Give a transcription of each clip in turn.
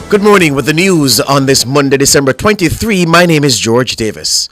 Good morning with the news on this Monday, December 23. My name is George Davis.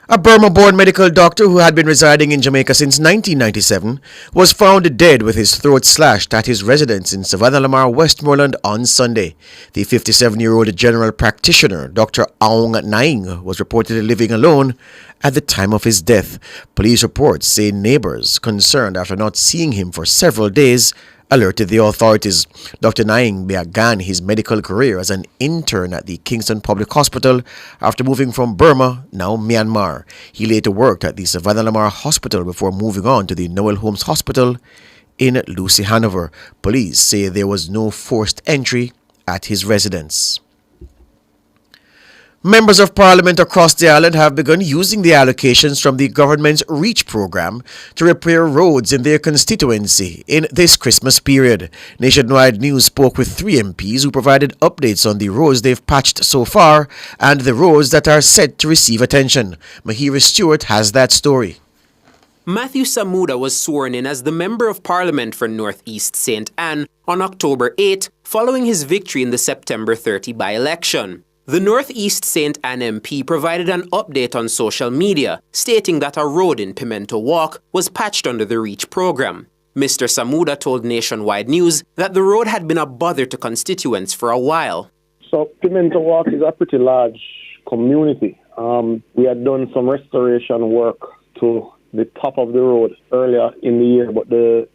A Burma-born medical doctor who had been residing in Jamaica since 1997 was found dead with his throat slashed at his residence in Savannah Lamar, Westmoreland on Sunday. The 57-year-old general practitioner, Dr. Aung Naing, was reportedly living alone at the time of his death. Police reports say neighbors, concerned after not seeing him for several days, alerted the authorities. Dr. Naing began his medical career as an intern at the Kingston Public Hospital after moving from Burma, now Myanmar. He later worked at the Savannah Lamar Hospital before moving on to the Noel Holmes Hospital in Lucy, Hanover. Police say there was no forced entry at his residence. Members of Parliament across the island have begun using the allocations from the government's REACH program to repair roads in their constituency in this Christmas period. Nationwide News spoke with 3 MPs who provided updates on the roads they've patched so far and the roads that are set to receive attention. Mahira Stewart has that story. Matthew Samuda was sworn in as the Member of Parliament for North East St. Anne on October 8, following his victory in the September 30 by-election. The North East St. Anne MP provided an update on social media, stating that a road in Pimento Walk was patched under the REACH program. Mr. Samuda told Nationwide News that the road had been a bother to constituents for a while. So Pimento Walk is a pretty large community. We had done some restoration work to the top of the road earlier in the year, but the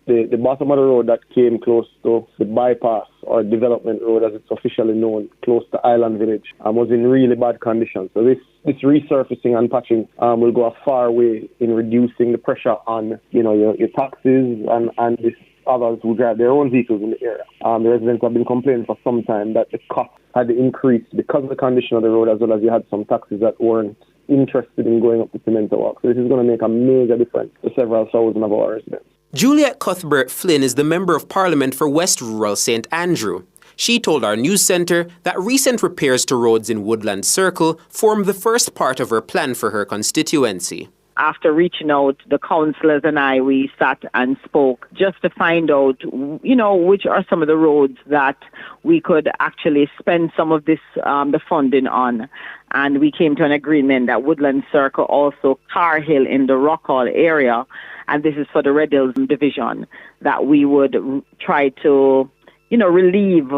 bottom of the road that came close to the bypass or development road as it's officially known, close to Island Village, was in really bad condition. So this resurfacing and patching will go a far way in reducing the pressure on your taxis and these others who drive their own vehicles in the area. The residents have been complaining for some time that the cost had increased because of the condition of the road, as well as you had some taxis that weren't interested in going up the Pimento Walk. So this is going to make a major difference to several thousand of our residents. Juliet Cuthbert Flynn is the Member of Parliament for West Rural St. Andrew. She told our news centre that recent repairs to roads in Woodland Circle form the first part of her plan for her constituency. After reaching out, the councillors and I, we sat and spoke just to find out, which are some of the roads that we could actually spend some of this, the funding on. And we came to an agreement that Woodland Circle, also Car Hill in the Rockall area, and this is for the Red Hills Division, that we would try to, relieve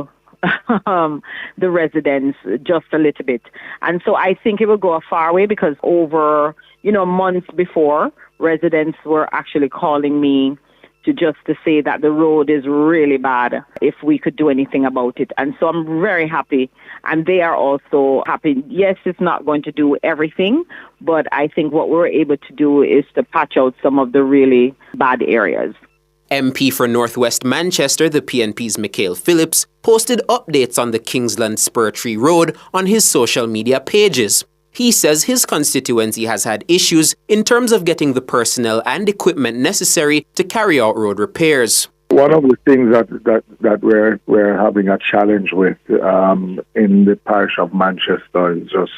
the residents just a little bit. And so I think it will go a far way because over months before, residents were actually calling me to say that the road is really bad, if we could do anything about it. And so I'm very happy. And they are also happy. Yes, it's not going to do everything, but I think what we're able to do is to patch out some of the really bad areas. MP for Northwest Manchester, the PNP's Michael Phillips, posted updates on the Kingsland Spur Tree Road on his social media pages. He says his constituency has had issues in terms of getting the personnel and equipment necessary to carry out road repairs. One of the things that we're having a challenge with in the parish of Manchester is just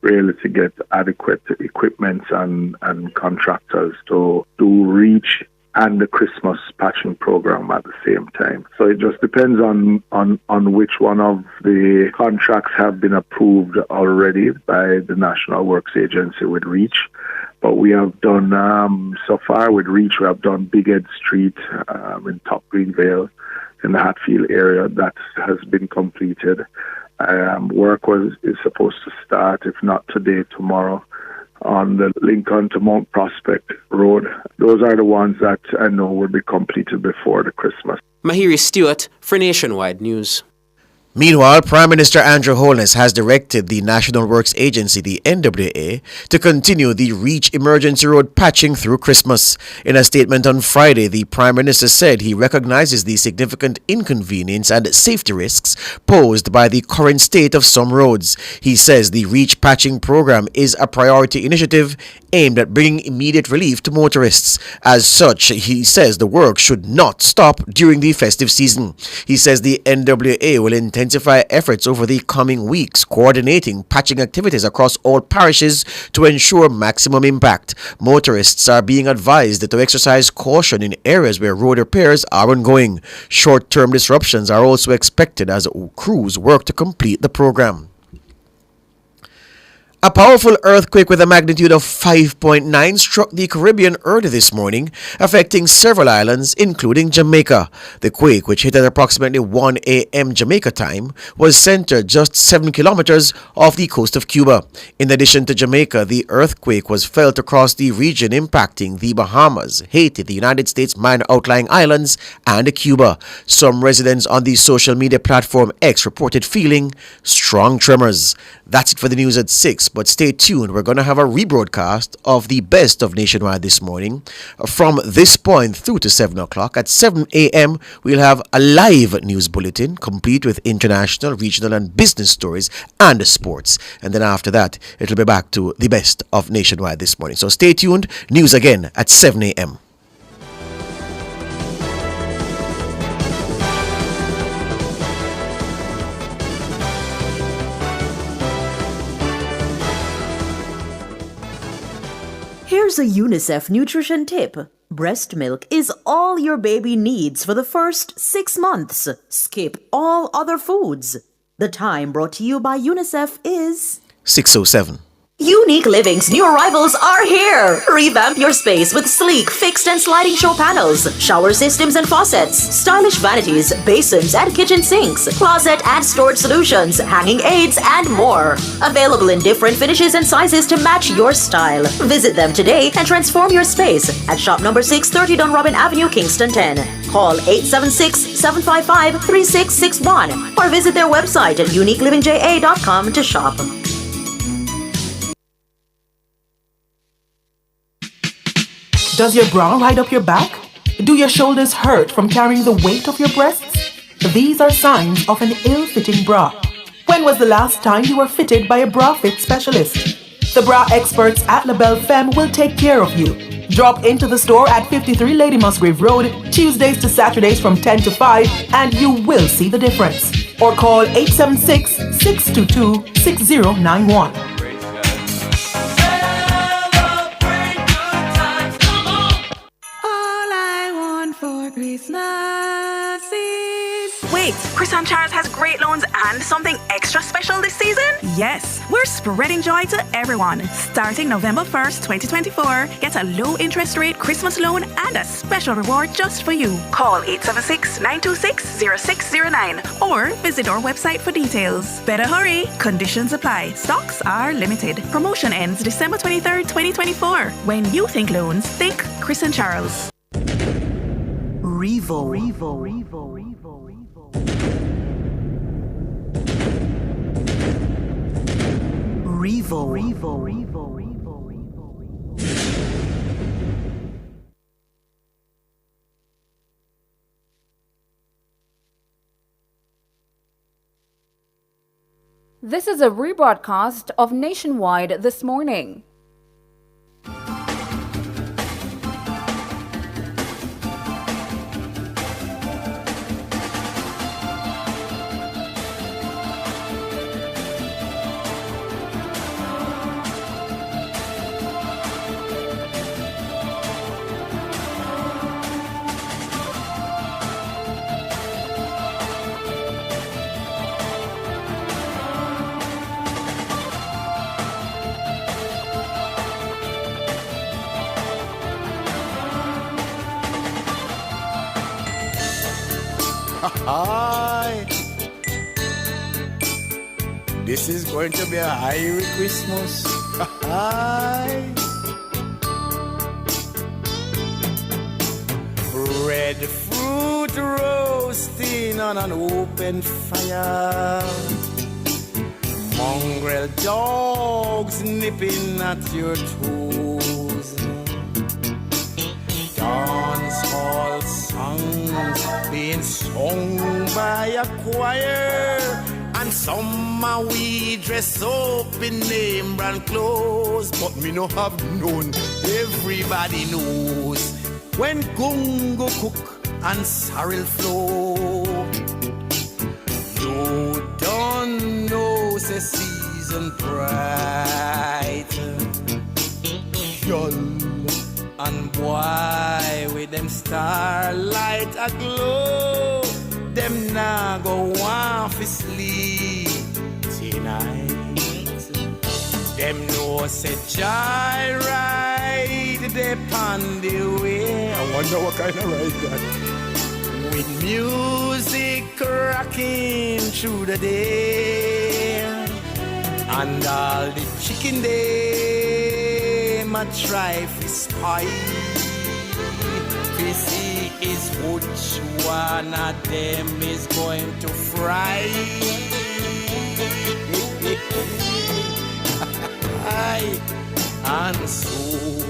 really to get adequate equipment and contractors to do REACH and the Christmas patching program at the same time. So it just depends on which one of the contracts have been approved already by the National Works Agency with REACH. But we have done, so far with REACH, we have done Big Ed Street in Top Greenvale in the Hatfield area. That has been completed. Work is supposed to start, if not today, tomorrow, on the Lincoln to Mount Prospect Road. Those are the ones that I know will be completed before the Christmas. Mahiri Stewart for Nationwide News. Meanwhile, Prime Minister Andrew Holness has directed the National Works Agency, the NWA, to continue the REACH emergency road patching through Christmas. In a statement on Friday, the Prime Minister said he recognizes the significant inconvenience and safety risks posed by the current state of some roads. He says the REACH patching program is a priority initiative aimed at bringing immediate relief to motorists. As such, he says the work should not stop during the festive season. He says the NWA will intensify efforts over the coming weeks, coordinating patching activities across all parishes to ensure maximum impact. Motorists are being advised to exercise caution in areas where road repairs are ongoing. Short-term disruptions are also expected as crews work to complete the program. A powerful earthquake with a magnitude of 5.9 struck the Caribbean early this morning, affecting several islands, including Jamaica. The quake, which hit at approximately 1 a.m. Jamaica time, was centered just 7 kilometers off the coast of Cuba. In addition to Jamaica, the earthquake was felt across the region, impacting the Bahamas, Haiti, the United States minor outlying islands, and Cuba. Some residents on the social media platform X reported feeling strong tremors. That's it for the news at 6, but stay tuned. We're going to have a rebroadcast of the best of Nationwide this morning. From this point through to 7 o'clock. At 7 a.m., we'll have a live news bulletin complete with international, regional, and business stories and sports. And then after that, it'll be back to the best of Nationwide this morning. So stay tuned. News again at 7 a.m. Here's a UNICEF nutrition tip. Breast milk is all your baby needs for the first 6 months. Skip all other foods. The time brought to you by UNICEF is 6:07. Unique Living's new arrivals are here! Revamp your space with sleek, fixed and sliding show panels, shower systems and faucets, stylish vanities, basins and kitchen sinks, closet and storage solutions, hanging aids and more. Available in different finishes and sizes to match your style. Visit them today and transform your space at shop number 630 Dunrobin Avenue, Kingston 10. Call 876-755-3661 or visit their website at uniquelivingja.com to shop. Does your bra ride up your back? Do your shoulders hurt from carrying the weight of your breasts? These are signs of an ill-fitting bra. When was the last time you were fitted by a bra fit specialist? The bra experts at LaBelle Femme will take care of you. Drop into the store at 53 Lady Musgrave Road, Tuesdays to Saturdays from 10 to 5, and you will see the difference. Or call 876-622-6091. Wait, Chris and Charles has great loans and something extra special this season? Yes, we're spreading joy to everyone. Starting November 1st, 2024, get a low interest rate Christmas loan and a special reward just for you. Call 876-926-0609 or visit our website for details. Better hurry, conditions apply. Stocks are limited. Promotion ends December 23rd, 2024. When you think loans, think Chris and Charles. Revo. This is a rebroadcast of Nationwide this morning. Hi! This is going to be a hairy Christmas. Hi! Red fruit roasting on an open fire. Mongrel dogs nipping at your toes. Dance hall songs being sung by a choir, and Some we dress up in name brand clothes, but me no have none. Everybody knows when gungo cook and sorrel flow. You don't know the season bright. Y'all and boy with them starlight aglow, them nah go want to sleep tonight. Them know say joyride they pon the way. I wonder what kind of ride that. With music rocking through the day, and all the chicken they my try to spy. We see is which one of them is going to fry. And so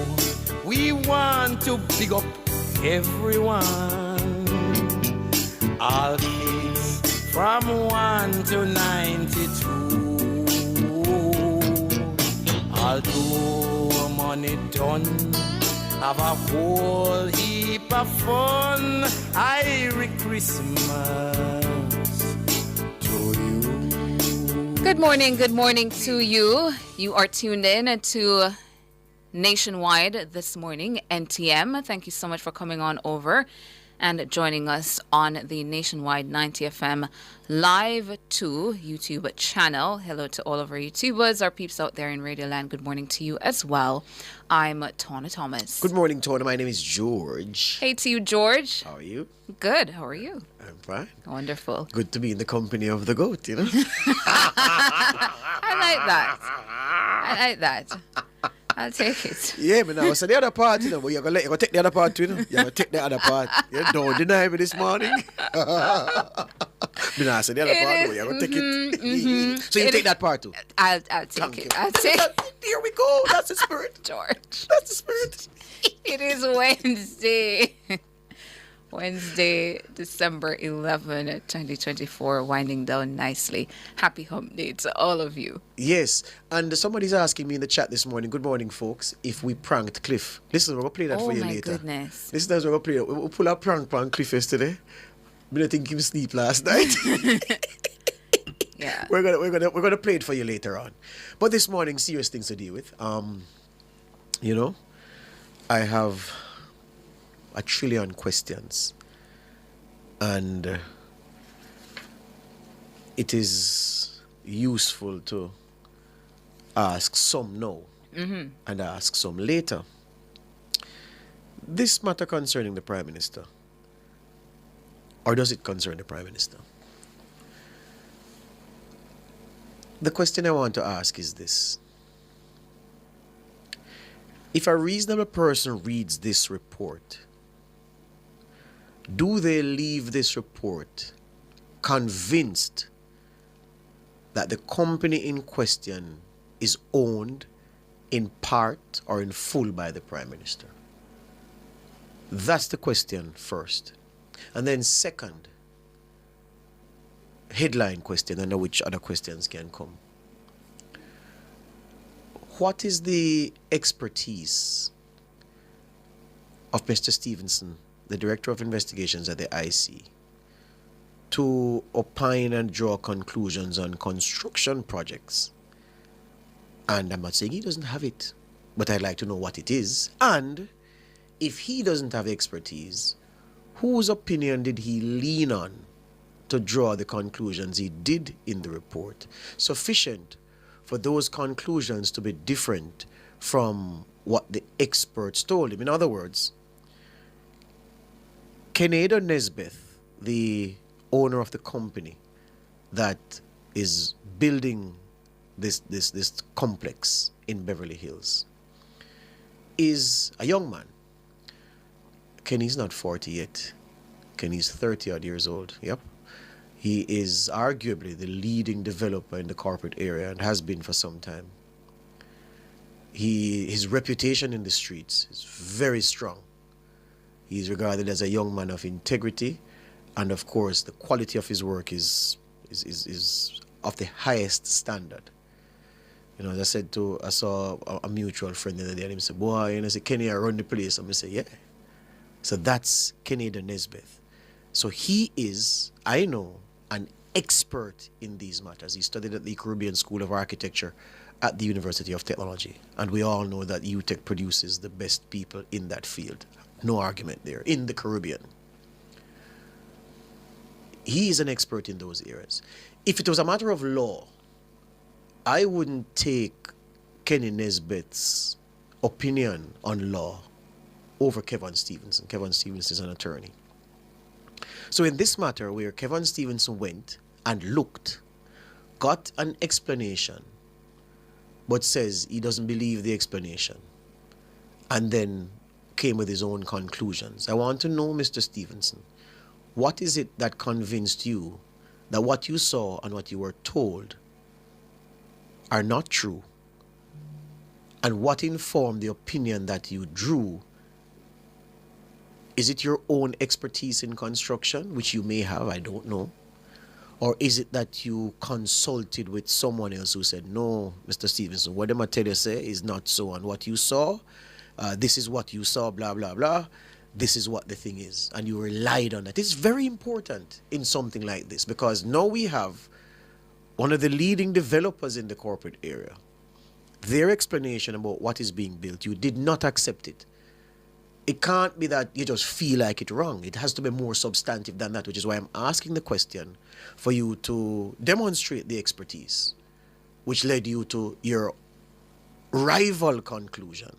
we want to big up everyone, all kids from 1 to 92. Although money done, have a whole heap of fun. Merry Christmas to you. Good morning to you. You are tuned in to Nationwide this morning, NTM. Thank you so much for coming on over and joining us on the Nationwide 90 FM Live 2 YouTube channel. Hello to all of our YouTubers, our peeps out there in Radio Land. Good morning to you as well. I'm Tawna Thomas. Good morning, Tawna. My name is George. Hey to you, George. How are you? Good. How are you? I'm fine. Wonderful. Good to be in the company of the goat, you know? I like that. I'll take it. Yeah, but now, so the other part, you know, but you're going to take the other part too, you know? You're going to take the other part. You don't deny me this morning. But now, so the other part, you're going to take it. So you take that part too? I'll take it. I'll take it. Here we go. That's the spirit. George. That's the spirit. It is Wednesday, December 11, 2024, winding down nicely. Happy hump day to all of you. Yes, and somebody's asking me in the chat this morning, good morning, folks, if we pranked Cliff. Listen, we're going to play that for you later. Oh, my goodness. Listen, we're going to play it. We'll pull a prank on Cliff yesterday. I don't think he sleep last night. Yeah. We're gonna play it for you later on. But this morning, serious things to deal with. You know, I have a trillion questions, and it is useful to ask some now and ask some later. This matter concerning the Prime Minister, or does it concern the Prime Minister? The question I want to ask is this. If a reasonable person reads this report, do they leave this report convinced that the company in question is owned in part or in full by the Prime Minister? That's the question first. And then second, headline question, under which other questions can come. What is the expertise of Mr. Stevenson, the Director of Investigations at the IC, to opine and draw conclusions on construction projects? And I'm not saying he doesn't have it, but I'd like to know what it is. And if he doesn't have expertise, whose opinion did he lean on to draw the conclusions he did in the report, sufficient for those conclusions to be different from what the experts told him? In other words, Keneda Nesbeth, the owner of the company that is building this complex in Beverly Hills, is a young man. Kenny's not 40 yet. Kenny's 30 odd years old. Yep. He is arguably the leading developer in the corporate area and has been for some time. His reputation in the streets is very strong. He is regarded as a young man of integrity, and of course the quality of his work is of the highest standard. You know, as I saw a mutual friend the other day, and he said, boy, you know, say, Kenny, I run the place. I'm going to say, yeah. So that's Kenny the Nesbeth. So he is, I know, an expert in these matters. He studied at the Caribbean School of Architecture at the University of Technology. And we all know that UTech produces the best people in that field. No argument there, in the Caribbean. He is an expert in those areas. If it was a matter of law, I wouldn't take Kenny Nesbeth's opinion on law over Kevin Stevenson. Kevin Stevenson is an attorney. So in this matter, where Kevin Stevenson went and looked, got an explanation, but says he doesn't believe the explanation, and then came with his own conclusions. I want to know, Mr. Stevenson, what is it that convinced you that what you saw and what you were told are not true? And what informed the opinion that you drew? Is it your own expertise in construction, which you may have, I don't know? Or is it that you consulted with someone else who said, no, Mr. Stevenson, what them I tell you say is not so, and what you saw, this is what you saw, blah, blah, blah, this is what the thing is, and you relied on it. It's very important in something like this, because now we have one of the leading developers in the corporate area. Their explanation about what is being built, you did not accept it. It can't be that you just feel like it wrong. It has to be more substantive than that, which is why I'm asking the question for you to demonstrate the expertise, which led you to your rival conclusion,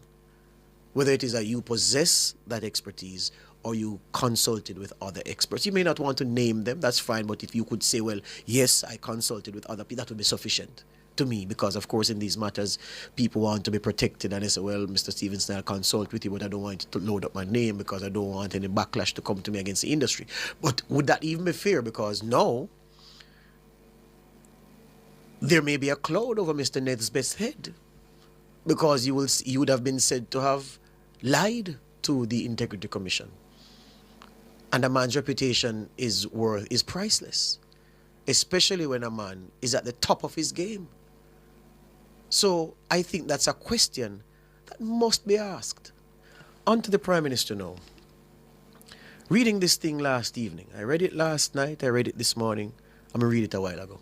whether it is that you possess that expertise or you consulted with other experts. You may not want to name them, that's fine, but if you could say, well, yes, I consulted with other people, that would be sufficient to me, because of course in these matters people want to be protected, and they say, well, Mr. Stevenson, I'll consult with you, but I don't want to load up my name because I don't want any backlash to come to me against the industry. But would that even be fair? Because no, there may be a cloud over Mr. Nesbeth's head, because you would have been said to have lied to the Integrity Commission, and a man's reputation is priceless, especially when a man is at the top of his game. So I think that's a question that must be asked. On to the Prime Minister now. Reading this thing last evening. I read it last night, I read it this morning, I'm going to read it a while ago.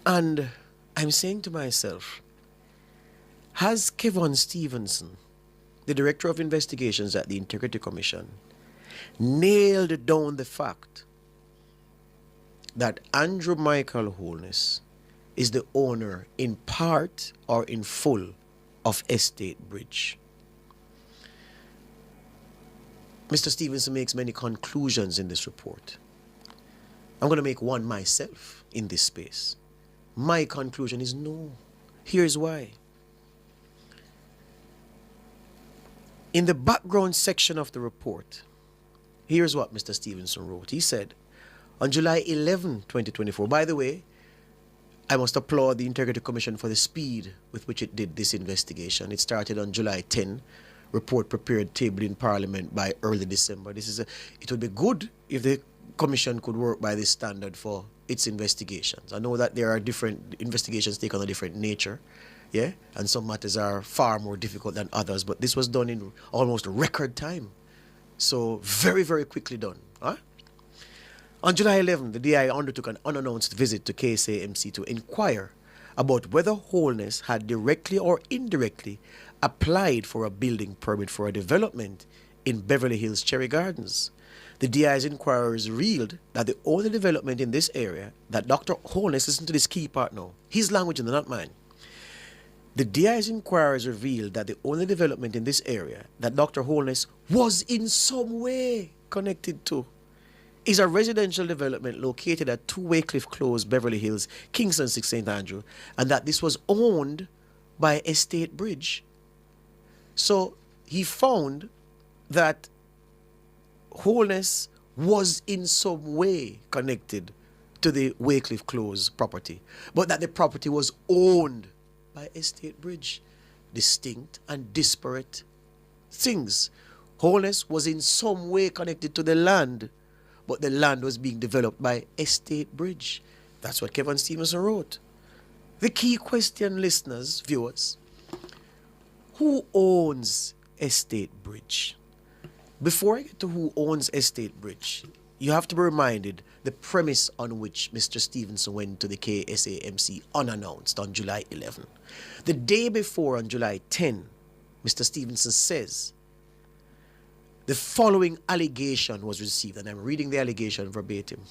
And I'm saying to myself, has Kevin Stevenson, the Director of Investigations at the Integrity Commission, nailed down the fact that Andrew Michael Holness is the owner in part or in full of Estate Bridge? Mr. Stevenson makes many conclusions in this report. I'm going to make one myself in this space. My conclusion is no. Here's why. In the background section of the report, here's what Mr. Stevenson wrote. He said, on July 11, 2024, by the way, I must applaud the Integrity Commission for the speed with which it did this investigation. It started on July 10, report prepared, tabled in Parliament by early December. It would be good if the Commission could work by this standard for its investigations. I know that there are different investigations take on a different nature, yeah, and some matters are far more difficult than others, but this was done in almost record time. So very, very quickly done. Huh? On July 11, the DI undertook an unannounced visit to KSAMC to inquire about whether Holness had directly or indirectly applied for a building permit for a development in Beverly Hills Cherry Gardens. The DI's inquiries revealed that the only development in this area that Dr. Holness, listen to this key part now, his language and not mine. The DI's inquiries revealed that the only development in this area that Dr. Holness was in some way connected to is a residential development located at 2 Waycliffe Close, Beverly Hills, Kingston 6 St. Andrew, and that this was owned by Estate Bridge. So he found that Holness was in some way connected to the Waycliffe Close property, but that the property was owned by Estate Bridge. Distinct and disparate things. Holness was in some way connected to the land, but the land was being developed by Estate Bridge. That's what Kevin Stevenson wrote. The key question, listeners, viewers, who owns Estate Bridge? Before I get to who owns Estate Bridge, you have to be reminded the premise on which Mr. Stevenson went to the KSAMC unannounced on July 11. The day before, on July 10, Mr. Stevenson says, the following allegation was received, and I'm reading the allegation verbatim,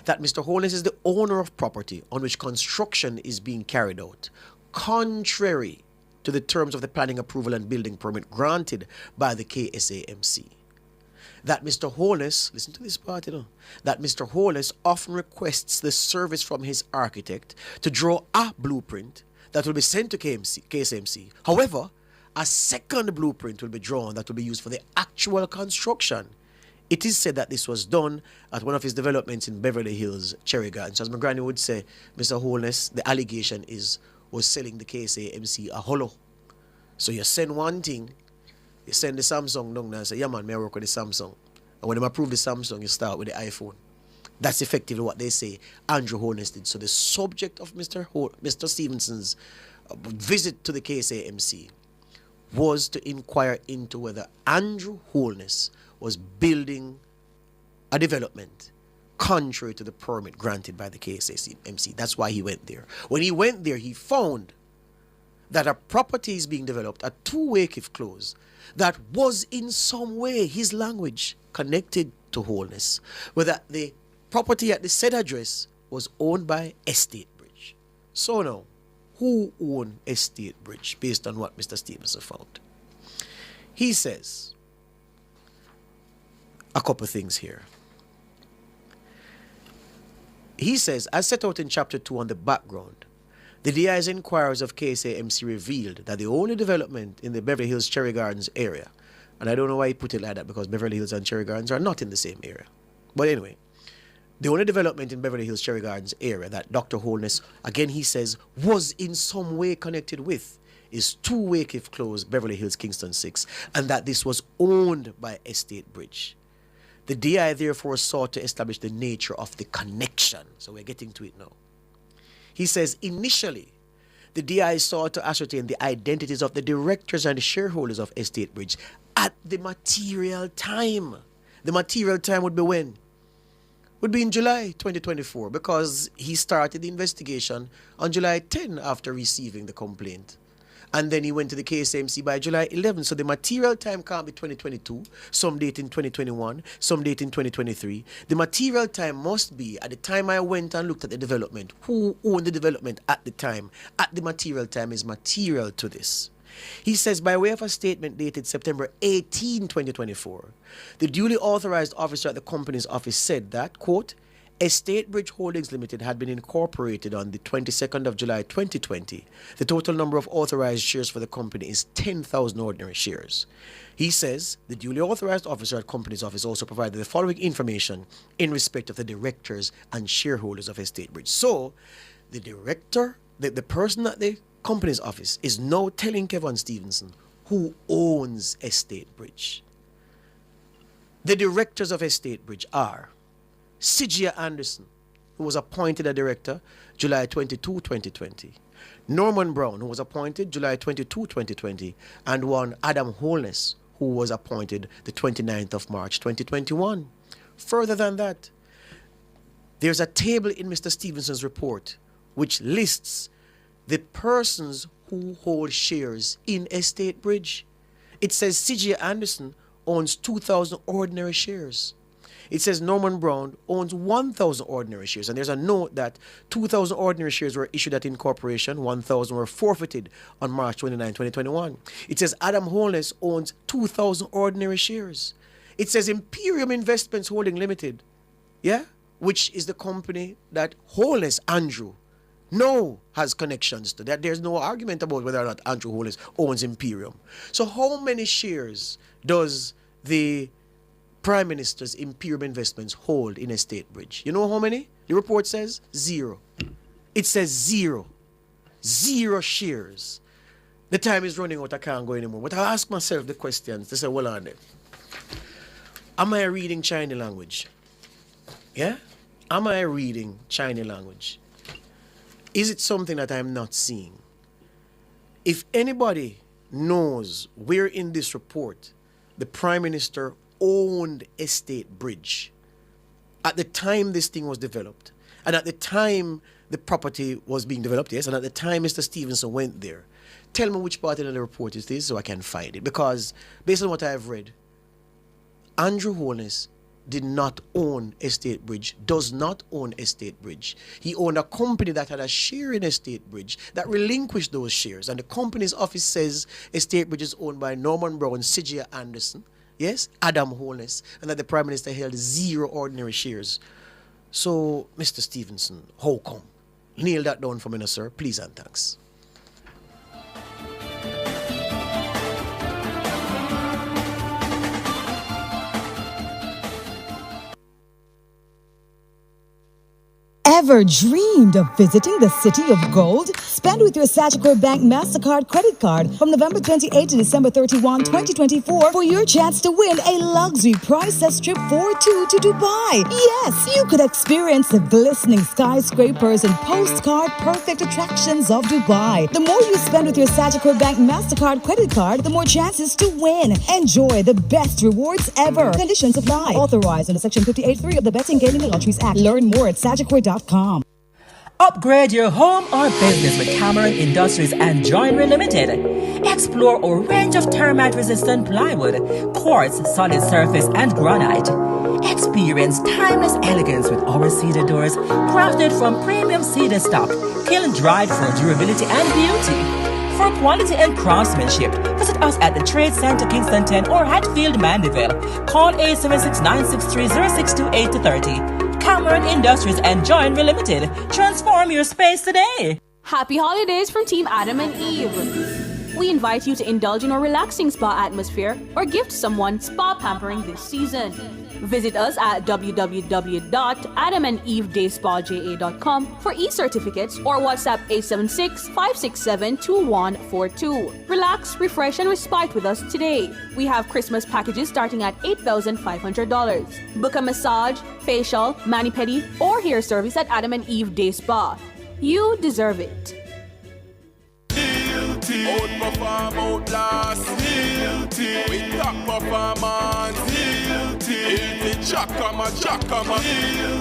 that Mr. Holness is the owner of property on which construction is being carried out, contrary to the terms of the planning approval and building permit granted by the KSAMC. That Mr. Holness, listen to this part, that Mr. Holness often requests the service from his architect to draw a blueprint that will be sent to KSAMC. However, a second blueprint will be drawn that will be used for the actual construction. It is said that this was done at one of his developments in Beverly Hills, Cherry Gardens. As my granny would say, Mr. Holness, the allegation was selling the KSAMC a hollow. So you send one thing, you send the Samsung down there and say, yeah man, may I work with the Samsung? And when they approve the Samsung, you start with the iPhone. That's effectively what they say Andrew Holness did. So the subject of Mr. Stevenson's visit to the KSAMC was to inquire into whether Andrew Holness was building a development contrary to the permit granted by the KSAMC. That's why he went there. When he went there, he found that a property is being developed at 2 Waycliffe Close that was in some way, his language, connected to Holness, whether the property at the said address was owned by Estate Bridge. So now, who owned Estate Bridge based on what Mr. Stevenson found? He says a couple things here. He says, as set out in Chapter 2 on the background, the DI's inquiries of KSAMC revealed that the only development in the Beverly Hills Cherry Gardens area, and I don't know why he put it like that because Beverly Hills and Cherry Gardens are not in the same area. But anyway, the only development in Beverly Hills Cherry Gardens area that Dr. Holness, again he says, was in some way connected with is 2 Waycliffe Close, Beverly Hills, Kingston 6, and that this was owned by Estate Bridge. The DI therefore sought to establish the nature of the connection. So we're getting to it now. He says, initially, the DI sought to ascertain the identities of the directors and the shareholders of Estate Bridge at the material time. The material time would be when? Would be in July 2024, because he started the investigation on July 10 after receiving the complaint. And then he went to the KSAMC by July 11. So the material time can't be 2022, some date in 2021, some date in 2023. The material time must be at the time I went and looked at the development. Who owned the development at the time? At the material time is material to this. He says, by way of a statement dated September 18, 2024, the duly authorized officer at the company's office said that, quote, Estate Bridge Holdings Limited had been incorporated on the 22nd of July 2020. The total number of authorized shares for the company is 10,000 ordinary shares. He says the duly authorized officer at company's office also provided the following information in respect of the directors and shareholders of Estate Bridge. So, the director, the person at the company's office is now telling Kevin Stevenson who owns Estate Bridge. The directors of Estate Bridge are Sigia Anderson, who was appointed a director July 22, 2020. Norman Brown, who was appointed July 22, 2020. And one Adam Holness, who was appointed the 29th of March, 2021. Further than that, there's a table in Mr. Stevenson's report which lists the persons who hold shares in Estate Bridge. It says Sigia Anderson owns 2,000 ordinary shares. It says Norman Brown owns 1,000 ordinary shares. And there's a note that 2,000 ordinary shares were issued at incorporation, 1,000 were forfeited on March 29, 2021. It says Adam Holness owns 2,000 ordinary shares. It says Imperium Investments Holding Limited, which is the company that Holness, Andrew, has connections to. That there's no argument about whether or not Andrew Holness owns Imperium. So how many shares does the Prime Minister's Imperium Investments hold in Estate Bridge? You know how many? The report says 0. It says 0. 0 shares. The time is running out. I can't go anymore. But I ask myself the questions to say, well, am I reading Chinese language? Yeah? Am I reading Chinese language? Is it something that I'm not seeing? If anybody knows where in this report the Prime Minister owned Estate Bridge at the time this thing was developed, and at the time the property was being developed, yes, and at the time Mr. Stevenson went there, tell me which part of the report it is so I can find it. Because based on what I have read, Andrew Holness did not own Estate Bridge, does not own Estate Bridge. He owned a company that had a share in Estate Bridge that relinquished those shares. And the company's office says Estate Bridge is owned by Norman Brown, C.J. Anderson, yes, Adam Holness, and that the Prime Minister held 0 ordinary shares. So, Mr. Stevenson, how come? Nail that down for me, sir, please and thanks. Ever dreamed of visiting the City of Gold? Spend with your Sagicor Bank MasterCard credit card from November 28 to December 31, 2024 for your chance to win a luxury princess trip for 2 to Dubai. Yes, you could experience the glistening skyscrapers and postcard perfect attractions of Dubai. The more you spend with your Sagicor Bank MasterCard credit card, the more chances to win. Enjoy the best rewards ever. Conditions apply. Authorized under Section 58.3 of the Betting, Gaming and Lotteries Act. Learn more at sagicor.com. Upgrade your home or business with Cameron Industries and Joinery Limited. Explore a range of termite-resistant plywood, quartz, solid surface, and granite. Experience timeless elegance with our cedar doors, crafted from premium cedar stock, kiln-dried for durability and beauty. For quality and craftsmanship, visit us at the Trade Center Kingston 10 or Hatfield, Mandeville. Call 876-963-0628-30. Cameron Industries and Joinery Limited. Transform your space today. Happy holidays from Team Adam and Eve. We invite you to indulge in a relaxing spa atmosphere or gift someone spa pampering this season. Visit us at www.adamandevedayspaja.com for e-certificates or WhatsApp 876-567-2142. Relax, refresh, and respite with us today. We have Christmas packages starting at $8,500. Book a massage, facial, mani-pedi, or hair service at Adam and Eve Day Spa. You deserve it. Outperform, outlast, with top performance, Jackama,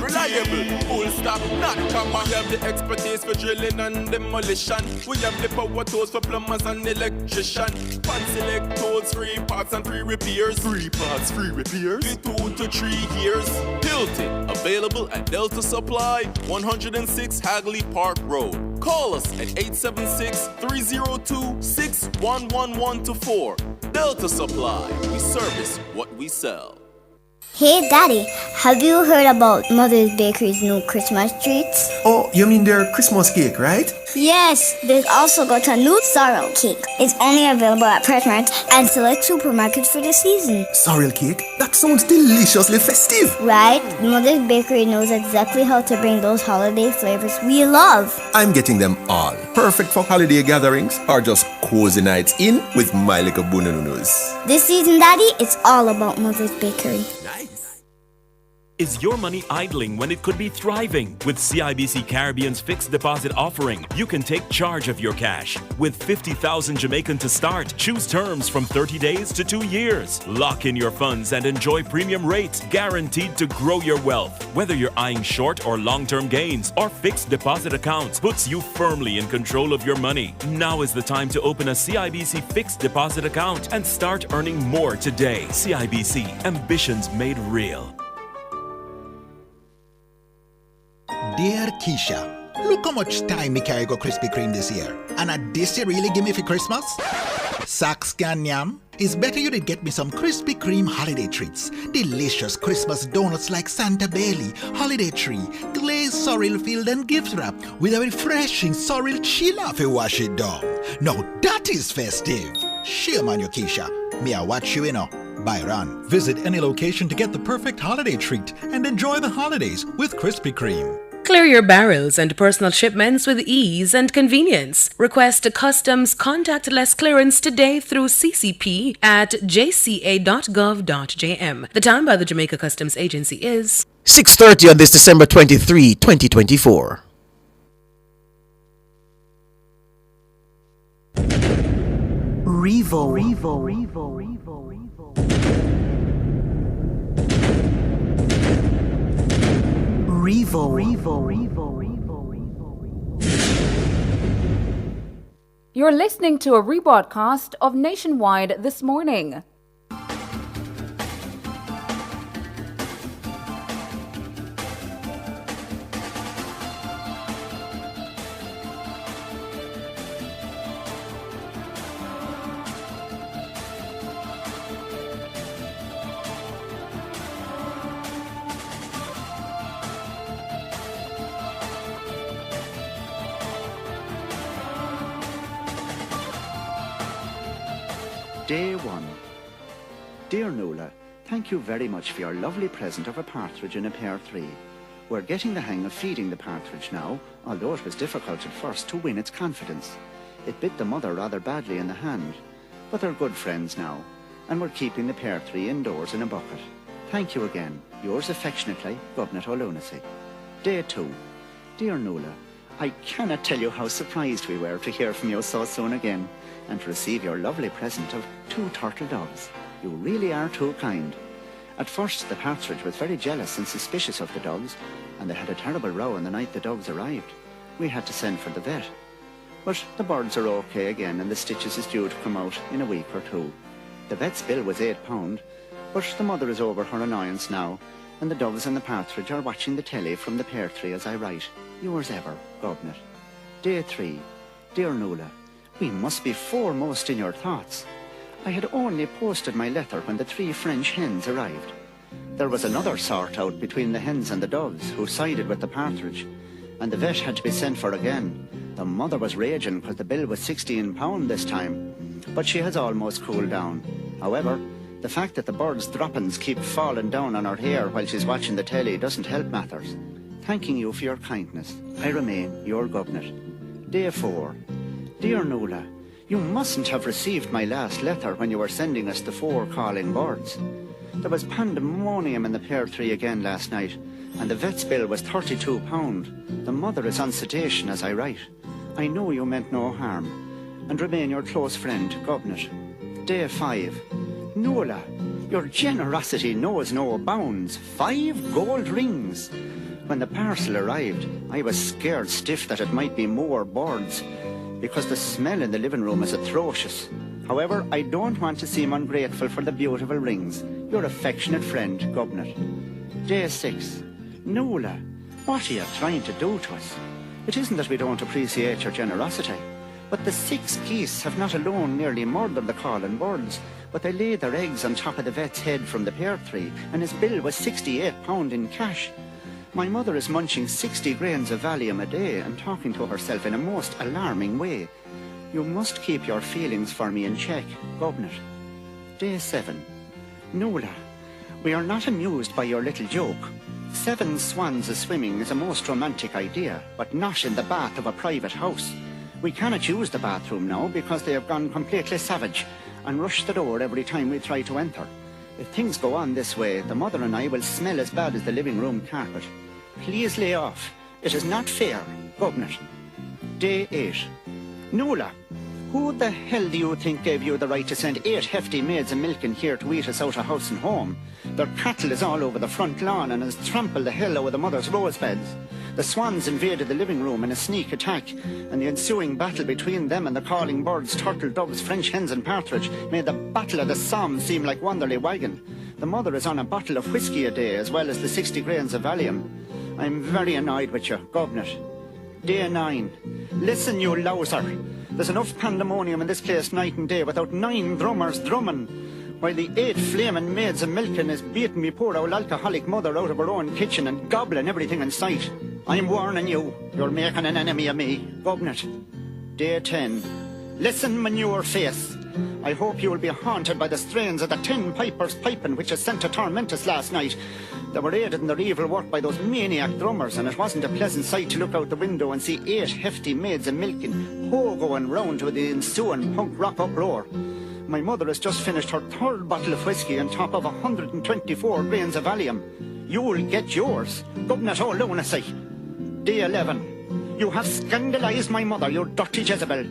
reliable, full stop, not comma. We have the expertise for drilling and demolition. We have the power tools for plumbers and electrician. Fancy select tools, 3 parts and 3 repairs. 3 parts, 3 repairs. 2 to 3 years. Hilton, available at Delta Supply, 106 Hagley Park Road. Call us at 876-302-6111-4. Delta Supply, we service what we sell. Hey Daddy, have you heard about Mother's Bakery's new Christmas treats? Oh, you mean their Christmas cake, right? Yes, they've also got a new sorrel cake. It's only available at Pressmart and select supermarkets for the season. Sorrel cake? That sounds deliciously festive. Right? Mother's Bakery knows exactly how to bring those holiday flavors we love. I'm getting them all. Perfect for holiday gatherings or just cozy nights in with my little bununus. This season, Daddy, it's all about Mother's Bakery. Is your money idling when it could be thriving? With CIBC Caribbean's fixed deposit offering, you can take charge of your cash. With 50,000 Jamaican to start, choose terms from 30 days to 2 years. Lock in your funds and enjoy premium rates guaranteed to grow your wealth. Whether you're eyeing short or long-term gains, our fixed deposit account puts you firmly in control of your money. Now is the time to open a CIBC fixed deposit account and start earning more today. CIBC, ambitions made real. Dear Keisha, look how much time me carry go Krispy Kreme this year. And at this you really give me for Christmas? Sax can yam. It's better you did get me some Krispy Kreme holiday treats. Delicious Christmas donuts like Santa Bailey, holiday tree, glazed sorrel field and gift wrap with a refreshing sorrel chiller if you wash it down. Now that is festive. Shame on you, Keisha. Me I watch you, Byron. Visit any location to get the perfect holiday treat and enjoy the holidays with Krispy Kreme. Clear your barrels and personal shipments with ease and convenience. Request a customs contactless clearance today through CCP at jca.gov.jm. The time by the Jamaica Customs Agency is 6:30 on this December 23, 2024. Revo. You're listening to a rebroadcast of Nationwide This Morning. Day 1. Dear Nola, thank you very much for your lovely present of a partridge in a pair 3. We're getting the hang of feeding the partridge now, although it was difficult at first to win its confidence. It bit the mother rather badly in the hand, but they're good friends now, and we're keeping the pair 3 indoors in a bucket. Thank you again. Yours affectionately, Gobnet O'Lunacy. Day 2. Dear Nola, I cannot tell you how surprised we were to hear from you so soon again, and to receive your lovely present of 2 turtle doves. You really are too kind. At first, the partridge was very jealous and suspicious of the doves, and they had a terrible row on the night the doves arrived. We had to send for the vet. But the birds are okay again, and the stitches is due to come out in a week or 2. The vet's bill was £8, but the mother is over her annoyance now, and the doves and the partridge are watching the telly from the pair 3 as I write. Yours ever, Gobnet. Day 3. Dear Nola, we must be foremost in your thoughts. I had only posted my letter when the 3 French hens arrived. There was another sort out between the hens and the doves, who sided with the partridge, and the vet had to be sent for again. The mother was raging because the bill was £16 this time, but she has almost cooled down. However, the fact that the bird's droppings keep falling down on her hair while she's watching the telly doesn't help matters. Thanking you for your kindness, I remain your Gobnet. Day 4. Dear Nola, you mustn't have received my last letter when you were sending us the 4 calling birds. There was pandemonium in the pair 3 again last night, and the vet's bill was £32. The mother is on sedation as I write. I know you meant no harm, and remain your close friend, Gobnet. Day 5. Nola, your generosity knows no bounds. 5 gold rings. When the parcel arrived, I was scared stiff that it might be more birds, because the smell in the living room is atrocious. However, I don't want to seem ungrateful for the beautiful rings. Your affectionate friend, Gobnet. Day 6. Nola, what are you trying to do to us? It isn't that we don't appreciate your generosity, but the 6 geese have not alone nearly murdered the calling birds, but they laid their eggs on top of the vet's head from the pair 3, and his bill was £68 in cash. My mother is munching 60 grains of Valium a day and talking to herself in a most alarming way. You must keep your feelings for me in check, Gobnet. Day 7. Nola, we are not amused by your little joke. 7 swans a-swimming is a most romantic idea, but not in the bath of a private house. We cannot use the bathroom now because they have gone completely savage and rush the door every time we try to enter. If things go on this way, the mother and I will smell as bad as the living room carpet. Please lay off. It is not fair, Gobnet. Day 8. Nola, who the hell do you think gave you the right to send 8 hefty maids of milk in here to eat us out of house and home? Their cattle is all over the front lawn and has trampled the hell out of the mother's rose beds. The swans invaded the living room in a sneak attack, and the ensuing battle between them and the calling birds, turtle doves, French hens and partridge made the Battle of the Somme seem like Wanderley Wagon. The mother is on a bottle of whiskey a day as well as the 60 grains of Valium. I'm very annoyed with you, Gobnet. Day 9. Listen, you louser. There's enough pandemonium in this place night and day without 9 drummers drumming, while the 8 flaming maids of milking is beating me poor old alcoholic mother out of her own kitchen and gobbling everything in sight. I'm warning you, you're making an enemy of me, Gobnet. Day 10. Listen, manure face. I hope you will be haunted by the strains of the 10 pipers piping which is sent to torment us last night. They were aided in their evil work by those maniac drummers, and it wasn't a pleasant sight to look out the window and see 8 hefty maids of milking, going round with the ensuing punk rock uproar. My mother has just finished her 3rd bottle of whiskey on top of 124 grains of Valium. you'll get yours. Governor O'Lunacy. Day 11. You have scandalised my mother, you dirty Jezebel.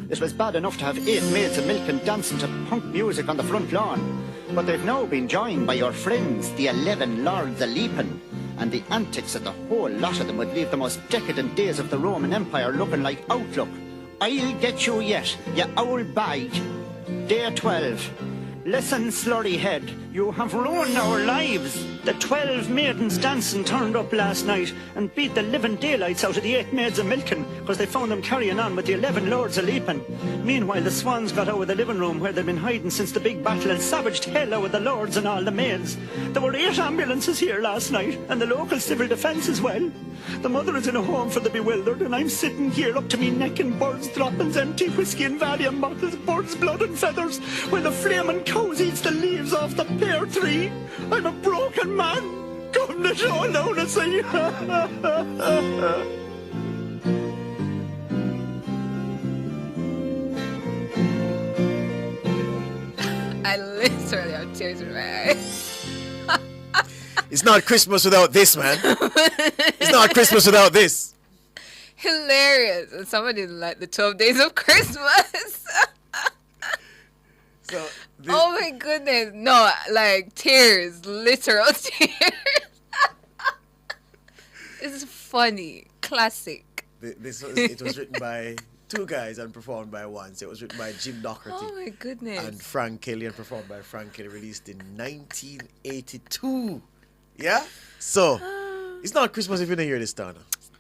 It was bad enough to have 8 maids of milk and dancing to punk music on the front lawn. But they've now been joined by your friends, the 11 Lords of Leaping. And the antics of the whole lot of them would leave the most decadent days of the Roman Empire looking like Outlook. I'll get you yet, you owl bag. Day 12. Listen, slurry head, you have ruined our lives. The 12 maidens dancing turned up last night and beat the living daylights out of the 8 maids of milking because they found them carrying on with the 11 lords of leaping. Meanwhile, the swans got out of the living room where they'd been hiding since the big battle and savaged hell out of the lords and all the maids. There were 8 ambulances here last night and the local civil defence as well. The mother is in a home for the bewildered and I'm sitting here up to me neck in birds' droppings, empty whiskey and Valium bottles, birds' blood and feathers, while the flaming cows eats the leaves off the pear tree. I'm a broken man. Governor O'Lunacy. I literally have tears in my eyes. It's not Christmas without this, man. It's not Christmas without this. Hilarious. And somebody like the 12 days of Christmas. Oh my goodness. No, like tears. Literal tears. It's funny. Classic. It was written by 2 guys and performed by one. So it was written by Jim Doherty. Oh my goodness. And Frank Kelly and performed by Frank Kelly, released in 1982. Yeah? So, it's not Christmas if you don't hear this, Donna.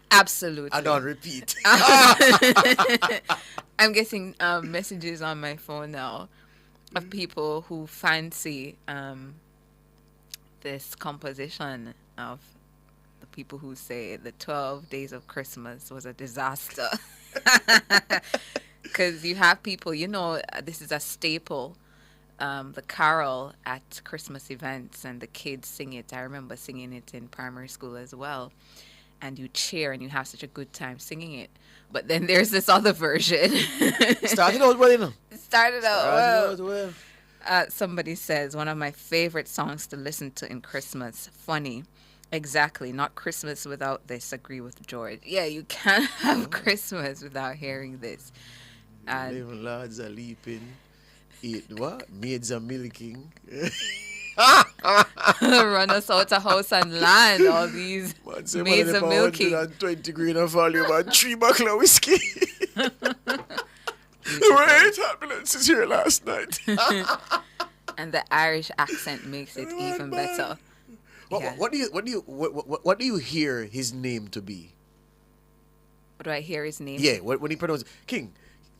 Absolutely. And on repeat. I'm getting messages on my phone now of people who fancy this composition of the people who say the 12 days of Christmas was a disaster. Because you have people, this is a staple. The carol at Christmas events and the kids sing it. I remember singing it in primary school as well. And you cheer and you have such a good time singing it. But then there's this other version. Started out well, Started out well. Somebody says, one of my favorite songs to listen to in Christmas. Funny. Exactly. Not Christmas without this. Agree with George. Yeah, you can't have Christmas without hearing this. 11 lords are leaping. 8 what? Maids are milking. Run us out of house and land. All these maids are milking. 120 grain of volume and 3 buckle of whiskey. There were 8 ambulances here last night. And the Irish accent makes it even better. What do you hear his name to be? What do I hear his name? Yeah, when he pronounced King.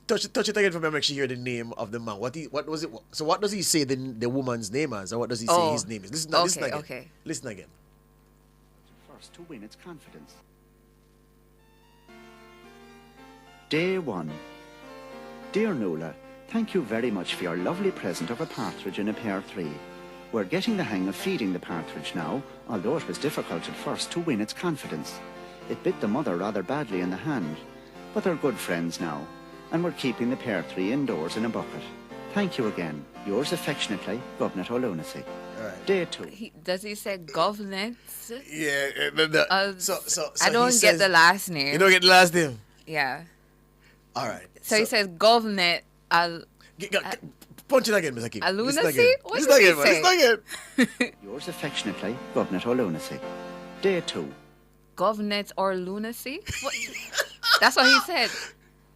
Touch it again for me. Make sure you hear the name of the man. What was it? So what does he say the woman's name as, or what does he say his name is? Listen again. Okay. Listen again. First to win its confidence. Day 1. Dear Nola, thank you very much for your lovely present of a partridge in a pear tree. We're getting the hang of feeding the partridge now, although it was difficult at first to win its confidence. It bit the mother rather badly in the hand, but they're good friends now. And we're keeping the pear tree indoors in a bucket. Thank you again. Yours affectionately, Governor O'Lunacy. Right. Day 2. Does he say governance? Yeah. So I don't get the last name. You don't get the last name? Yeah. All right. So he says government. Punch it again, Mr. King. A lunacy? What Listen again, man. Listen again. Yours affectionately, Governor O'Lunacy. Day 2. Governance or lunacy? That's what he said.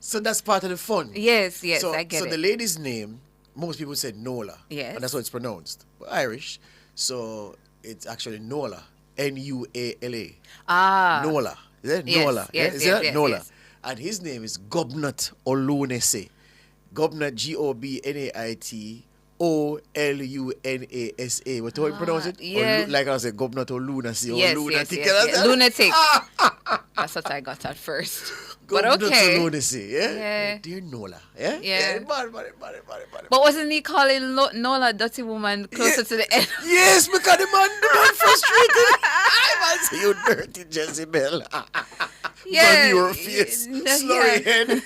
So that's part of the fun. Yes, I get it. So the lady's name, most people said Nola. Yes. And that's how it's pronounced. But Irish. So it's actually Nola. Nuala. Ah. Nola. Is it? Yes, Nola. yes, Is yes, it? yes, Nola. yes. And his name is Gobnat O'Lunacy. Gobnat, Gobnait O'Lunasa. What do you pronounce it? Yeah. Like I said, Gobnat O'Lunacy. Yes, Lunatic. yes. Lunatic. That's what I got at first. But okay. Lunacy, yeah? Yeah. Dear Nola, yeah? Yeah. Bad. But wasn't he calling Nola dirty woman closer to the end? Yes, because the man frustrated. I was you dirty Jezebel. Yeah. Man, your face, slurry head.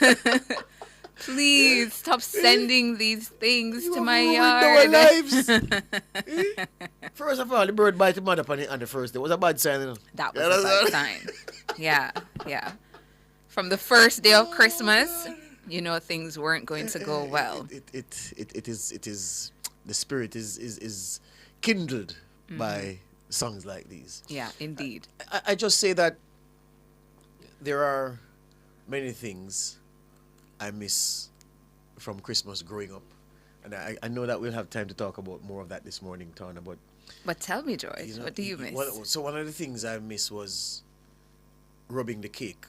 Please stop sending these things to my ruined yard. our lives. First of all, the bird bite the mother on the first day. It was a bad sign. You know? That was a bad sign. Yeah. From the first day of Christmas, you know things weren't going to go well. It is the spirit is kindled by songs like these. Yeah, indeed. I just say that there are many things I miss from Christmas growing up. And I know that we'll have time to talk about more of that this morning, Tana, But tell me, George, what do you miss? One of the things I miss was rubbing the cake.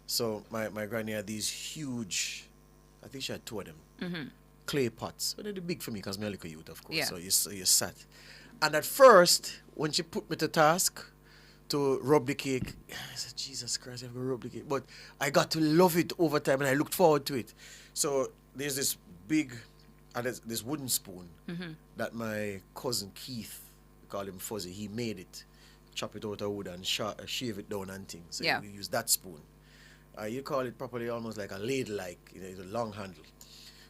So my granny had these huge, I think she had two of them, clay pots. But they're big for me because I'm a little youth, of course. Yeah. So you sat. And at first, when she put me to task to rub the cake, I said, Jesus Christ, I have to rub the cake. But I got to love it over time and I looked forward to it. So there's this big, this wooden spoon that my cousin Keith, we call him Fuzzy, he made it. Chop it out of wood and shave it down and things. So we use that spoon. You call it properly almost like a ladle-like, it's a long handle.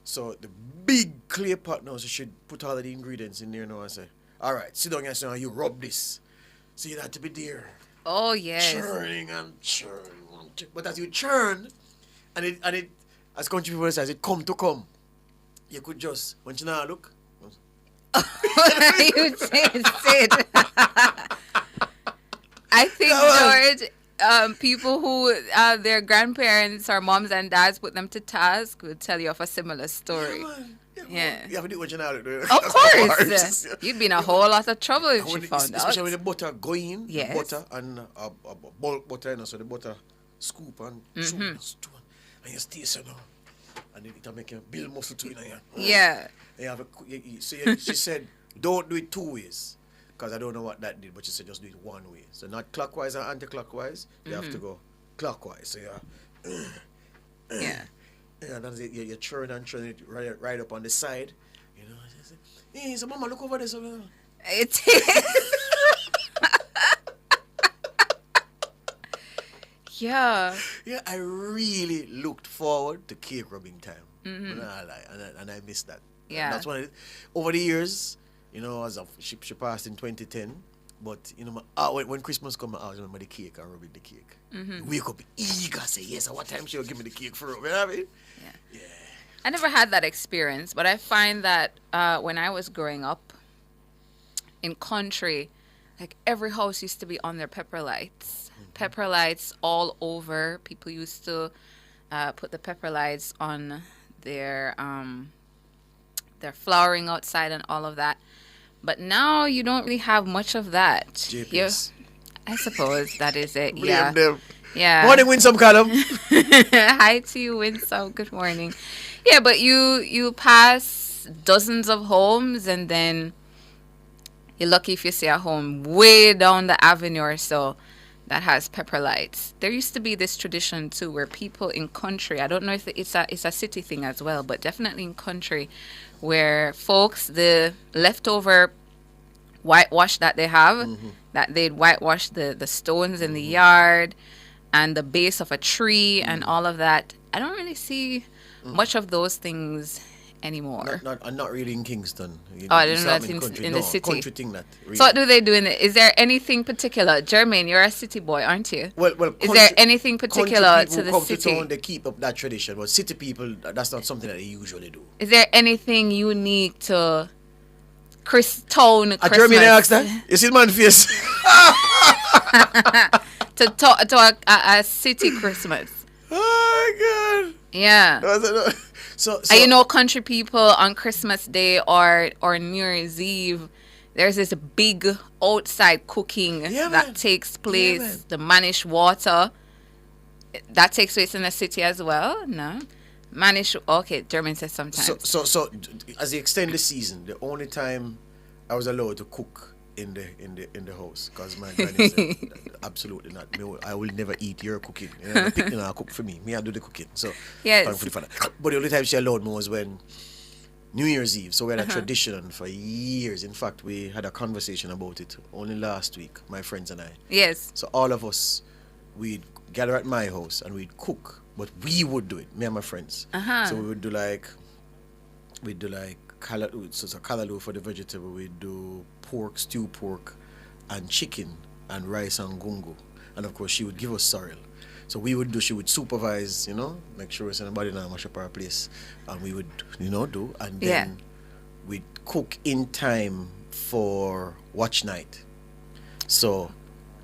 So the big clay pot now, so you should put all of the ingredients in there now and say, all right, sit down and you rub this. So you have to be there. Oh, yes. Churning and churning. But as you churn, and it as country people say, it come to come. You could just, when you now look. You said. I think, George, people who their grandparents or moms and dads put them to task would tell you of a similar story. Yeah. You have to do what you now do. Of course. You'd be in a whole lot of trouble if you found out. Especially when the butter go in, yes. butter and bulk butter, you know, so the butter scoop and chew and you taste it now. And it'll make you build muscle too. Yeah. She said, don't do it two ways. Because I don't know what that did, but she said just do it one way. So not clockwise and anti-clockwise. You have to go clockwise. So yeah. And then you churn and churn it right up on the side. You know, hey, so mama, look over there. So, it is. Yeah. Yeah, I really looked forward to cake rubbing time. Mm-hmm. And I missed that. Yeah. And that's one of it. Over the years, you know, she passed in 2010. But, you know, when Christmas comes, I always remember the cake and rubbing the cake. Mm-hmm. Wake up eager, say, yes, at what time she'll give me the cake for rubbing, you know what I mean? Yeah. I never had that experience, but I find that when I was growing up in country, like every house used to be on their pepper lights. Pepper lights all over. People used to put the pepper lights on their flowering outside and all of that. But now you don't really have much of that. JPS. I suppose that is it. Blame yeah. them. Yeah. Morning, Winsome Callum. Hi to you, Winsome. Good morning. Yeah, but you pass dozens of homes and then you're lucky if you see a home way down the avenue or so that has pepper lights. There used to be this tradition too where people in country, I don't know if it's a city thing as well, but definitely in country, where folks, the leftover whitewash that they have, that they'd whitewash the stones in the yard and the base of a tree and all of that. I don't really see much of those things anymore. Not really in Kingston. I don't know that in the city. Country thing that. Really. So what do they do in it? Is there anything particular? Jermaine, you're a city boy, aren't you? Well, is there anything particular to the city? To town, they keep up that tradition, but city people, that's not something that they usually do. Is there anything unique to Town Christmas? Jermaine asked that. You see the man face. to a city Christmas. Oh my God. Yeah. So you know, country people on Christmas Day or New Year's Eve, there's this big outside cooking that takes place. The Manish water that takes place in the city as well. No, Manish. Okay, German says sometimes. So as you extend the season, the only time I was allowed to cook in the house, because my granny said absolutely not. I will never eat your cooking. You know, pick, I cook for me. Me, I do the cooking. So yes. Thankfully for that. But the only time she allowed me was when New Year's Eve. So we had a tradition for years. In fact, we had a conversation about it only last week, my friends and I. Yes. So all of us, we'd gather at my house and we'd cook but we would do it, me and my friends. So we would do like kalaloo for the vegetable. We'd do pork, stew pork, and chicken, and rice and gungo. And of course, she would give us sorrel. So she would supervise, make sure it's anybody not mash up our place. And we would, do. And then we'd cook in time for watch night. So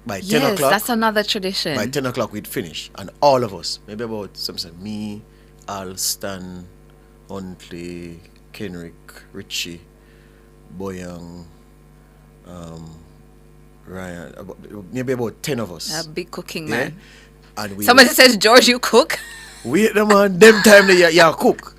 by 10 o'clock. Yes, that's another tradition. By 10 o'clock, we'd finish. And all of us, maybe about me, Al, Stan, Huntley, Kenrick, Richie, Boyang, Ryan, maybe about 10 of us. A big cooking man. And somebody says, George, you cook? We man, them time they cook.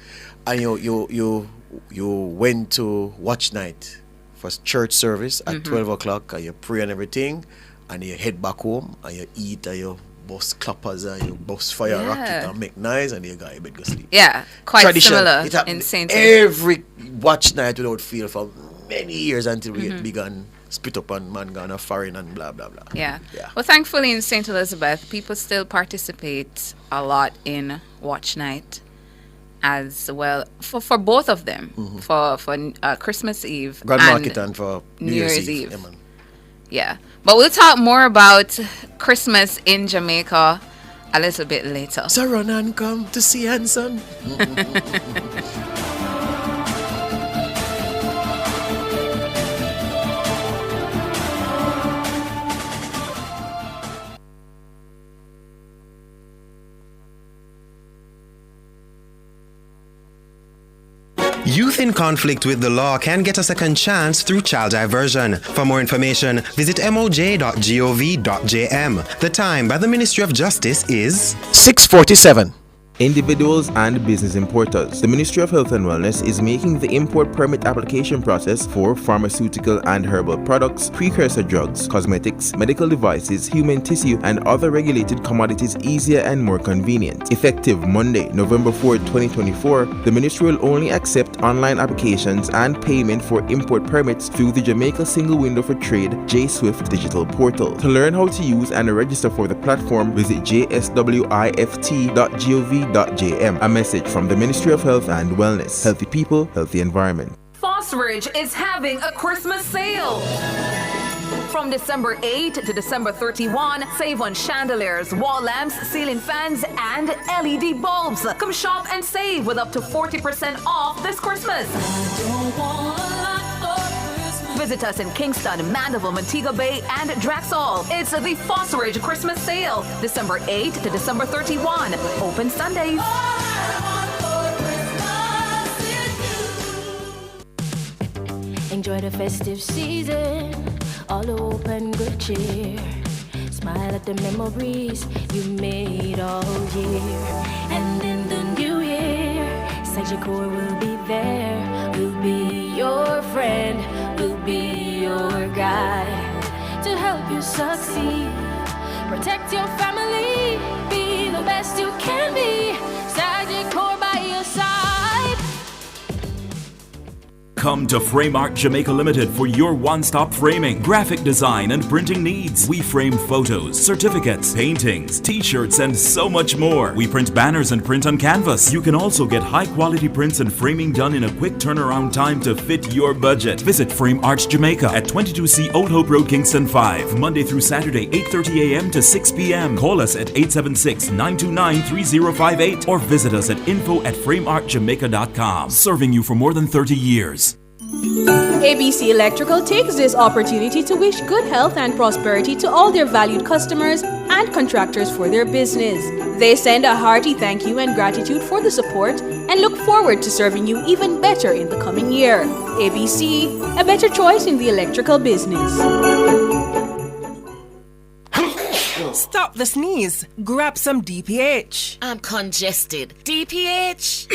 And you went to watch night for church service at 12 o'clock, and you pray and everything, and you head back home and you eat and you bust clappers and you bust fire rocket and make noise, and you go to bed go sleep. Yeah, quite similar in St. Every watch night without fail for many years until we get big and split up and man gone foreign and blah blah blah. Yeah. Well, thankfully in St. Elizabeth, people still participate a lot in watch night as well for both of them, for Christmas Eve, Grand Market, and for New Year's Eve. Yeah. But we'll talk more about Christmas in Jamaica a little bit later. So run and come to see Hanson. Youth in conflict with the law can get a second chance through child diversion. For more information, visit moj.gov.jm. The time by the Ministry of Justice is 6:47. Individuals and business importers. The Ministry of Health and Wellness is making the import permit application process for pharmaceutical and herbal products, precursor drugs, cosmetics, medical devices, human tissue, and other regulated commodities easier and more convenient. Effective Monday, November 4, 2024, the Ministry will only accept online applications and payment for import permits through the Jamaica Single Window for Trade J-Swift digital portal. To learn how to use and register for the platform, visit jswift.gov.jm. A message from the Ministry of Health and Wellness. Healthy people, healthy environment. Fosridge is having a Christmas sale. From December 8 to December 31, save on chandeliers, wall lamps, ceiling fans, and LED bulbs. Come shop and save with up to 40% off this Christmas. Visit us in Kingston, Mandeville, Montego Bay, and Draxall. It's the Fosridge Christmas Sale, December 8 to December 31. Open Sundays. Enjoy the festive season, all hope and good cheer. Smile at the memories you made all year. And in the new year, Sagicor will be there. We'll be your friend, we'll be your guide to help you succeed. Protect your family, be the best you can be. Sagicor by your side. Come to Frame Art Jamaica Limited for your one-stop framing, graphic design, and printing needs. We frame photos, certificates, paintings, t-shirts, and so much more. We print banners and print on canvas. You can also get high-quality prints and framing done in a quick turnaround time to fit your budget. Visit Frame Arts Jamaica at 22C Old Hope Road, Kingston 5, Monday through Saturday, 8:30 a.m. to 6 p.m. Call us at 876-929-3058 or visit us at info@frameartjamaica.com. Serving you for more than 30 years. ABC Electrical takes this opportunity to wish good health and prosperity to all their valued customers and contractors for their business. They send a hearty thank you and gratitude for the support and look forward to serving you even better in the coming year. ABC, a better choice in the electrical business. Stop the sneeze. Grab some DPH. I'm congested. DPH.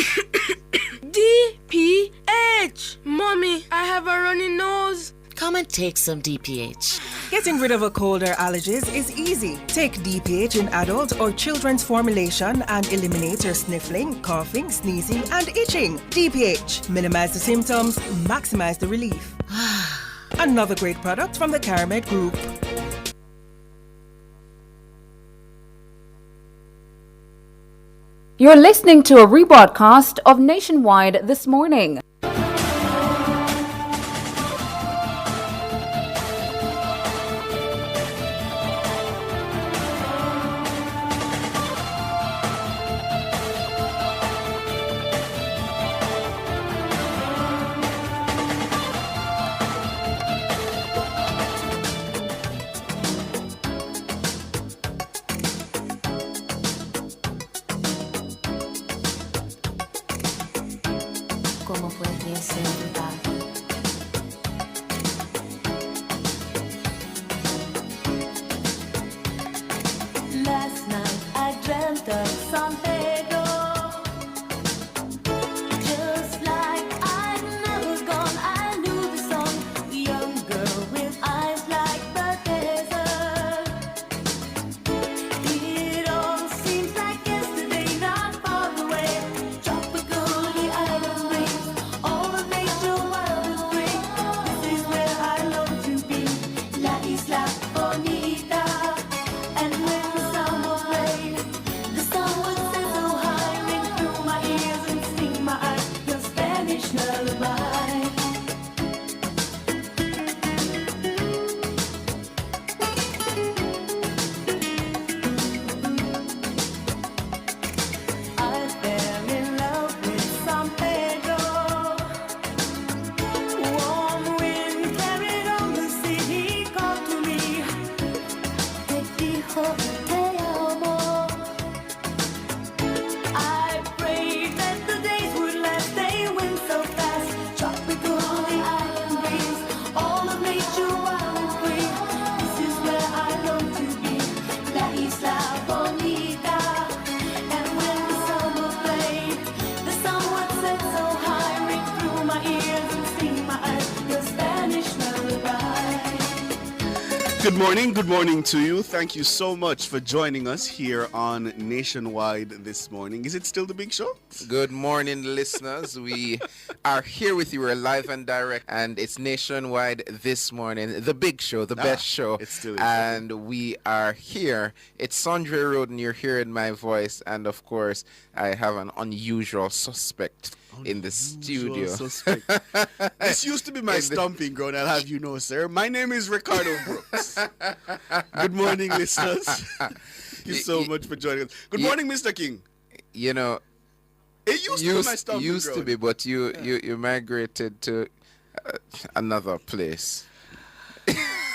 DPH. Mommy, I have a runny nose. Come and take some DPH. Getting rid of a cold or allergies is easy. Take DPH in adult or children's formulation and eliminate your sniffling, coughing, sneezing, and itching. DPH. Minimize the symptoms, maximize the relief. Another great product from the Caramed Group. You're listening to a rebroadcast of Nationwide This Morning. ¿Cómo puede ser verdad? Last night I dreamt of San Pedro. Just like I never gone, I knew the song. Young girl with eyes like the desert. It all seems like yesterday, not far away. Tropical, the island breeze, all of nature wild and free. This is where I long to be, La Isla Bonita. And when the summer played, the sun would set so high, ring through my ears and sting my eyes, your Spanish lullaby. I fell in love with San Pedro. Warm wind carried on the sea. He called to me. Te dijo te amo. I prayed that the days would last. They went so fast. Tropical, the island breeze, all of nature wild and free. This is where I long to be, La Isla Bonita. And when the summer played, the sun would set so high, ring through my ears and sting my eyes, your Spanish lullaby. Good morning to you. Thank you so much for joining us here on Nationwide this morning. Is it still the big show? Good morning, listeners. We are here with you. We're live and direct, and it's Nationwide this morning. The big show, the best show. It still is. And we are here. It's Sandra Road, and you're hearing my voice. And of course, I have an unusual suspect in the studio. Suspect. This used to be my stomping ground, I'll have you know, sir. My name is Ricardo Brooks. Good morning, listeners. Thank you so much for joining us. Good morning, Mr. King. You know, it used to be my stomping used ground. to be, but you migrated to another place.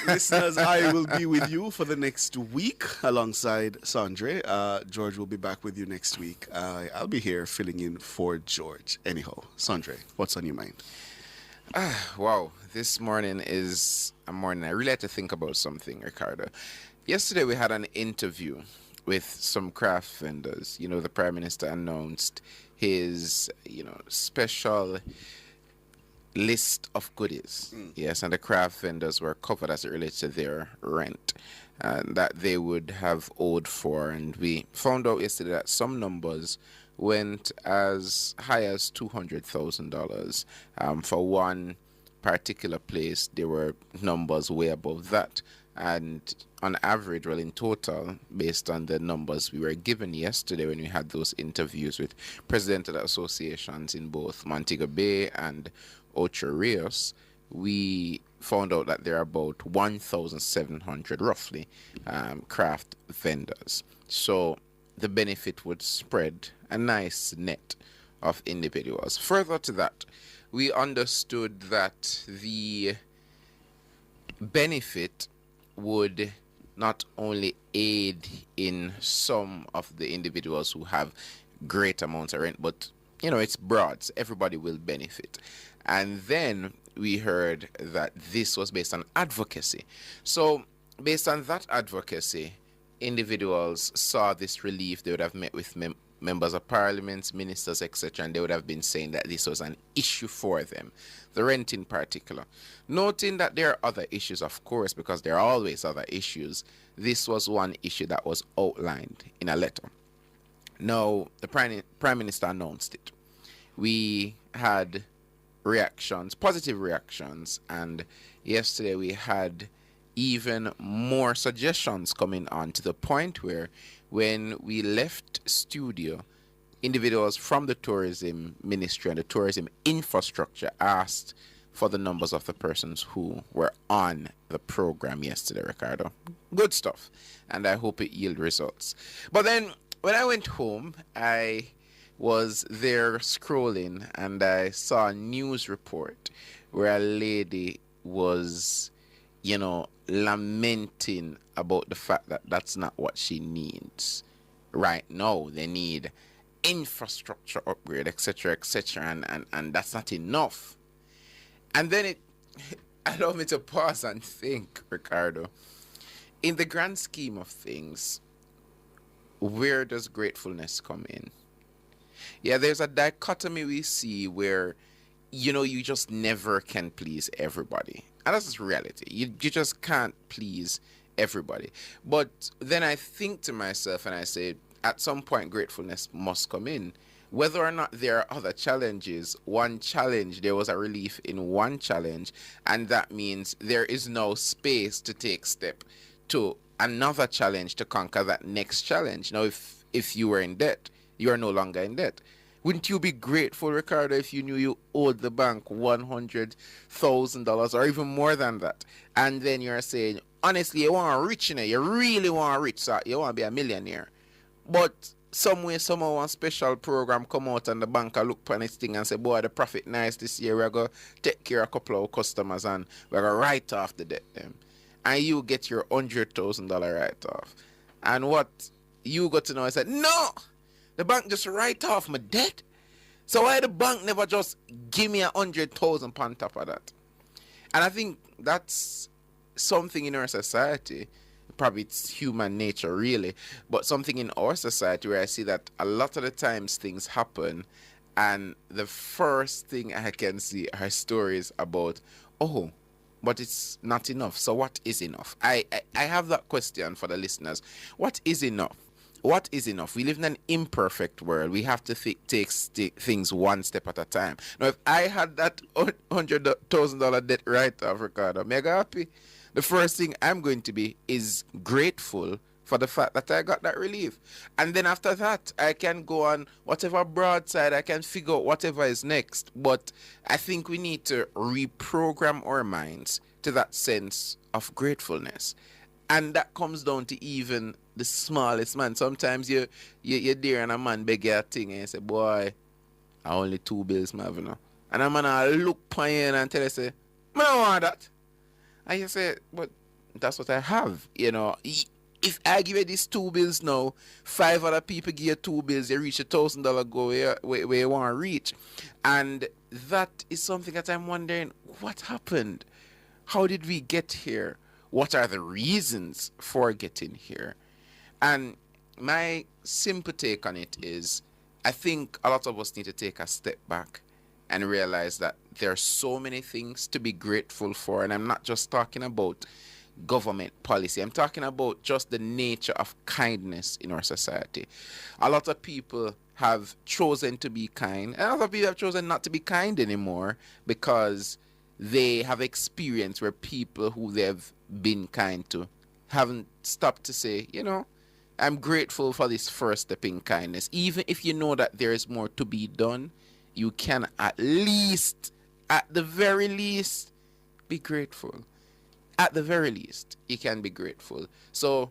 Listeners, I will be with you for the next week alongside Sandre. George will be back with you next week. I'll be here filling in for George. Anyhow, Sandre, what's on your mind? Wow, this morning is a morning I really had to think about something, Ricardo. Yesterday we had an interview with some craft vendors. You know, the Prime Minister announced his, special list of goodies. Yes, and the craft vendors were covered as it relates to their rent and that they would have owed for. And we found out yesterday that some numbers went as high as $200,000. For one particular place, there were numbers way above that. And on average, well, in total, based on the numbers we were given yesterday when we had those interviews with president of the associations in both Montego Bay and Ocho Rios, we found out that there are about 1,700 roughly craft vendors. So the benefit would spread a nice net of individuals. Further to that, we understood that the benefit would not only aid in some of the individuals who have great amounts of rent, but it's broad, so everybody will benefit. And then we heard that this was based on advocacy. So based on that advocacy, individuals saw this relief. They would have met with members of parliament, ministers, etc., and they would have been saying that this was an issue for them, the rent in particular. Noting that there are other issues, of course, because there are always other issues, this was one issue that was outlined in a letter. Now, the Prime Minister announced it. We had reactions, positive reactions, and yesterday we had even more suggestions coming on, to the point where when we left studio, individuals from the tourism ministry and the tourism infrastructure asked for the numbers of the persons who were on the program yesterday, Ricardo. Good stuff. And I hope it yield results. But then when I went home, I was there scrolling and I saw a news report where a lady was, lamenting about the fact that that's not what she needs right now. They need infrastructure upgrade, etc., etc., and that's not enough. And then it allowed me to pause and think, Ricardo, in the grand scheme of things, where does gratefulness come in? Yeah, there's a dichotomy we see where, you just never can please everybody. And that's just reality. You just can't please everybody. But then I think to myself and I say, at some point, gratefulness must come in. Whether or not there are other challenges, one challenge, there was a relief in one challenge, and that means there is no space to take step to another challenge to conquer that next challenge. Now, if you were in debt, you are no longer in debt. Wouldn't you be grateful, Ricardo, if you knew you owed the bank $100,000 or even more than that? And then you're saying, honestly, you want rich, you really want rich, so you want to be a millionaire. But somewhere, somehow, one special program come out and the banker look upon this thing and say, boy, the profit nice this year. We're going to take care of a couple of customers and we're going to write off the debt them. And you get your $100,000 write off. And what you got to know is that, no, the bank just write off my debt. So why the bank never just give me $100,000 on top of that? And I think that's something in our society. Probably it's human nature, really, but something in our society where I see that a lot of the times things happen and the first thing I can see are stories about, oh, but it's not enough. So what is enough? I have that question for the listeners. What is enough? What is enough? We live in an imperfect world. We have to take things one step at a time. Now, if I had that $100,000 debt write-off, Ricardo, mega happy. The first thing I'm going to be is grateful for the fact that I got that relief. And then after that, I can go on whatever broadside, I can figure out whatever is next. But I think we need to reprogram our minds to that sense of gratefulness. And that comes down to even the smallest man. Sometimes you're there and a man beg you a thing and you say, boy, I only 2 bills, man, you know. And a man will look upon you and tell you, say, I don't want that. And you say, but that's what I have, If I give you these 2 bills now, 5 other people give you 2 bills, you reach $1,000 goal where you want to reach. And that is something that I'm wondering, what happened? How did we get here? What are the reasons for getting here? And my simple take on it is, I think a lot of us need to take a step back and realize that there are so many things to be grateful for. And I'm not just talking about government policy. I'm talking about just the nature of kindness in our society. A lot of people have chosen to be kind, and other people have chosen not to be kind anymore because they have experienced where people who they've been kind to haven't stopped to say, I'm grateful for this first step in kindness. Even if you know that there is more to be done, you can at the very least, be grateful. At the very least, you can be grateful. So,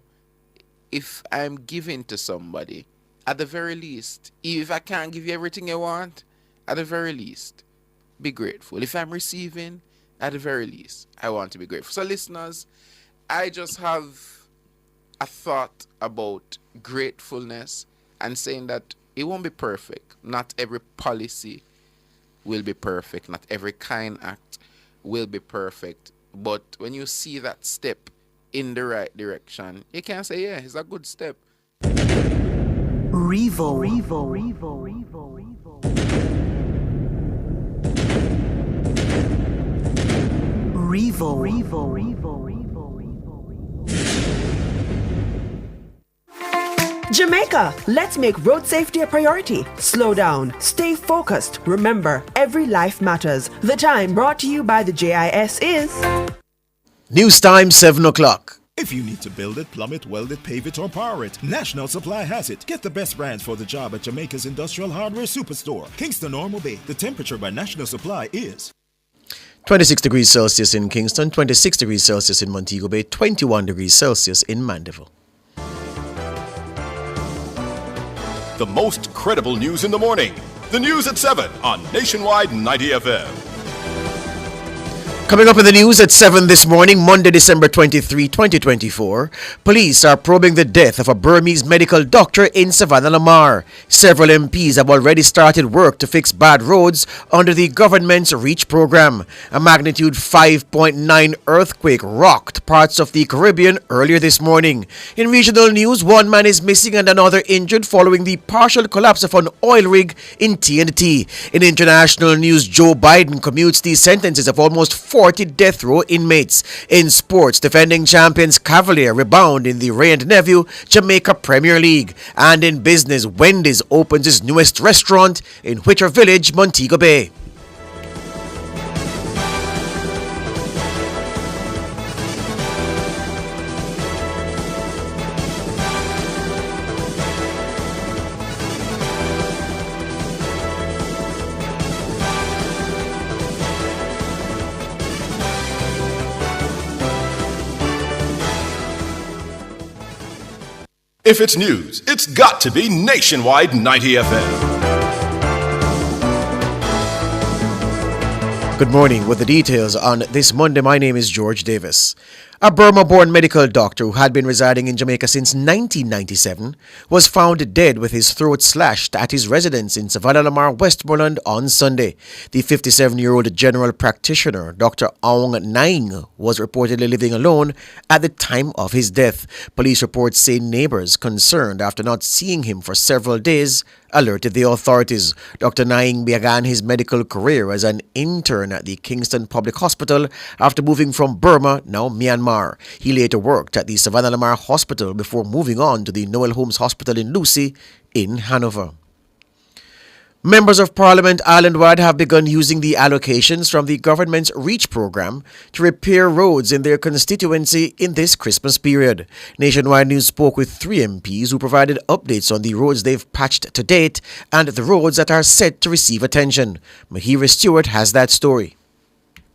if I'm giving to somebody, at the very least, if I can't give you everything you want, at the very least, be grateful. If I'm receiving, at the very least, I want to be grateful. So, listeners, I just have a thought about gratefulness and saying that it won't be perfect. Not every policy will be perfect. Not every kind act will be perfect. But when you see that step in the right direction, you can say, yeah, it's a good step. Revo. Jamaica, let's make road safety a priority. Slow down, stay focused. Remember, every life matters. The time brought to you by the JIS is... News time, 7 o'clock. If you need to build it, plumb it, weld it, pave it, or power it, National Supply has it. Get the best brands for the job at Jamaica's Industrial Hardware Superstore, Kingston Normal Bay. The temperature by National Supply is 26 degrees Celsius in Kingston, 26 degrees Celsius in Montego Bay, 21 degrees Celsius in Mandeville. The most credible news in the morning. The news at 7 on Nationwide 90 FM. Coming up in the news at 7 this morning, Monday, December 23, 2024, police are probing the death of a Burmese medical doctor in Savannah Lamar. Several MPs have already started work to fix bad roads under the government's REACH program. A magnitude 5.9 earthquake rocked parts of the Caribbean earlier this morning. In regional news, one man is missing and another injured following the partial collapse of an oil rig in T&T. In international news, Joe Biden commutes the sentences of almost 40 death row inmates. In sports, defending champions Cavalier rebound in the Ray and Nephew Jamaica Premier League. And in business, Wendy's opens its newest restaurant in Whitter Village, Montego Bay. If it's news, it's got to be Nationwide 90 FM. Good morning. With the details on this Monday, my name is George Davis. A Burma-born medical doctor who had been residing in Jamaica since 1997 was found dead with his throat slashed at his residence in Savannah Lamar, Westmoreland on Sunday. The 57-year-old general practitioner, Dr. Aung Naing, was reportedly living alone at the time of his death. Police reports say neighbors concerned after not seeing him for several days alerted the authorities. Dr. Naing began his medical career as an intern at the Kingston Public Hospital after moving from Burma, now Myanmar. He later worked at the Savannah Lamar Hospital before moving on to the Noel Holmes Hospital in Lucy in Hanover. Members of Parliament island-wide have begun using the allocations from the government's REACH program to repair roads in their constituency in this Christmas period. Nationwide News spoke with 3 MPs who provided updates on the roads they've patched to date and the roads that are set to receive attention. Mahira Stewart has that story.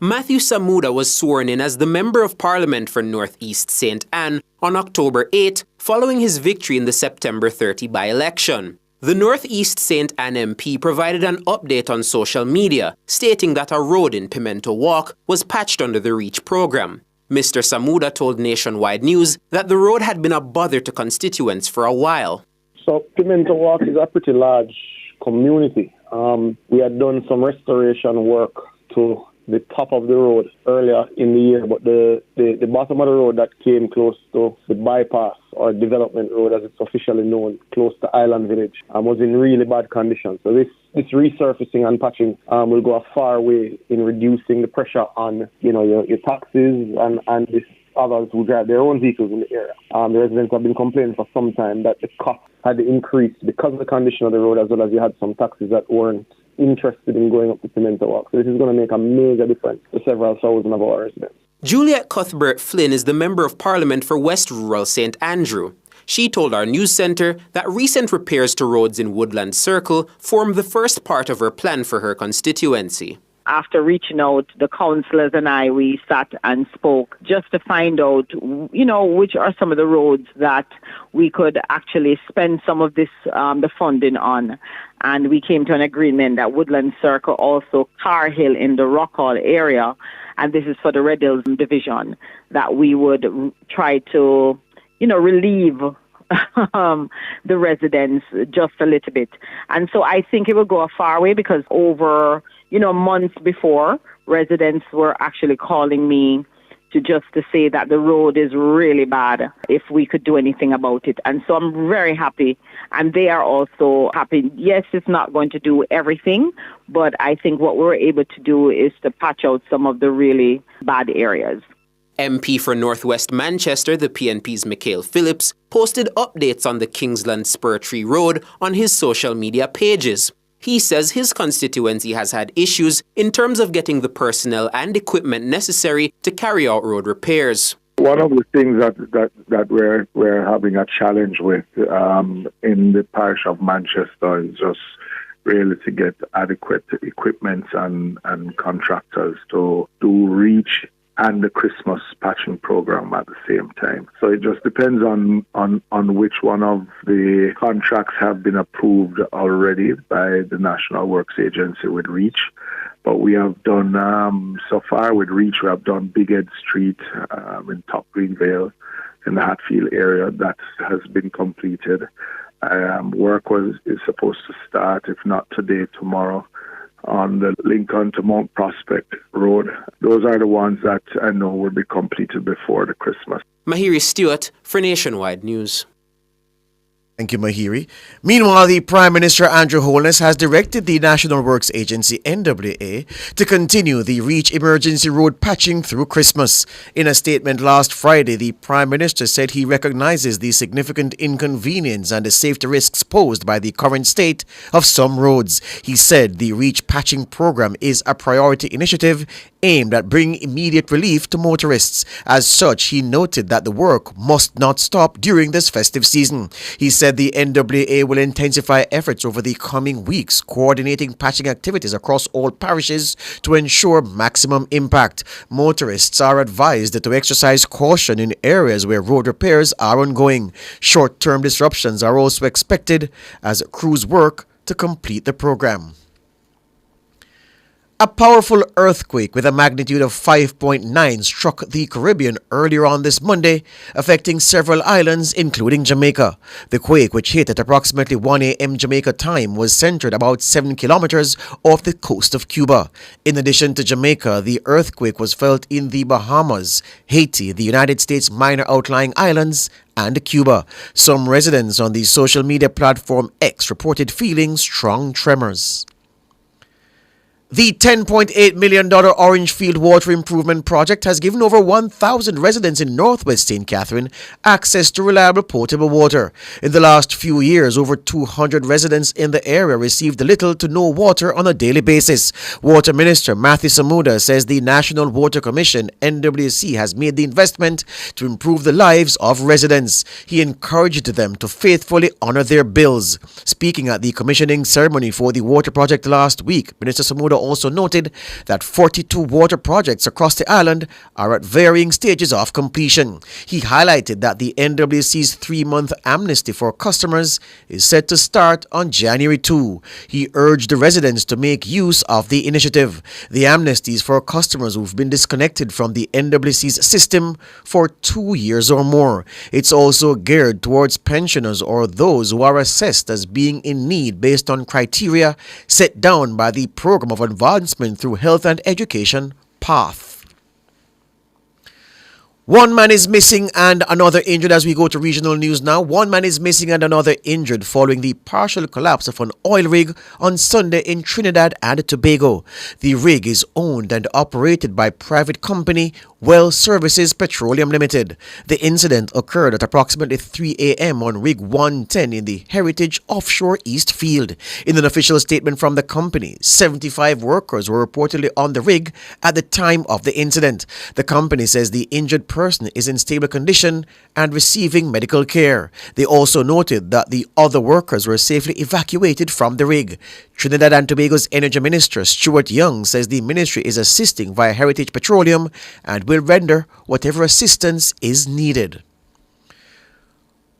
Matthew Samuda was sworn in as the Member of Parliament for North East St. Anne on October 8, following his victory in the September 30 by-election. The North East St. Anne MP provided an update on social media, stating that a road in Pimento Walk was patched under the REACH program. Mr. Samuda told Nationwide News that the road had been a bother to constituents for a while. So Pimento Walk is a pretty large community. We had done some restoration work to the top of the road earlier in the year, but the bottom of the road that came close to the bypass or development road as it's officially known, close to Island Village, was in really bad condition. So this resurfacing and patching will go a far way in reducing the pressure on your taxis and this others who drive their own vehicles in the area. The residents have been complaining for some time that the cost had increased because of the condition of the road, as well as you had some taxis that weren't interested in going up the Pimento Walk. So this is going to make a major difference to several thousand of our residents. Juliet Cuthbert Flynn is the Member of Parliament for West Rural St. Andrew. She told our news centre that recent repairs to roads in Woodland Circle form the first part of her plan for her constituency. After reaching out, the councillors and I, we sat and spoke just to find out, which are some of the roads that we could actually spend some of this, the funding on. And we came to an agreement that Woodland Circle, also Car Hill in the Rockall area, and this is for the Red Hills Division, that we would try to, relieve the residents just a little bit. And so I think it will go a far way, because over months before, residents were actually calling me to say that the road is really bad, if we could do anything about it. And so I'm very happy, and they are also happy. Yes, it's not going to do everything, but I think what we're able to do is to patch out some of the really bad areas. MP for Northwest Manchester, the PNP's Michael Phillips, posted updates on the Kingsland Spur Tree Road on his social media pages. He says his constituency has had issues in terms of getting the personnel and equipment necessary to carry out road repairs. One of the things that we're having a challenge with in the parish of Manchester is just really to get adequate equipment and contractors to do reach and the Christmas patching program at the same time. So it just depends on which one of the contracts have been approved already by the National Works Agency with REACH. But we have done, so far with REACH, we have done Big Ed Street in Top Greenvale in the Hatfield area. That has been completed. Work is supposed to start, if not today, tomorrow, on the Lincoln to Mount Prospect Road. Those are the ones that I know will be completed before the Christmas. Mahiri Stewart for Nationwide News. Thank you, Mahiri. Meanwhile, the Prime Minister Andrew Holness has directed the National Works Agency, NWA, to continue the REACH emergency road patching through Christmas. In a statement last Friday, the Prime Minister said he recognizes the significant inconvenience and the safety risks posed by the current state of some roads. He said the REACH patching program is a priority initiative aimed at bringing immediate relief to motorists. As such, he noted that the work must not stop during this festive season. He said the NWA will intensify efforts over the coming weeks, coordinating patching activities across all parishes to ensure maximum impact. Motorists are advised to exercise caution in areas where road repairs are ongoing. Short-term disruptions are also expected as crews work to complete the program. A powerful earthquake with a magnitude of 5.9 struck the Caribbean earlier on this Monday, affecting several islands, including Jamaica. The quake, which hit at approximately 1 a.m. Jamaica time, was centered about 7 kilometers off the coast of Cuba. In addition to Jamaica, the earthquake was felt in the Bahamas, Haiti, the United States minor outlying islands, and Cuba. Some residents on the social media platform X reported feeling strong tremors. The $10.8 million Orange Field Water Improvement Project has given over 1,000 residents in Northwest St. Catherine access to reliable potable water. In the last few years, over 200 residents in the area received little to no water on a daily basis. Water Minister Matthew Samuda says the National Water Commission, NWC, has made the investment to improve the lives of residents. He encouraged them to faithfully honor their bills. Speaking at the commissioning ceremony for the water project last week, Minister Samuda also noted that 42 water projects across the island are at varying stages of completion. He highlighted that the NWC's 3-month amnesty for customers is set to start on January 2. He urged the residents to make use of the initiative. The amnesty is for customers who've been disconnected from the NWC's system for 2 years or more. It's also geared towards pensioners or those who are assessed as being in need based on criteria set down by the Program of Advancement through Health and Education, PATH. One man is missing and another injured as we go to regional news now. One man is missing and another injured following the partial collapse of an oil rig on Sunday in Trinidad and Tobago. The rig is owned and operated by private company Well Services Petroleum Limited. The incident occurred at approximately 3 a.m. on Rig 110 in the Heritage Offshore East Field. In an official statement from the company, 75 workers were reportedly on the rig at the time of the incident. The company says the injured person is in stable condition and receiving medical care. They also noted that the other workers were safely evacuated from the rig. Trinidad and Tobago's Energy Minister Stuart Young says the ministry is assisting via Heritage Petroleum and will render whatever assistance is needed.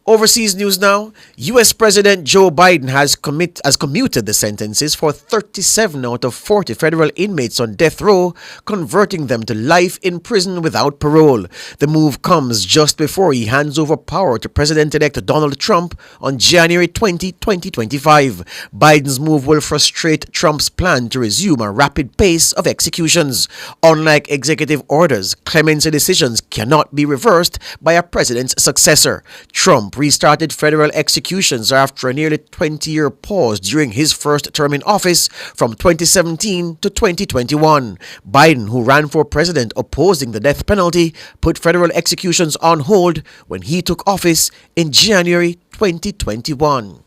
Overseas news now. U.S. President Joe Biden has commuted the sentences for 37 out of 40 federal inmates on death row, converting them to life in prison without parole. The move comes just before he hands over power to President-elect Donald Trump on January 20, 2025. Biden's move will frustrate Trump's plan to resume a rapid pace of executions. Unlike executive orders, clemency decisions cannot be reversed by a president's successor. Trump restarted federal executions after a nearly 20-year pause during his first term in office from 2017 to 2021. Biden, who ran for president opposing the death penalty, put federal executions on hold when he took office in January 2021.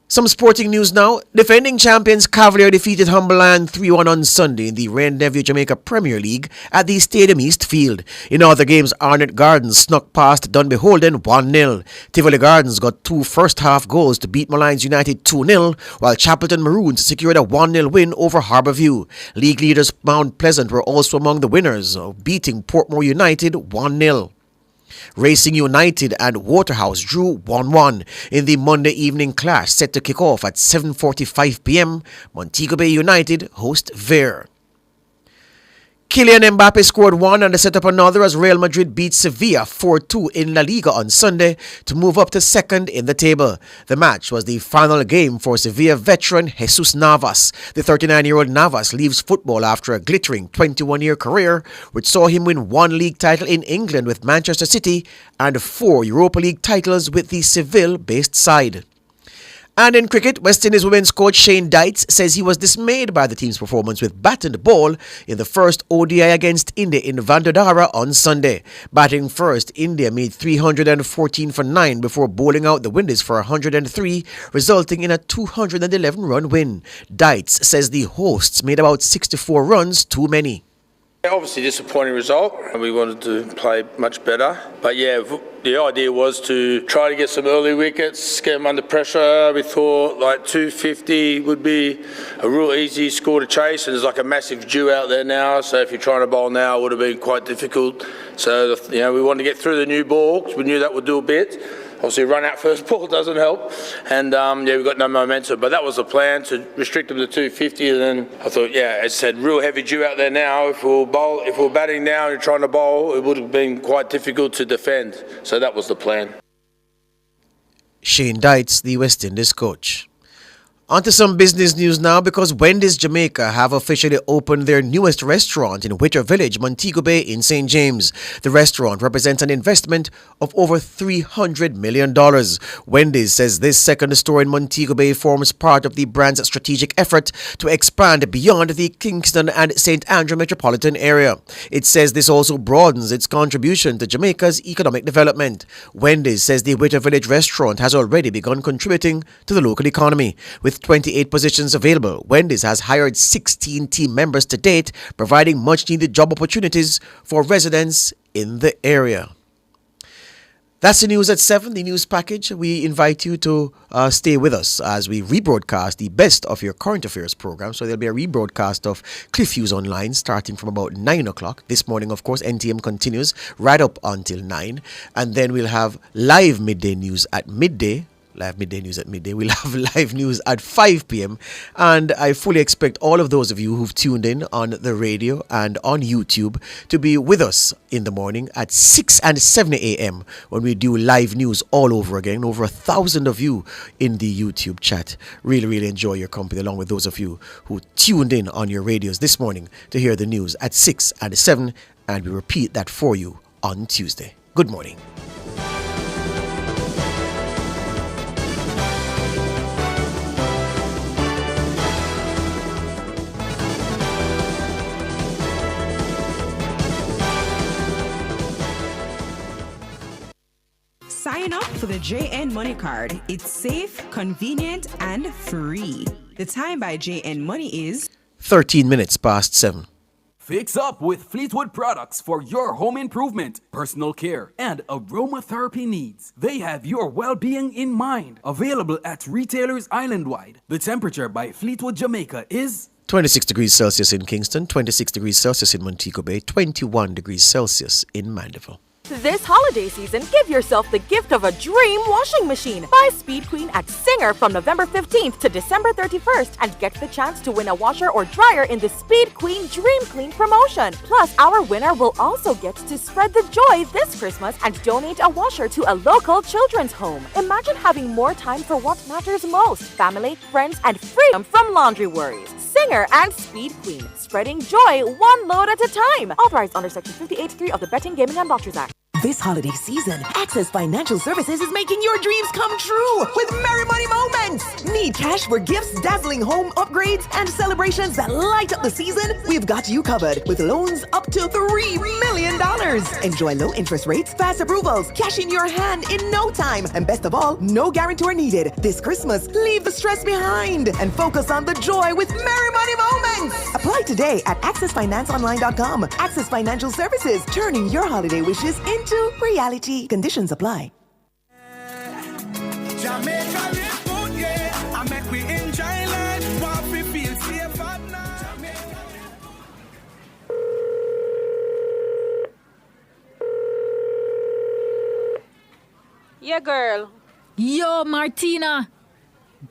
Some sporting news now. Defending champions Cavalier defeated Humberland 3-1 on Sunday in the Rain Nephew Jamaica Premier League at the Stadium East Field. In other games, Arnott Gardens snuck past Dunbeholden 1-0. Tivoli Gardens got 2 first-half goals to beat Malines United 2-0, while Chapelton Maroons secured a 1-0 win over Harbourview. League leaders Mount Pleasant were also among the winners, beating Portmore United 1-0. Racing United and Waterhouse drew 1-1 in the Monday evening clash set to kick off at 7:45 p.m. Montego Bay United host Vere. Kylian Mbappe scored 1 and set up another as Real Madrid beat Sevilla 4-2 in La Liga on Sunday to move up to second in the table. The match was the final game for Sevilla veteran Jesus Navas. The 39-year-old Navas leaves football after a glittering 21-year career, which saw him win 1 league title in England with Manchester City and 4 Europa League titles with the Seville-based side. And in cricket, West Indies women's coach Shane Dites says he was dismayed by the team's performance with bat and ball in the first ODI against India in Vandodara on Sunday. Batting first, India made 314 for 9 before bowling out the Windies for 103, resulting in a 211-run win. Dites says the hosts made about 64 runs too many. Obviously disappointing result, and we wanted to play much better. But yeah, the idea was to try to get some early wickets, get them under pressure. We thought like 250 would be a real easy score to chase, and there's like a massive dew out there now, so if you're trying to bowl now it would have been quite difficult. So we wanted to get through the new ball, because we knew that would do a bit. Obviously, run out first ball doesn't help, and we've got no momentum. But that was the plan, to restrict them to 250. And then I thought, as I said, real heavy dew out there now. If we're batting now and trying to bowl, it would have been quite difficult to defend. So that was the plan. Shane Dites, the West Indies coach. On to some business news now, because Wendy's Jamaica have officially opened their newest restaurant in Whitter Village, Montego Bay in St. James. The restaurant represents an investment of over $300 million. Wendy's says this second store in Montego Bay forms part of the brand's strategic effort to expand beyond the Kingston and St. Andrew metropolitan area. It says this also broadens its contribution to Jamaica's economic development. Wendy's says the Whitter Village restaurant has already begun contributing to the local economy. With 28 positions available, Wendy's has hired 16 team members to date, providing much-needed job opportunities for residents in the area. That's the news at 7, the news package. We invite you to stay with us as we rebroadcast the best of your current affairs program. So there'll be a rebroadcast of Cliff Hughes Online starting from about 9 o'clock. This morning, of course, NTM continues right up until 9. And then we'll have live midday news at midday. Live midday news at midday. We'll have live news at 5 p.m. And I fully expect all of those of you who've tuned in on the radio and on YouTube to be with us in the morning at 6 and 7 a.m. when we do live news all over again. Over 1,000 of you in the YouTube chat. Really, really enjoy your company, along with those of you who tuned in on your radios this morning to hear the news at 6 and 7. And we repeat that for you on Tuesday. Good morning. Sign up for the JN Money Card. It's safe, convenient, and free. The time by JN Money is 13 minutes past 7. Fix up with Fleetwood products for your home improvement, personal care, and aromatherapy needs. They have your well-being in mind. Available at retailers island-wide. The temperature by Fleetwood Jamaica is 26 degrees Celsius in Kingston, 26 degrees Celsius in Montego Bay, 21 degrees Celsius in Mandeville. This holiday season, give yourself the gift of a dream washing machine. Buy Speed Queen at Singer from November 15th to December 31st and get the chance to win a washer or dryer in the Speed Queen Dream Clean promotion. Plus, our winner will also get to spread the joy this Christmas and donate a washer to a local children's home. Imagine having more time for what matters most: family, friends, and freedom from laundry worries. Singer and Speed Queen, spreading joy one load at a time. Authorized under Section 58.3 of the Betting, Gaming, and Lotteries Act. This holiday season, Access Financial Services is making your dreams come true with Merry Money Moments. Need cash for gifts, dazzling home upgrades, and celebrations that light up the season? We've got you covered with loans up to $3 million. Enjoy low interest rates, fast approvals, cash in your hand in no time, and best of all, no guarantor needed. This Christmas, leave the stress behind and focus on the joy with Merry Money Moments. Apply today at accessfinanceonline.com. Access Financial Services, turning your holiday wishes into reality. Conditions apply. Jamaica live good, yeah. I make we enjoy life while we feel safe at night. Yeah, girl. Yo, Martina.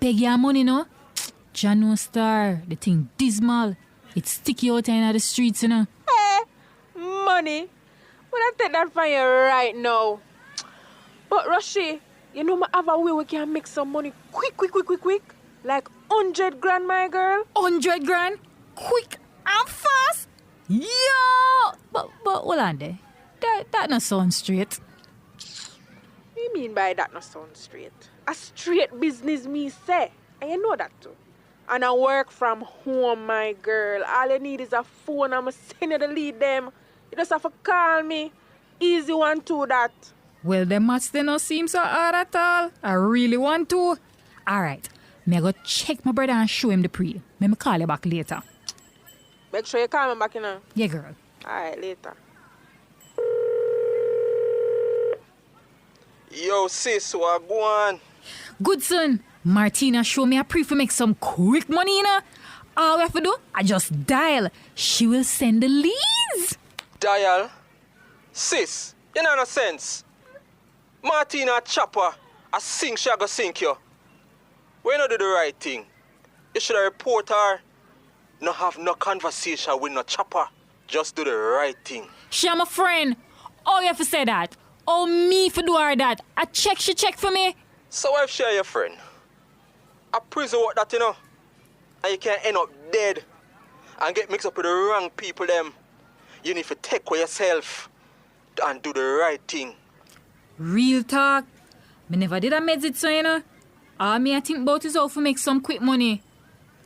Beg your money, no? Jano Star, the thing dismal. It's sticky out in the streets, you know. Hey, money. But I take that from you right now. But Rashi, you know I have a way we can make some money quick. Like 100 grand, my girl. 100 grand? Quick and fast? Yo! But hold on there. That not sound straight. What you mean by that not sound straight? A straight business me say. And you know that too. And I work from home, my girl. All you need is a phone. I'ma send you the lead them. You just have to call me. Easy 1 2 that. Well, the maths they don't seem so hard at all. I really want to. Alright. Me go check my brother and show him the pre. Me call you back later. Make sure you call me back, you know. Yeah, girl. Alright, later. Yo, sis, what go on? Good son. Martina show me a pre for make some quick money, you know. All we have to do, I just dial. She will send the leads. Dial? Sis, you know no sense. Martina Chopper, I sink she go sink you. We not do the right thing. You should report her. No have no conversation with no chopper. Just do the right thing. She my friend. Oh, you have to say that. Oh, me for do her that. She check for me. So why if she your friend? A prison what that, you know? And you can end up dead and get mixed up with the wrong people them. You need to take care of yourself and do the right thing. Real talk. Me never did a meds it so, you know. All me I think about is how to make some quick money.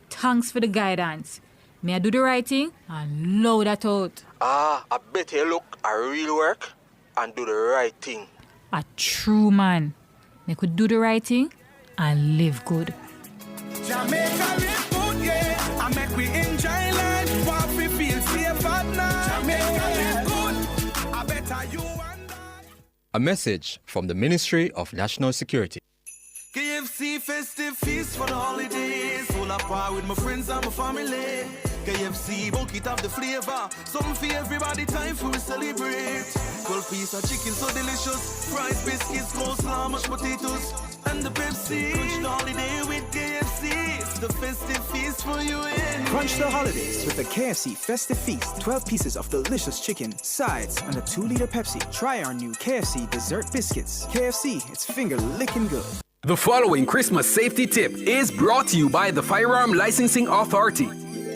Thanks for the guidance. May I do the right thing and load that out. I bet you look a real work and do the right thing. A true man. Me could do the right thing and live good. Jamaica live good, yeah. I make we enjoy life while we feel safe at night. Jamaica live good. I bet you and A message from the Ministry of National Security. KFC festive feast for the holidays. Full of power with my friends and my family. KFC bucket of the flavor. Something for everybody, time for we celebrate. 12 piece of chicken so delicious. Fries, biscuits, coleslaw, mashed potatoes. And the Pepsi. Crunch the holiday with KFC. It's the festive feast for you and Crunch the holidays with the KFC Festive Feast. 12 pieces of delicious chicken, sides, and a 2-liter Pepsi. Try our new KFC dessert biscuits. KFC, it's finger licking good. The following Christmas safety tip is brought to you by the Firearm Licensing Authority.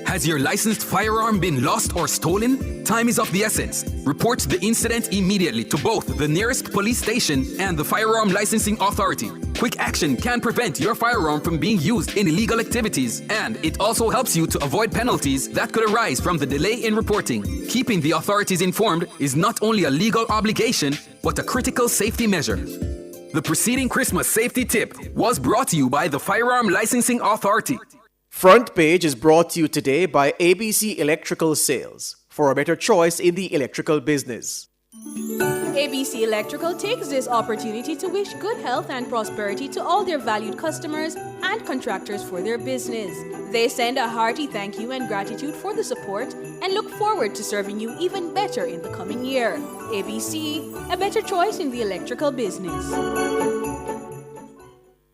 Has your licensed firearm been lost or stolen? Time is of the essence. Report the incident immediately to both the nearest police station and the Firearm Licensing Authority. Quick action can prevent your firearm from being used in illegal activities, and it also helps you to avoid penalties that could arise from the delay in reporting. Keeping the authorities informed is not only a legal obligation, but a critical safety measure. The preceding Christmas safety tip was brought to you by the Firearm Licensing Authority. Front Page is brought to you today by ABC Electrical Sales, for a better choice in the electrical business. ABC Electrical takes this opportunity to wish good health and prosperity to all their valued customers and contractors for their business. They send a hearty thank you and gratitude for the support and look forward to serving you even better in the coming year. ABC, a better choice in the electrical business.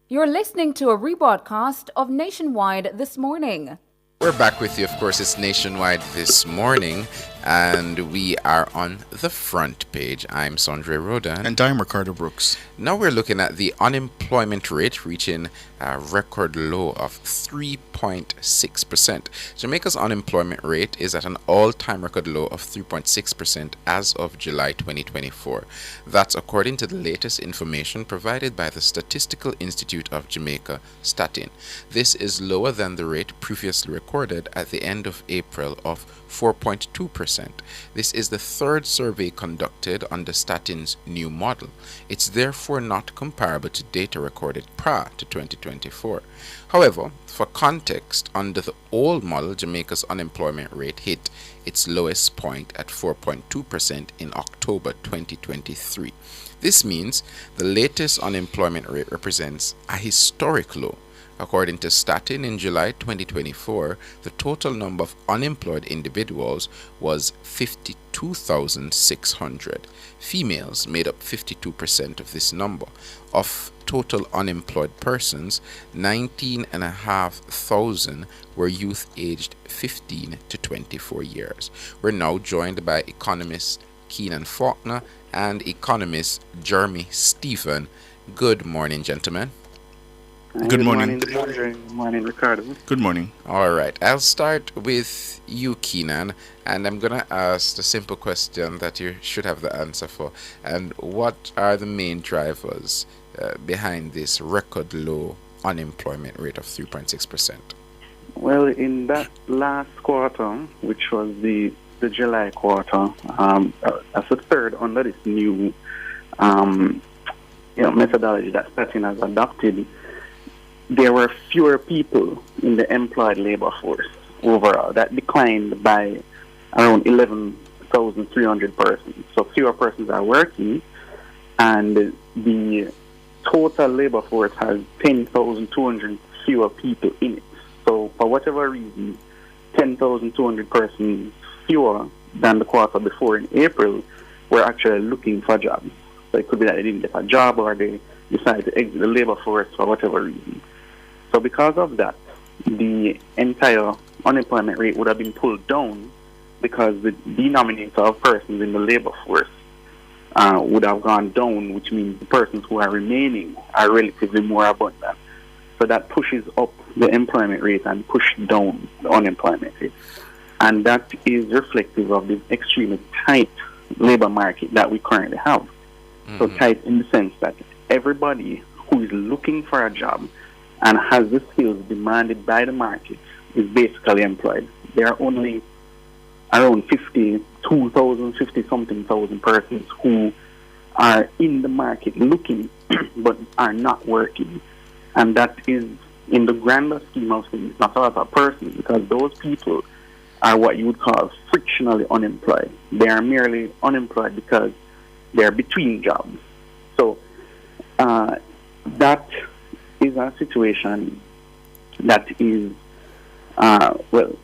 You're listening to a rebroadcast of Nationwide This Morning. We're back with you, of course. It's Nationwide This Morning, and we are on the front page. I'm Sondre Rodan. And I'm Ricardo Brooks. Now we're looking at the unemployment rate reaching a record low of 3.6%. Jamaica's unemployment rate is at an all-time record low of 3.6% as of July 2024. That's according to the latest information provided by the Statistical Institute of Jamaica, Statin. This is lower than the rate previously recorded at the end of April of 4.2%. This is the third survey conducted under Statin's new model. It's therefore not comparable to data recorded prior to 2024. However, for context, under the old model, Jamaica's unemployment rate hit its lowest point at 4.2% in October 2023. This means the latest unemployment rate represents a historic low. According to Statin, in July 2024, the total number of unemployed individuals was 52,600. Females made up 52% of this number. Of total unemployed persons, 19,500 were youth aged 15 to 24 years. We're now joined by economist Keenan Faulkner and economist Jeremy Stephen. Good morning, gentlemen. Good morning. Good morning, Ricardo. Good morning. All right, I'll start with you, Keenan, and I'm going to ask the simple question that you should have the answer for. And what are the main drivers behind this record low unemployment rate of 3.6%? Well, in that last quarter, which was the July quarter, as a third under this new methodology that Statin has adopted, there were fewer people in the employed labor force overall. That declined by around 11,300 persons. So fewer persons are working, and the total labor force has 10,200 fewer people in it. So for whatever reason, 10,200 persons fewer than the quarter before in April were actually looking for jobs. So it could be that they didn't get a job, or they decided to exit the labor force for whatever reason. So because of that, the entire unemployment rate would have been pulled down, because the denominator of persons in the labor force would have gone down, which means the persons who are remaining are relatively more abundant. So that pushes up the employment rate and pushes down the unemployment rate. And that is reflective of the extremely tight labor market that we currently have. So tight in the sense that everybody who is looking for a job and has the skills demanded by the market is basically employed. There are only around 50-something thousand persons who are in the market looking but are not working. And that is, in the grander scheme of things, not a lot of persons, because those people are what you would call frictionally unemployed. They are merely unemployed because they're between jobs. So that is a situation that is, well,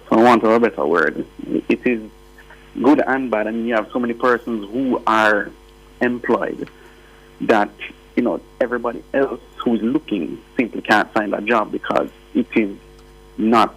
for want of a better word, it is good and bad. I mean, you have so many persons who are employed that, everybody else who's looking simply can't find a job because it is not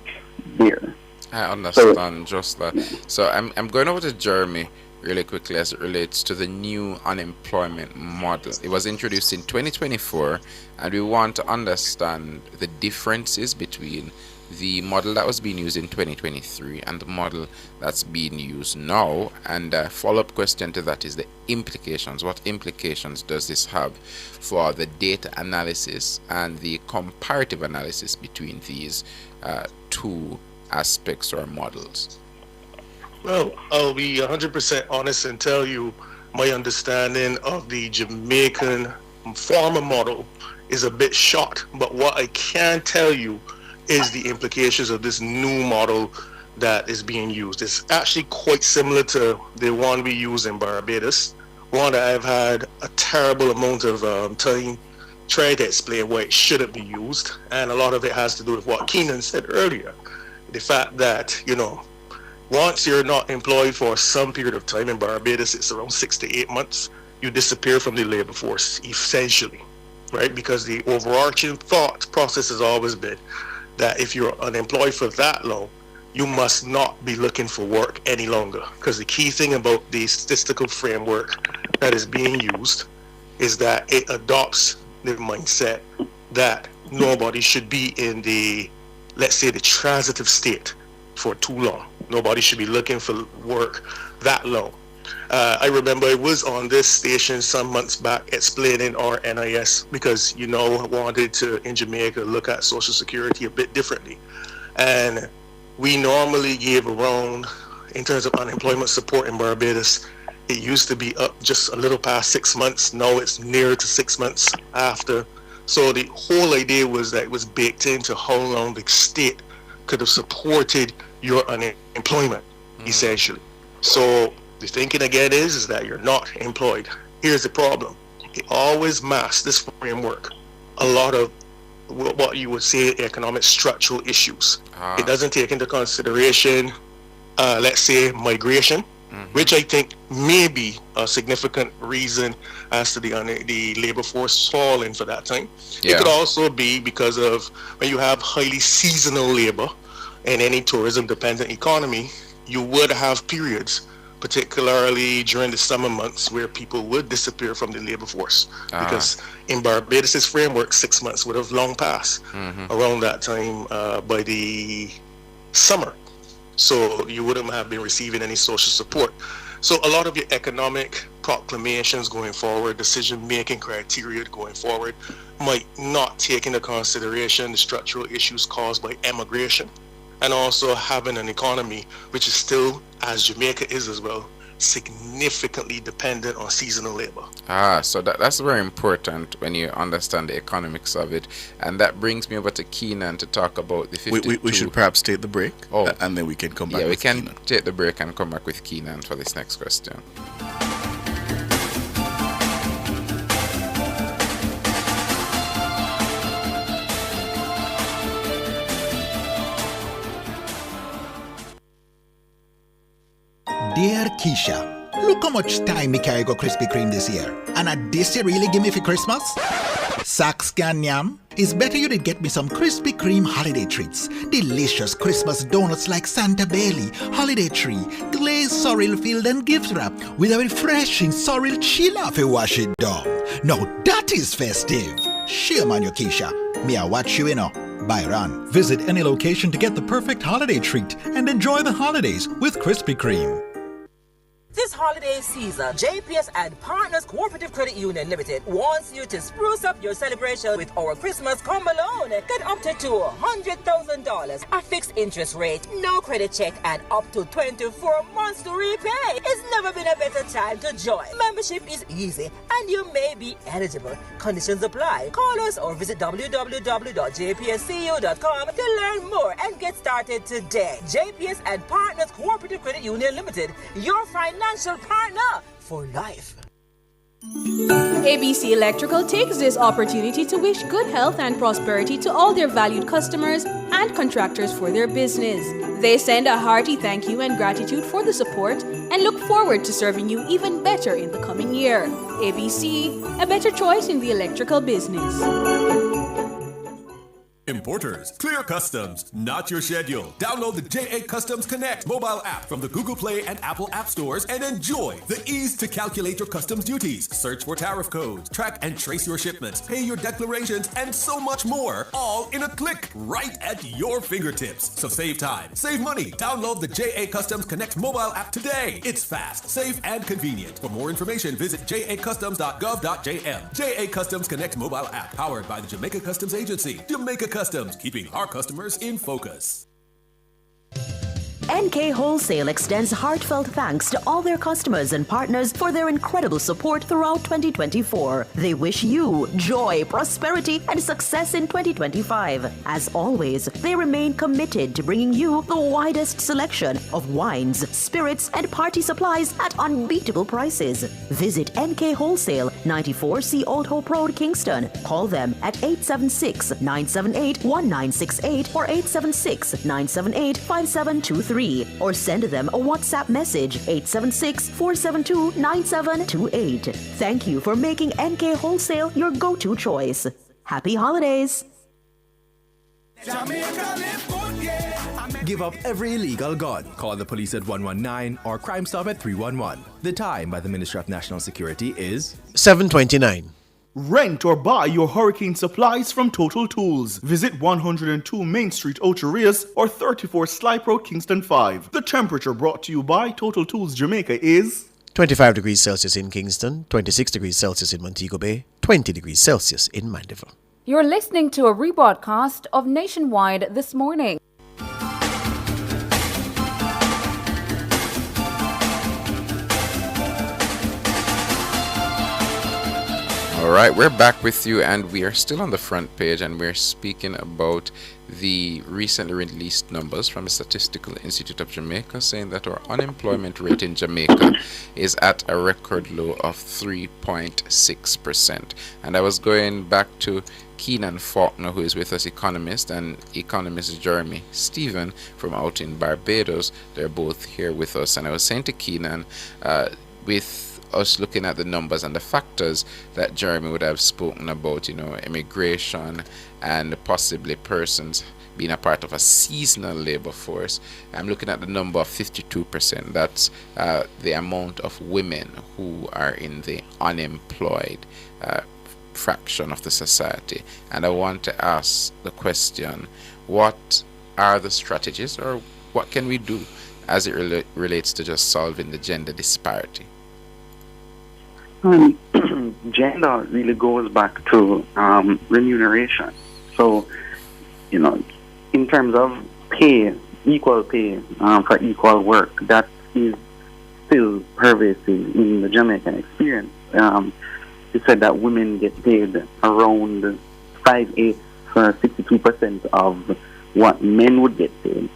there. I understand just that. So I'm going over to Jeremy really quickly as it relates to the new unemployment model. It was introduced in 2024, and we want to understand the differences between the model that was being used in 2023 and the model that's being used now. And a follow-up question to that is the implications. What implications does this have for the data analysis and the comparative analysis between these two aspects or models? Well, I'll be 100% honest and tell you my understanding of the Jamaican farmer model is a bit short. But what I can tell you is the implications of this new model that is being used. It's actually quite similar to the one we use in Barbados, one that I've had a terrible amount of time trying to explain why it shouldn't be used. And a lot of it has to do with what Keenan said earlier. The fact that, once you're not employed for some period of time, in Barbados it's around 6 to 8 months, you disappear from the labor force, essentially, right? Because the overarching thought process has always been that if you're unemployed for that long, you must not be looking for work any longer. Because the key thing about the statistical framework that is being used is that it adopts the mindset that nobody should be in the, let's say, the transitive state for too long. Nobody should be looking for work that long. I remember I was on this station some months back explaining our NIS because, I wanted to, in Jamaica, look at Social Security a bit differently. And we normally give around, in terms of unemployment support in Barbados, it used to be up just a little past 6 months. Now it's near to 6 months after. So the whole idea was that it was baked into how long the state could have supported your unemployment, essentially. So the thinking again is that you're not employed. Here's the problem. It always masks, this framework, a lot of what you would say economic structural issues. It doesn't take into consideration, let's say, migration, which I think may be a significant reason as to the labor force falling for that time. Yeah. It could also be because of when you have highly seasonal labor in any tourism-dependent economy, you would have periods, particularly during the summer months, where people would disappear from the labor force. Because in Barbados' framework, 6 months would have long passed around that time by the summer. So you wouldn't have been receiving any social support. So a lot of your economic proclamations going forward, decision-making criteria going forward, might not take into consideration the structural issues caused by emigration, and also having an economy which is still, as Jamaica is as well, significantly dependent on seasonal labor. So that's very important when you understand the economics of it. And that brings me over to Keenan to talk about the 52. We should perhaps take the break, and then we can come back. Yeah, we can take the break and come back with Keenan for this next question. Dear Keisha, look how much time me carry go Krispy Kreme this year. And at this you really give me for Christmas? Sax can yam. It's better you did get me some Krispy Kreme holiday treats. Delicious Christmas donuts like Santa Bailey, holiday tree, glazed sorrel filled and gift wrap with a refreshing sorrel chiller to wash it down. Now that is festive. Shame on you, Keisha. Me I watch you, Byron. Visit any location to get the perfect holiday treat and enjoy the holidays with Krispy Kreme. This holiday season, JPS and Partners Cooperative Credit Union Limited wants you to spruce up your celebration with our Christmas combo loan. Get up to $200,000, a fixed interest rate, no credit check, and up to 24 months to repay. It's never been a better time to join. Membership is easy, and you may be eligible. Conditions apply. Call us or visit www.jpscu.com to learn more and get started today. JPS and Partners Cooperative Credit Union Limited, your financial partner for life. ABC Electrical takes this opportunity to wish good health and prosperity to all their valued customers and contractors for their business. They send a hearty thank you and gratitude for the support and look forward to serving you even better in the coming year. ABC, a better choice in the electrical business. Importers, clear customs, not your schedule. Download the JA Customs Connect mobile app from the Google Play and Apple App Stores and enjoy the ease to calculate your customs duties, search for tariff codes, track and trace your shipments, pay your declarations, and so much more, all in a click, right at your fingertips. So save time, save money. Download the JA Customs Connect mobile app today. It's fast, safe, and convenient. For more information, visit jacustoms.gov.jm. JA Customs Connect mobile app, powered by the Jamaica Customs Agency. Jamaica Customs, keeping our customers in focus. NK Wholesale extends heartfelt thanks to all their customers and partners for their incredible support throughout 2024. They wish you joy, prosperity, and success in 2025. As always, they remain committed to bringing you the widest selection of wines, spirits, and party supplies at unbeatable prices. Visit NK Wholesale, 94C Old Hope Road, Kingston. Call them at 876-978-1968 or 876-978-5723. Or send them a WhatsApp message, 876-472-9728. Thank you for making NK Wholesale your go-to choice. Happy holidays! Give up every illegal gun. Call the police at 119 or Crime Stop at 311. The time by the Ministry of National Security is 7:29. Rent or buy your hurricane supplies from Total Tools. Visit 102 Main Street, Ocho Rios, or 34 Slipe Road, Kingston 5. The temperature brought to you by Total Tools Jamaica is 25 degrees Celsius in Kingston, 26 degrees Celsius in Montego Bay, 20 degrees Celsius in Mandeville. You're listening to a rebroadcast of Nationwide This Morning. All right, we're back with you, and we are still on the front page, and we're speaking about the recently released numbers from the Statistical Institute of Jamaica, saying that our unemployment rate in Jamaica is at a record low of 3.6%. And I was going back to Keenan Faulkner, who is with us, economist, and economist Jeremy Stephen from out in Barbados. They're both here with us, and I was saying to Keenan, with us looking at the numbers and the factors that Jeremy would have spoken about, immigration and possibly persons being a part of a seasonal labor force. I'm looking at the number of 52%. That's the amount of women who are in the unemployed fraction of the society. And I want to ask the question, what are the strategies, or what can we do as it relates to just solving the gender disparity? Gender really goes back to remuneration. So, in terms of pay, equal pay for equal work, that is still pervasive in the Jamaican experience. You said that women get paid around 5/8 for 62% of what men would get paid.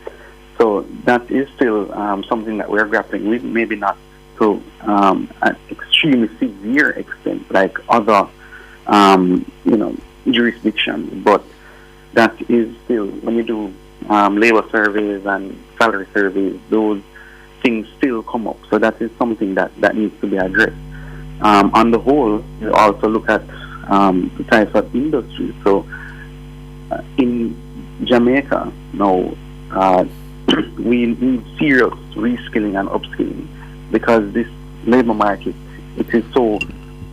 So that is still something that we're grappling with, maybe not to an extremely severe extent like other jurisdictions, but that is still, when you do labor surveys and salary surveys, those things still come up. So that is something that needs to be addressed. On the whole, we also look at the types of industries. So in Jamaica now, we need serious reskilling and upskilling, because this labor market, it is so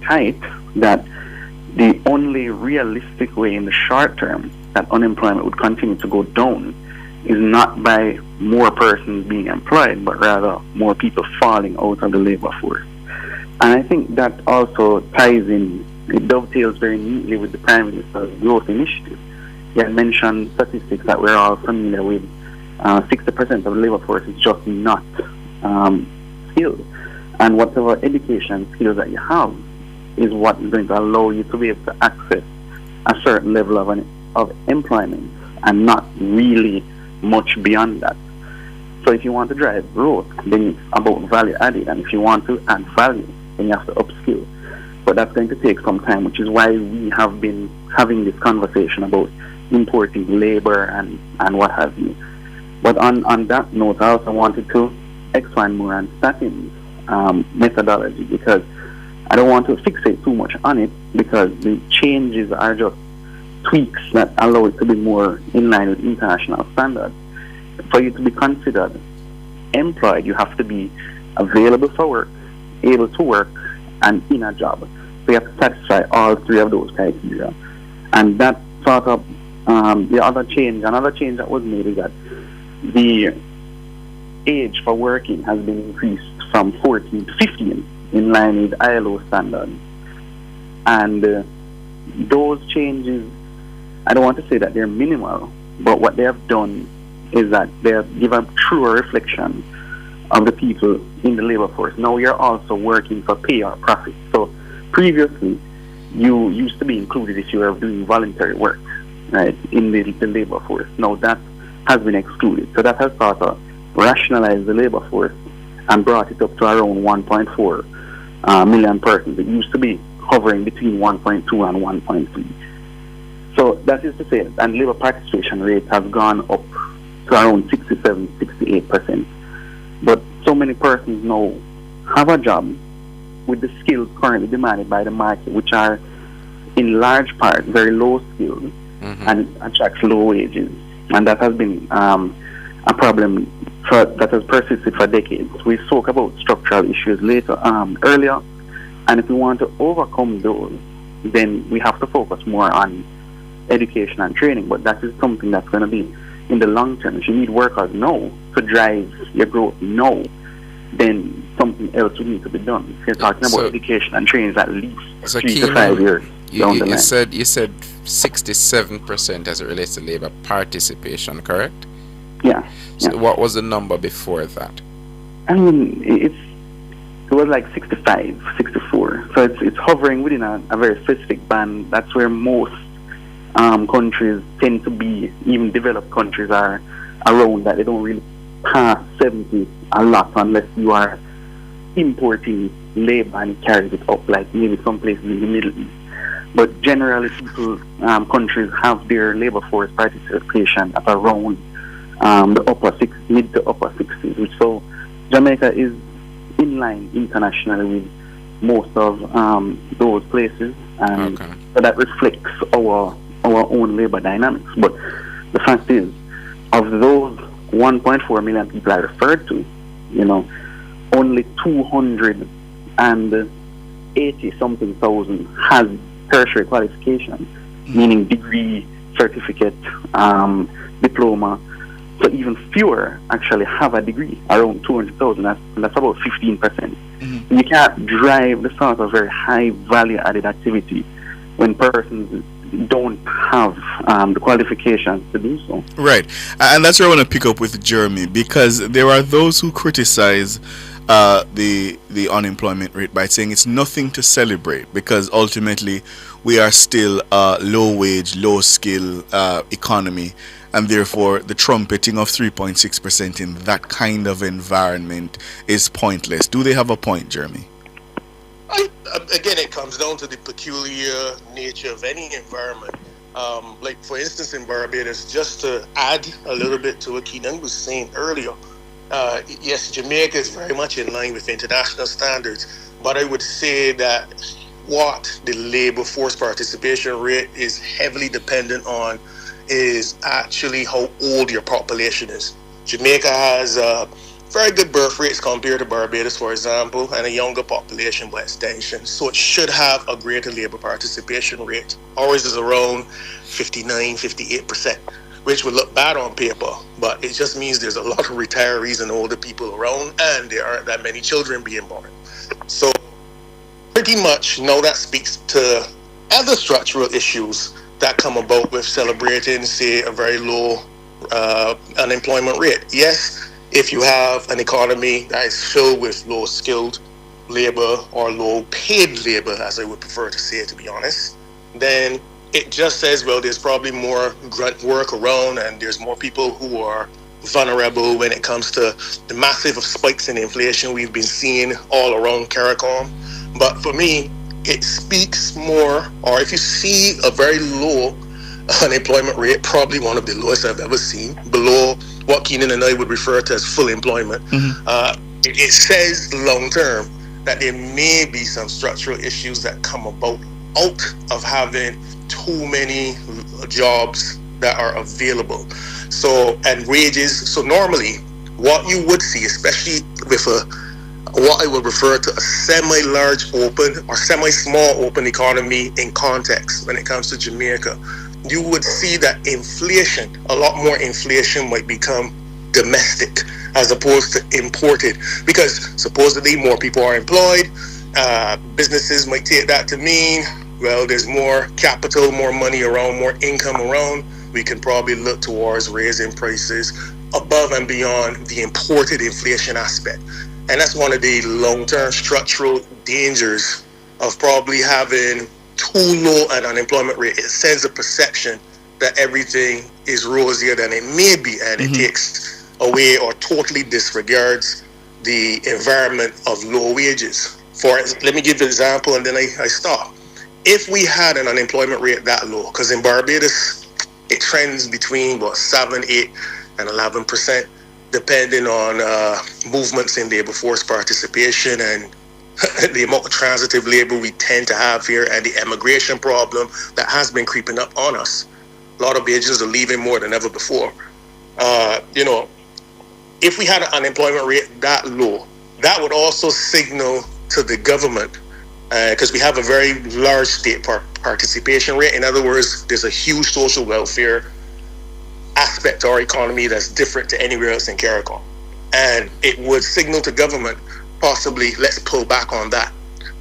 tight that the only realistic way in the short term that unemployment would continue to go down is not by more persons being employed, but rather more people falling out of the labor force. And I think that also ties in, it dovetails very neatly with the Prime Minister's growth initiative. He had mentioned statistics that we're all familiar with. 60% of the labor force is just not skilled, and whatever education skills that you have is what is going to allow you to be able to access a certain level of employment, and not really much beyond that. So if you want to drive growth, then it's about value added, and if you want to add value, then you have to upskill. But that's going to take some time, which is why we have been having this conversation about importing labor and what have you. But on that note, I also wanted to expand more on Statin's methodology, because I don't want to fixate too much on it, because the changes are just tweaks that allow it to be more in line with international standards. For you to be considered employed, you have to be available for work, able to work, and in a job. So you have to satisfy all three of those criteria. And that sort of another change that was made is that the age for working has been increased from 14 to 15 in line with ILO standards. And those changes, I don't want to say that they're minimal, but what they have done is that they have given a truer reflection of the people in the labor force. Now you're also working for pay or profit. So previously, you used to be included if you were doing voluntary work, right, in the labor force. Now that has been excluded. So that has sort of rationalized the labor force and brought it up to around 1.4 million persons. It used to be hovering between 1.2 and 1.3. So that is to say, and labor participation rates have gone up to around 67-68%. But so many persons now have a job with the skills currently demanded by the market, which are in large part very low skilled and attracts low wages. And that has been a problem that has persisted for decades. We spoke about structural issues earlier, and if we want to overcome those, then we have to focus more on education and training. But that is something that's going to be in the long term. If you need workers now to drive your growth now, then something else would need to be done. If you're talking about education and training, at least 3 to 5 years down the line. You said 67% as it relates to labor participation, correct? Yeah. So what was the number before that? I mean, it was like 65, 64. So it's hovering within a very specific band. That's where most countries tend to be. Even developed countries are around that. They don't really pass 70 a lot unless you are importing labor and it carries it up, like maybe some places in the Middle East. But generally, countries have their labor force participation at around the mid to upper 60s. So Jamaica is in line internationally with most of those places, and so that reflects our own labor dynamics. But the fact is, of those 1.4 million people I referred to, only 280 something thousand has tertiary qualification, meaning degree, certificate, diploma. So even fewer actually have a degree, around 200,000. That's about 15%. You can't drive the sort of very high value added activity when persons don't have the qualifications to do so. Right. And that's where I want to pick up with Jeremy, because there are those who criticize the unemployment rate by saying it's nothing to celebrate, because ultimately we are still a low wage, low skill economy, and therefore the trumpeting of 3.6% in that kind of environment is pointless. Do they have a point, Jeremy? Again, it comes down to the peculiar nature of any environment. Like, for instance, in Barbados, just to add a little bit to what Keenan was saying earlier, yes, Jamaica is very much in line with international standards, but I would say that what the labor force participation rate is heavily dependent on is actually how old your population is. Jamaica has very good birth rates compared to Barbados, for example, and a younger population by extension. So it should have a greater labor participation rate. Ours is around 59, 58%, which would look bad on paper, but it just means there's a lot of retirees and older people around, and there aren't that many children being born. So pretty much, that speaks to other structural issues that come about with celebrating, say, a very low unemployment rate. Yes, if you have an economy that is filled with low-skilled labor or low-paid labor, as I would prefer to say it, to be honest, then it just says, well, there's probably more grunt work around, and there's more people who are vulnerable when it comes to the massive spikes in inflation we've been seeing all around CARICOM. But for me, it speaks more, or if you see a very low unemployment rate, probably one of the lowest I've ever seen, below what Keenan and I would refer to as full employment, it says long term that there may be some structural issues that come about out of having too many jobs that are available. So, and wages. So normally what you would see, especially with what I would refer to a semi-large open or semi-small open economy in context when it comes to Jamaica, you would see that inflation, a lot more inflation might become domestic as opposed to imported, because supposedly more people are employed. Businesses might take that to mean, well, there's more capital, more money around, more income around. We can probably look towards raising prices above and beyond the imported inflation aspect. And that's one of the long-term structural dangers of probably having too low an unemployment rate. It sends a perception that everything is rosier than it may be, and it takes away or totally disregards the environment of low wages. Let me give you an example, and then I stop. If we had an unemployment rate that low, because in Barbados, it trends between 7, 8, and 11%, depending on movements in labor force participation and the amount of transitive labor we tend to have here, and the immigration problem that has been creeping up on us. A lot of Bajans are leaving more than ever before. If we had an unemployment rate that low, that would also signal to the government because we have a very large state participation rate. In other words, there's a huge social welfare aspect to our economy that's different to anywhere else in CARICOM. And it would signal to government, possibly, let's pull back on that,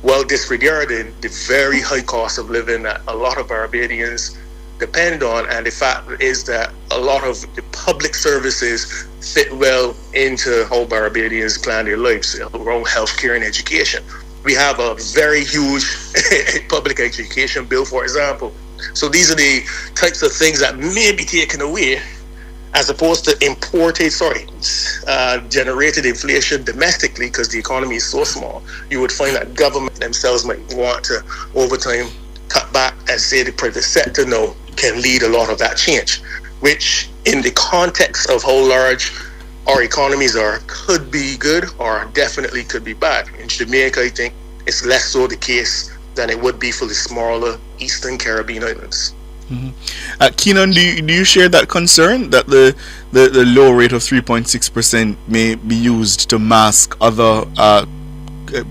while disregarding the very high cost of living that a lot of Barbadians depend on. And the fact is that a lot of the public services fit well into how Barbadians plan their lives around healthcare and education. We have a very huge public education bill, for example. So these are the types of things that may be taken away, as opposed to generated inflation domestically, because the economy is so small. You would find that government themselves might want to, over time, cut back and say the private sector now can lead a lot of that change, which in the context of how large our economies are, could be good or definitely could be bad. In Jamaica, I think it's less so the case than it would be for the smaller Eastern Caribbean islands. Keenan, do you share that concern that the low rate of 3.6% may be used to mask other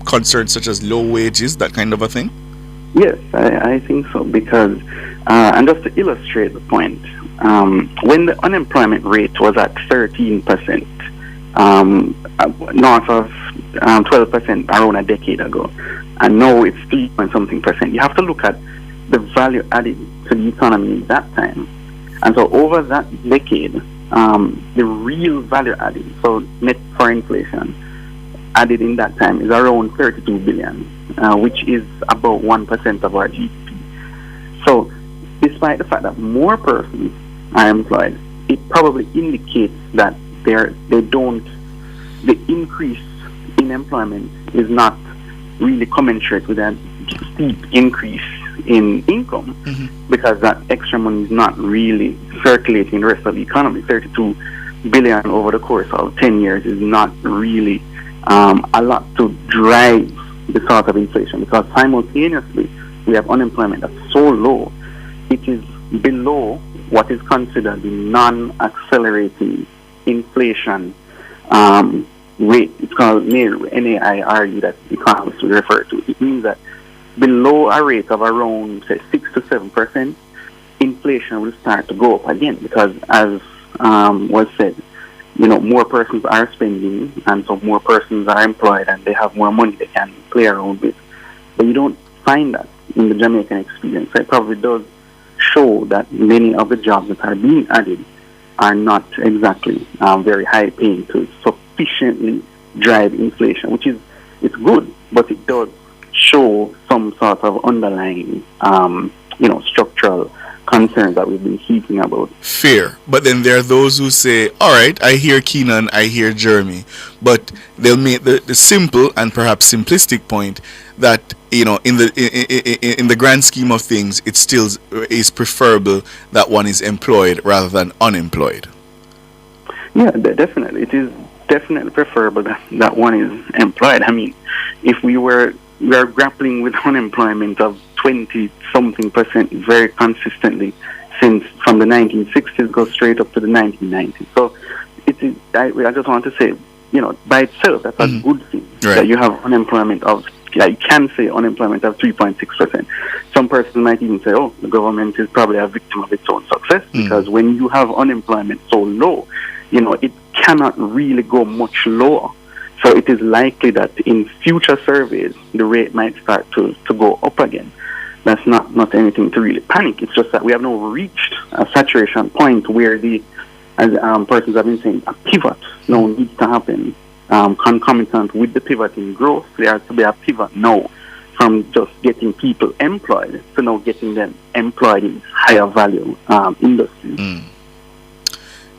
concerns such as low wages, that kind of a thing? Yes, I think so, because, and just to illustrate the point, when the unemployment rate was at 13%, north of 12% around a decade ago, and now it's 3 point something percent, you have to look at the value added to the economy at that time. And so over that decade, the real value added, so net for inflation, added in that time is around 32 billion, which is about 1% of our GDP. So despite the fact that more persons are employed, it probably indicates that the increase in employment is not really commensurate with that steep increase in income, because that extra money is not really circulating in the rest of the economy. 32 billion over the course of 10 years is not really a lot to drive the sort of inflation, because simultaneously we have unemployment that's so low, it is below what is considered the non-accelerating inflation rate. It's called NAIRU that economists will refer to. It means that below a rate of around, say, 6 to 7%, inflation will start to go up again, because as was said, more persons are spending, and so more persons are employed, and they have more money they can play around with. But you don't find that in the Jamaican experience. So it probably does show that many of the jobs that are being added are not exactly very high paying to sufficiently drive inflation, which is, it's good, but it does show some sort of underlying, structural concerns that we've been speaking about. Fair. But then there are those who say, all right, I hear Keenan, I hear Jeremy, but they'll make the simple and perhaps simplistic point that, in the grand scheme of things, it still is preferable that one is employed rather than unemployed. Yeah, definitely. It is definitely preferable that one is employed. I mean, if we are grappling with unemployment of 20-something percent very consistently since from the 1960s go straight up to the 1990s. So I just want to say, by itself, that's a good thing, right, that you have unemployment of, you can say unemployment of 3.6%. Some persons might even say, oh, the government is probably a victim of its own success, because when you have unemployment so low, it cannot really go much lower. So it is likely that in future surveys, the rate might start to go up again. That's not anything to really panic. It's just that we have now reached a saturation point where as persons have been saying, a pivot now needs to happen. Concomitant with the pivot in growth, there has to be a pivot now from just getting people employed to now getting them employed in higher value industries.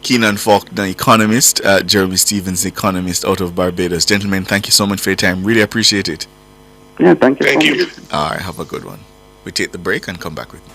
Keenan Faulkner, economist, Jeremy Stevens, economist out of Barbados. Gentlemen, thank you so much for your time. Really appreciate it. Yeah, thank you. All right, have a good one. We take the break and come back with you.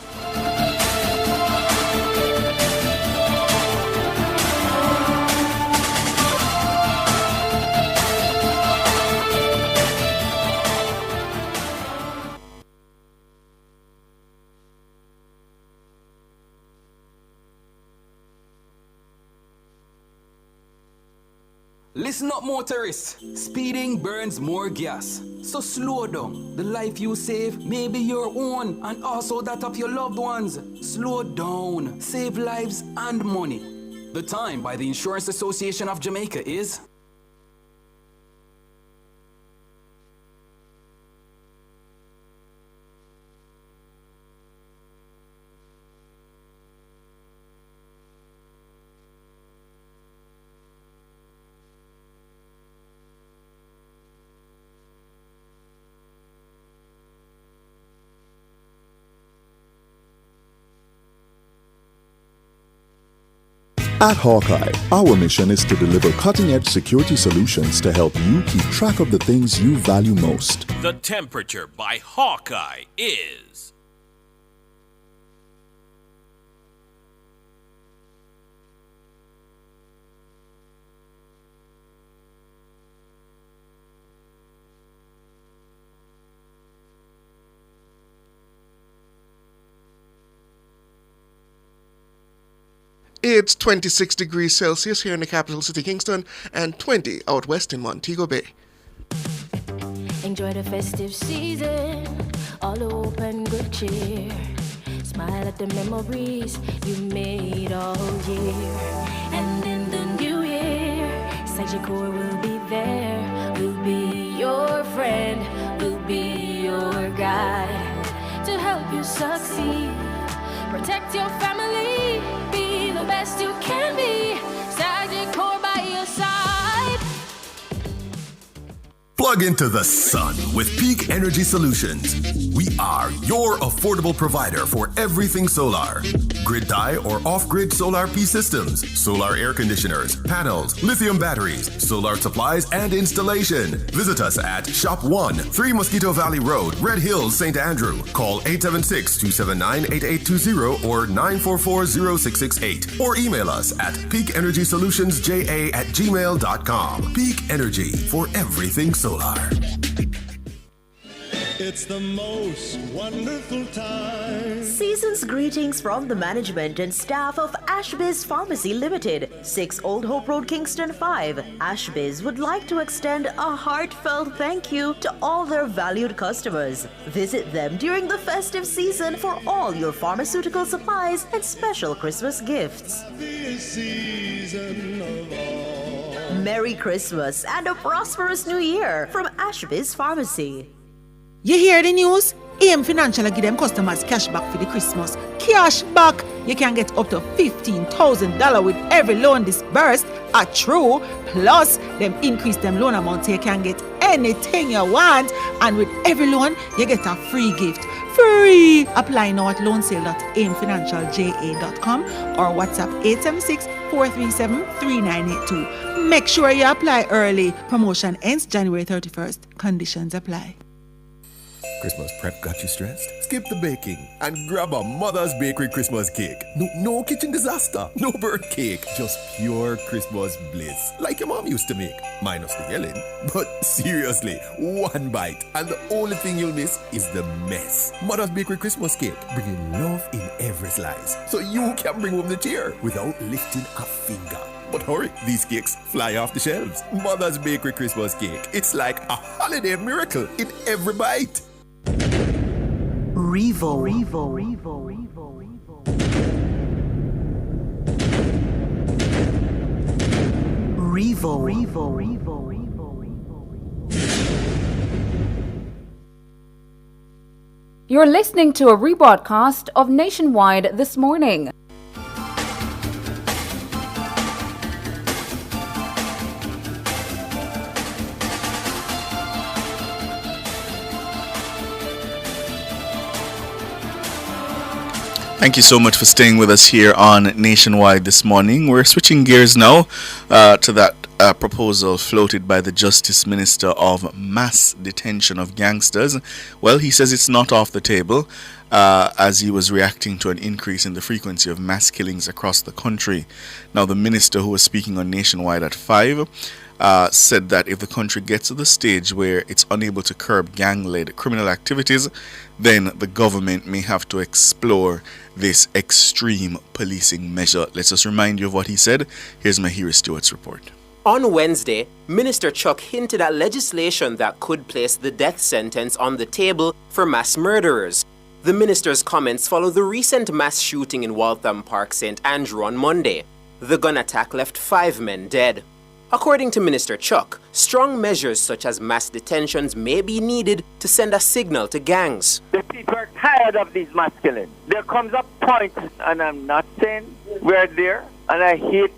Listen up, motorists. Speeding burns more gas. So slow down. The life you save may be your own and also that of your loved ones. Slow down. Save lives and money. The time by the Insurance Association of Jamaica is... At Hawkeye, our mission is to deliver cutting-edge security solutions to help you keep track of the things you value most. The temperature by Hawkeye is... It's 26 degrees Celsius here in the capital city, Kingston, and 20 out west in Montego Bay. Enjoy the festive season, all hope and good cheer. Smile at the memories you made all year. And in the new year, Sagicor will be there. We'll be your friend, we'll be your guide to help you succeed. Protect your family, be the best you can be. Sagicor by your side. Plug into the sun with Peak Energy Solutions. We are your affordable provider for everything solar. Grid tie or off-grid solar P systems, solar air conditioners, panels, lithium batteries, solar supplies, and installation. Visit us at Shop 1, 3 Mosquito Valley Road, Red Hills, St. Andrew. Call 876-279-8820 or 944-0668. Or email us at peakenergysolutionsja@gmail.com. Peak Energy for everything solar. It's the most wonderful time. Season's greetings from the management and staff of Ashbiz Pharmacy Limited, 6 Old Hope Road, Kingston 5. Ashbiz would like to extend a heartfelt thank you to all their valued customers. Visit them during the festive season for all your pharmaceutical supplies and special Christmas gifts. The season of all. Merry Christmas and a prosperous New Year from Ashbiz Pharmacy. You hear the news? AM Financial give them customers cash back for the Christmas. Cash back! You can get up to $15,000 with every loan disbursed. A true. Plus, them increase them loan amount so you can get anything you want. And with every loan, you get a free gift. Free! Apply now at loansale.amfinancialja.com or WhatsApp 876-437-3982. Make sure you apply early. Promotion ends January 31st. Conditions apply. Christmas prep got you stressed? Skip the baking and grab a Mother's Bakery Christmas cake. No kitchen disaster, no burnt cake, just pure Christmas bliss, like your mom used to make, minus the yelling. But seriously, one bite, and the only thing you'll miss is the mess. Mother's Bakery Christmas cake, bringing love in every slice, so you can bring home the cheer without lifting a finger. But hurry, these cakes fly off the shelves. Mother's Bakery Christmas cake, it's like a holiday miracle in every bite. Revo. You're listening to a rebroadcast of Nationwide This Morning. Thank you so much for staying with us here on Nationwide this morning. We're switching gears now to that proposal floated by the Justice Minister of mass detention of gangsters. Well, he says it's not off the table as he was reacting to an increase in the frequency of mass killings across the country. Now, the minister, who was speaking on Nationwide at 5, said that if the country gets to the stage where it's unable to curb gang-led criminal activities, then the government may have to explore this extreme policing measure. Let's just remind you of what he said. Here's Mahira Stewart's report. On Wednesday, Minister Chuck hinted at legislation that could place the death sentence on the table for mass murderers. The minister's comments follow the recent mass shooting in Waltham Park, St. Andrew on Monday. The gun attack left 5 men dead. According to Minister Chuck, strong measures such as mass detentions may be needed to send a signal to gangs. The people are tired of these mass killings. There comes a point, and I'm not saying we're there, and I hate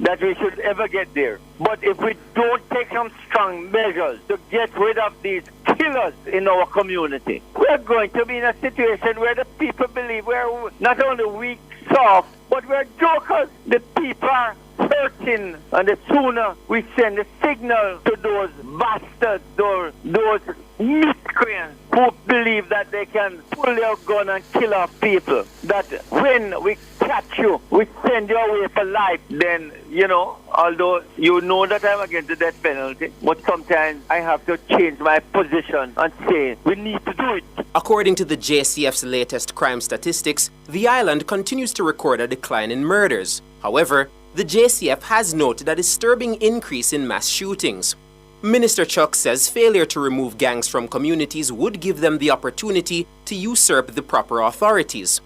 that we should ever get there. But if we don't take some strong measures to get rid of these killers in our community, we're going to be in a situation where the people believe we're not only weak, soft, but we're jokers. The people are hurting, and the sooner we send a signal to those bastards, those miscreants who believe that they can pull their gun and kill our people, that when we catch you, we send you away for life, then, although you know that I'm against the death penalty, but sometimes I have to change my position and say we need to do it. According to the JCF's latest crime statistics, the island continues to record a decline in murders. However, the JCF has noted a disturbing increase in mass shootings. Minister Chuck says failure to remove gangs from communities would give them the opportunity to usurp the proper authorities.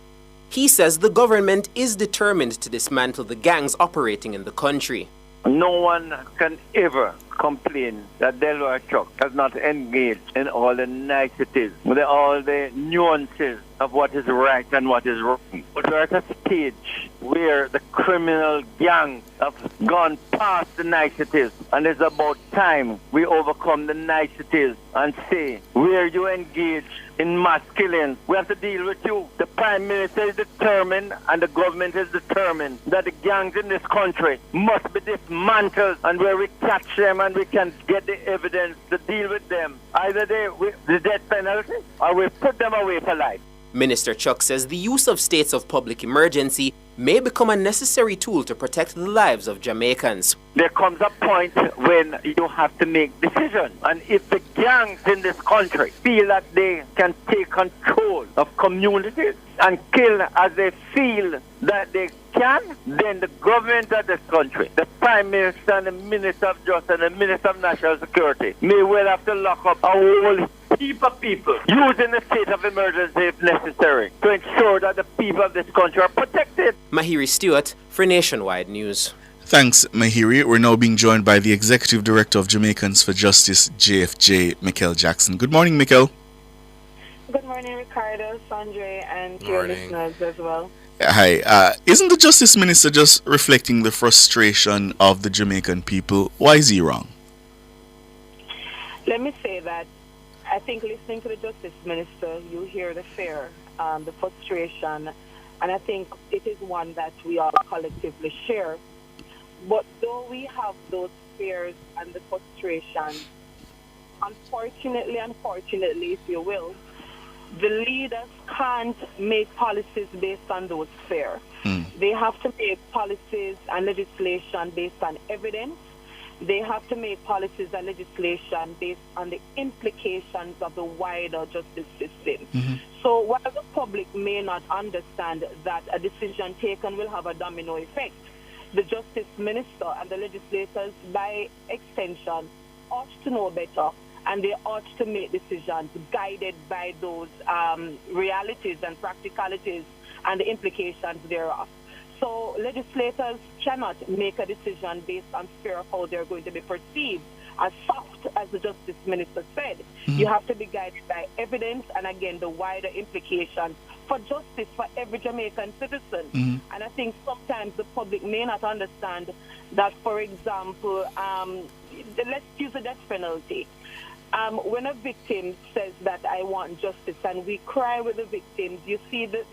He says the government is determined to dismantle the gangs operating in the country. No one can ever complain that Delroy Chuck has not engaged in all the niceties, all the nuances of what is right and what is wrong. But we're at a stage where the criminal gangs have gone past the niceties, and it's about time we overcome the niceties and say, where you engage in mass killings, we have to deal with you. The Prime Minister is determined and the government is determined that the gangs in this country must be dismantled, and where we catch them and we can get the evidence to deal with them, either the death penalty or we put them away for life. Minister Chuck says the use of states of public emergency may become a necessary tool to protect the lives of Jamaicans. There comes a point when you have to make decisions. And if the gangs in this country feel that they can take control of communities and kill as they feel that they can, then the government of this country, the Prime Minister and the Minister of Justice and the Minister of National Security may well have to lock up a whole heap of people using the state of emergency if necessary to ensure that the people of this country are protected. Mahiri Stewart for Nationwide News. Thanks, Mahiri. We're now being joined by the Executive Director of Jamaicans for Justice, JFJ, Mikel Jackson. Good morning, Mikel. Good morning, Ricardo, Sandre, and to your listeners as well. Hi. Isn't the Justice Minister just reflecting the frustration of the Jamaican people? Why is he wrong? Let me say that I think listening to the Justice Minister, you hear the fear, the frustration, and I think it is one that we all collectively share. But though we have those fears and the frustration, unfortunately, if you will, the leaders can't make policies based on those fears. They have to make policies and legislation based on evidence. They have to make policies and legislation based on the implications of the wider justice system. So while the public may not understand that a decision taken will have a domino effect, the Justice Minister and the legislators, by extension, ought to know better, and they ought to make decisions guided by those realities and practicalities and the implications thereof. So legislators cannot make a decision based on fear of how they're going to be perceived as soft, as the Justice Minister said. You have to be guided by evidence and, again, the wider implications for justice for every Jamaican citizen. And I think sometimes the public may not understand that, for example, let's use the death penalty. When a victim says that I want justice and we cry with the victims, you see the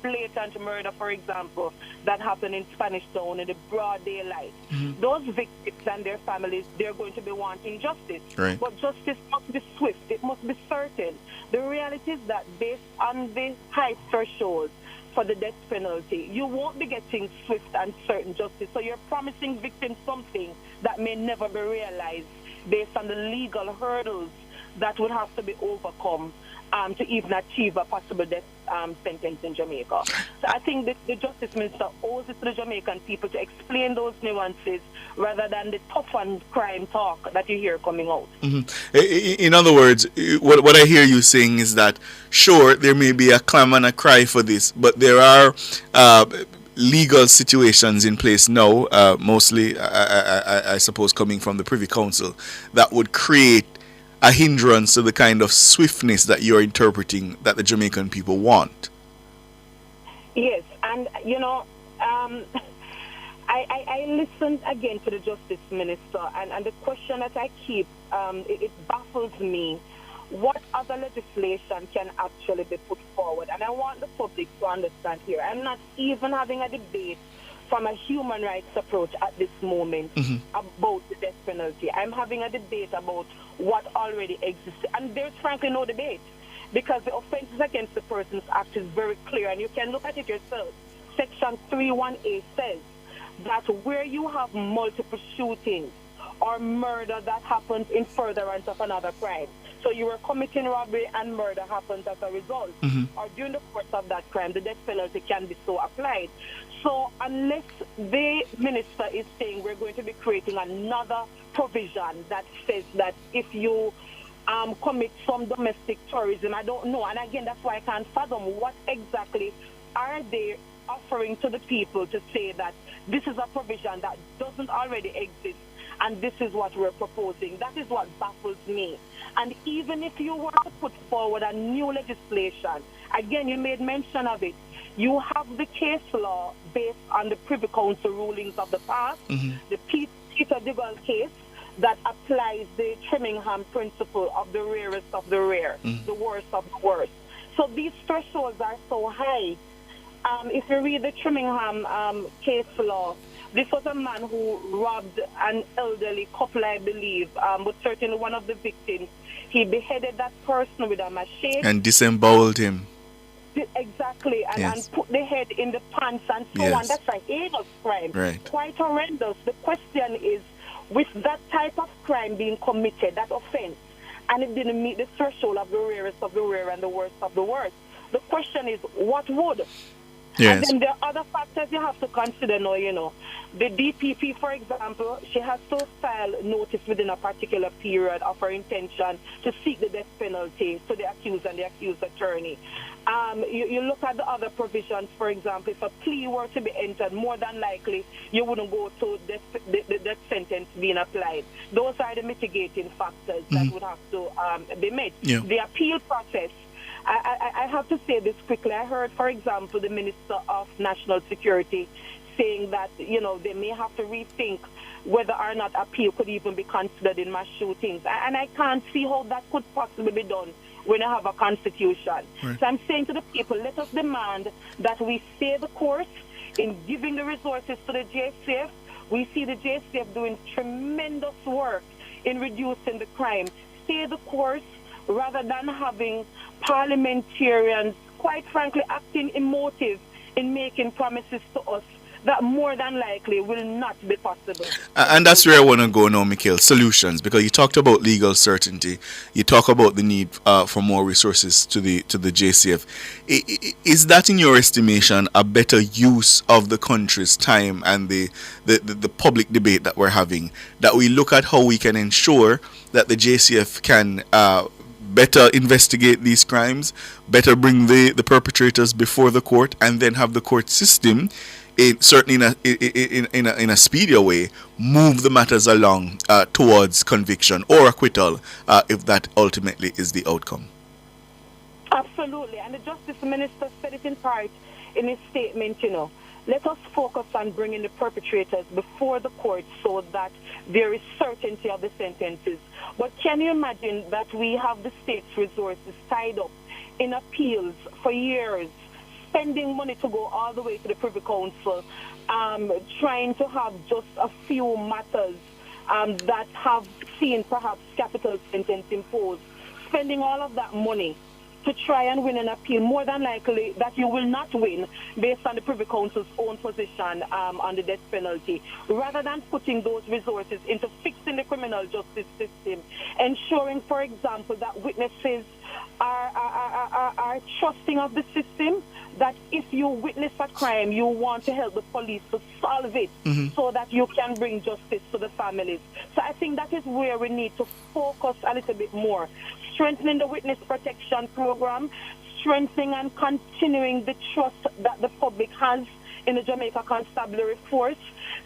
blatant murder, for example, that happened in Spanish Town in the broad daylight. Those victims and their families, they're going to be wanting justice. Right. But justice must be swift. It must be certain. The reality is that based on the high threshold for the death penalty, you won't be getting swift and certain justice. So you're promising victims something that may never be realized based on the legal hurdles that would have to be overcome to even achieve a possible death sentence in Jamaica. So I think that the Justice Minister owes it to the Jamaican people to explain those nuances rather than the tough on crime talk that you hear coming out. In other words, what I hear you saying is that, sure, there may be a clam and a cry for this, but there are legal situations in place now, mostly, I suppose, coming from the Privy Council, that would create a hindrance to the kind of swiftness that you're interpreting that the Jamaican people want. Yes, and I listened again to the Justice Minister, and the question that I keep, it baffles me. What other legislation can actually be put forward? And I want the public to understand here, I'm not even having a debate from a human rights approach at this moment about the death penalty. I'm having a debate about what already exists. And there's frankly no debate, because the Offences Against the Persons Act is very clear, and you can look at it yourself. Section 31A says that where you have multiple shootings or murder that happens in furtherance of another crime, so you were committing robbery and murder happens as a result, or during the course of that crime, the death penalty can be so applied. So unless the minister is saying we're going to be creating another provision that says that if you commit some domestic terrorism, I don't know. And again, that's why I can't fathom what exactly are they offering to the people to say that this is a provision that doesn't already exist and this is what we're proposing. That is what baffles me. And even if you were to put forward a new legislation, again, you made mention of it, you have the case law based on the Privy Council rulings of the past, the Peter Diggle case that applies the Trimmingham principle of the rarest of the rare, the worst of the worst. So these thresholds are so high. If you read the Trimmingham case law, this was a man who robbed an elderly couple, I believe, but certainly one of the victims. He beheaded that person with a machete. And disemboweled him. Exactly, and put the head in the pants and so on. That's a heinous crime. Right. Quite horrendous. The question is, with that type of crime being committed, that offense, and it didn't meet the threshold of the rarest of the rare and the worst of the worst, the question is, what would? Yes. And then there are other factors you have to consider now, The DPP, for example, she has to file notice within a particular period of her intention to seek the death penalty to the accused and the accused attorney. You look at the other provisions, for example, if a plea were to be entered, more than likely you wouldn't go to the death sentence being applied. Those are the mitigating factors that would have to be met. Yeah. The appeal process, I have to say this quickly. I heard, for example, the Minister of National Security saying that, they may have to rethink whether or not appeal could even be considered in mass shootings. And I can't see how that could possibly be done when you have a constitution. Right. So I'm saying to the people, let us demand that we stay the course in giving the resources to the JCF. We see the JCF doing tremendous work in reducing the crime. Stay the course rather than having parliamentarians, quite frankly, acting emotive in making promises to us that more than likely will not be possible. And that's where I want to go now, Mikhail. Solutions, because you talked about legal certainty. You talk about the need for more resources to the JCF. Is that, in your estimation, a better use of the country's time and the public debate that we're having? That we look at how we can ensure that the JCF can better investigate these crimes, better bring the perpetrators before the court, and then have the court system, certainly in a speedier way, move the matters along towards conviction or acquittal if that ultimately is the outcome. Absolutely, and the Justice Minister said it in part in his statement, let us focus on bringing the perpetrators before the court so that there is certainty of the sentences. But can you imagine that we have the state's resources tied up in appeals for years, spending money to go all the way to the Privy Council, trying to have just a few matters that have seen perhaps capital sentence imposed, spending all of that money to try and win an appeal, more than likely that you will not win based on the Privy Council's own position on the death penalty, rather than putting those resources into fixing the criminal justice system, ensuring, for example, that witnesses are trusting of the system, that if you witness a crime, you want to help the police to solve it so that you can bring justice to the families. So I think that is where we need to focus a little bit more. Strengthening the witness protection program, strengthening and continuing the trust that the public has in the Jamaica Constabulary Force.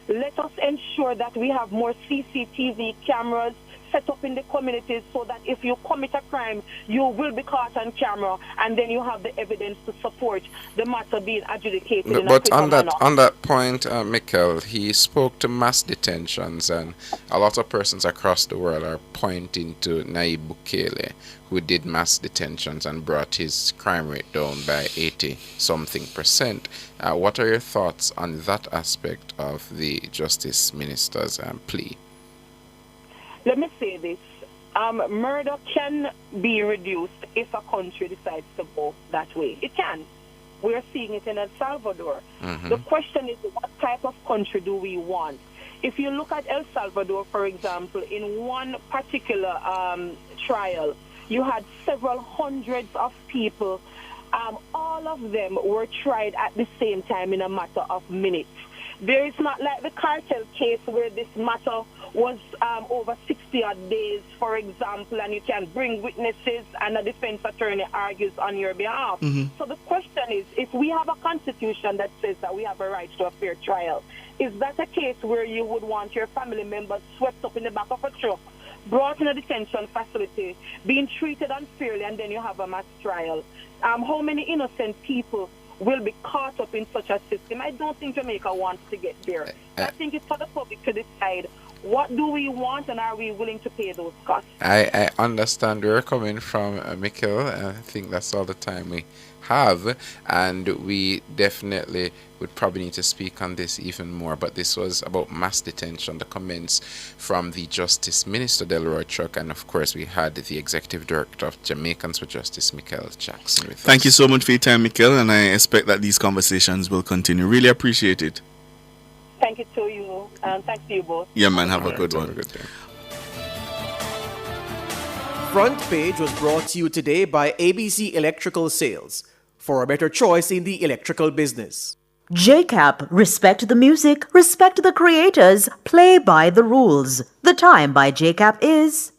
Let us ensure that we have more CCTV cameras set up in the communities so that if you commit a crime, you will be caught on camera, and then you have the evidence to support the matter being adjudicated. But on that point, Mikel, he spoke to mass detentions, and a lot of persons across the world are pointing to Nayib Bukele, who did mass detentions and brought his crime rate down by 80-something%. What are your thoughts on that aspect of the Justice Minister's plea? Let me say this. Murder can be reduced if a country decides to go that way. It can. We're seeing it in El Salvador. The question is, what type of country do we want? If you look at El Salvador, for example, in one particular trial, you had several hundreds of people. All of them were tried at the same time in a matter of minutes. There is not like the cartel case where this matter was over 60 odd days, for example, and you can bring witnesses and a defense attorney argues on your behalf. So the question is, if we have a constitution that says that we have a right to a fair trial, is that a case where you would want your family members swept up in the back of a truck, brought in a detention facility, being treated unfairly, and then you have a mass trial? How many innocent people will be caught up in such a system? I don't think Jamaica wants to get there. I think it's for the public to decide, what do we want, and are we willing to pay those costs? I understand where you're coming from, Mikel. I think that's all the time we have, and we definitely would probably need to speak on this even more. But this was about mass detention, the comments from the Justice Minister, Delroy Chuck, and of course we had the Executive Director of Jamaicans for Justice, Mikel Jackson, with Thank us. you so much for your time, Mikel, and I expect that these conversations will continue. Really appreciate it. Thank you to you, and thanks to you both. Yeah, man, have a good one. Front Page was brought to you today by ABC Electrical Sales, for a better choice in the electrical business. JCAP, respect the music, respect the creators, play by the rules. The time by JCAP is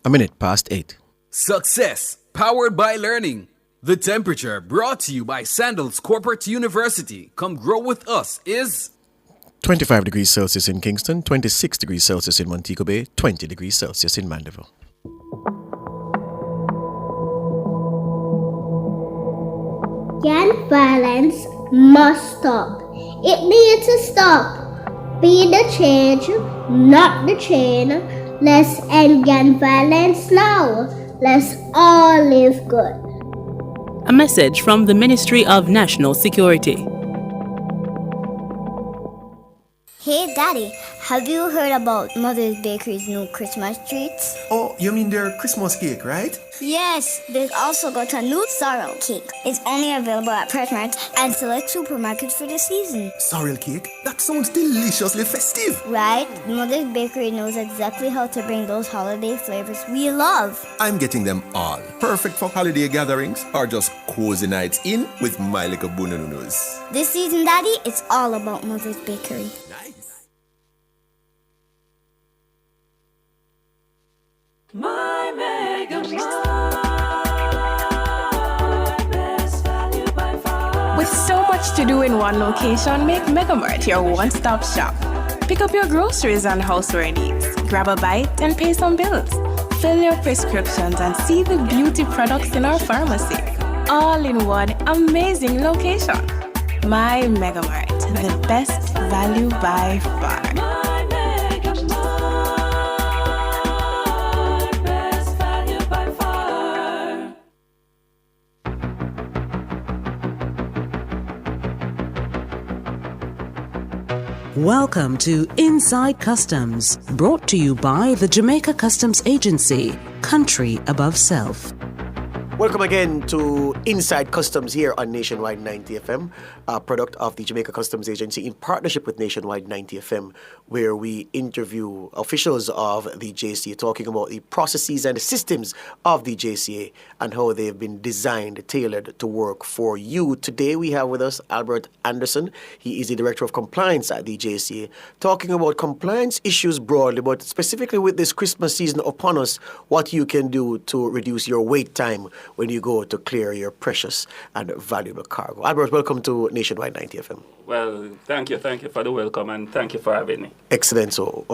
8:01. Success, powered by learning. The temperature, brought to you by Sandals Corporate University. Come grow with us, is 25 degrees Celsius in Kingston, 26 degrees Celsius in Montego Bay, 20 degrees Celsius in Mandeville. Gun violence must stop. It needs to stop. Be the change, not the chain. Let's end gun violence now. Let's all live good. A message from the Ministry of National Security. Hey Daddy, have you heard about Mother's Bakery's new Christmas treats? Oh, you mean their Christmas cake, right? Yes, they've also got a new sorrel cake. It's only available at Pressmart and select supermarkets for the season. Sorrel cake? That sounds deliciously festive. Right? Mother's Bakery knows exactly how to bring those holiday flavors we love. I'm getting them all. Perfect for holiday gatherings or just cozy nights in with my little bunununus. This season, Daddy, it's all about Mother's Bakery. My Mega Mart, best value by far. With so much to do in one location, make Mega Mart your one-stop shop. Pick up your groceries and houseware needs, grab a bite and pay some bills. Fill your prescriptions and see the beauty products in our pharmacy. All in one amazing location. My Mega Mart, the best value by far. Welcome to Inside Customs, brought to you by the Jamaica Customs Agency, country above self. Welcome again to Inside Customs here on Nationwide 90 FM, a product of the Jamaica Customs Agency in partnership with Nationwide 90 FM, where we interview officials of the JCA talking about the processes and the systems of the JCA and how they've been designed, tailored to work for you. Today we have with us Albert Anderson. He is the Director of Compliance at the JCA, talking about compliance issues broadly, but specifically with this Christmas season upon us, what you can do to reduce your wait time when you go to clear your precious and valuable cargo. Albert, welcome to Nationwide 90 FM. Well, thank you for the welcome, and thank you for having me. Excellent. So,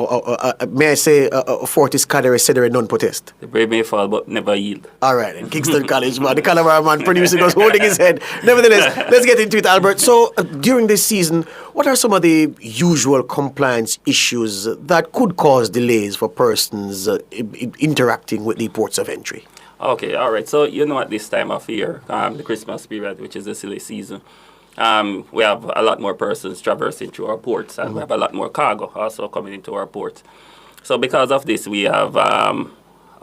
may I say, fortis cadere cedere non potest? The brave may fall, but never yield. All right, in Kingston College, man, the Calabar man producing us, holding his head. Nevertheless, let's get into it, Albert. So, during this season, what are some of the usual compliance issues that could cause delays for persons interacting with the ports of entry? Okay, all right. So, at this time of year, the Christmas period, which is the silly season, we have a lot more persons traversing through our ports, and we have a lot more cargo also coming into our port. So, because of this, we have a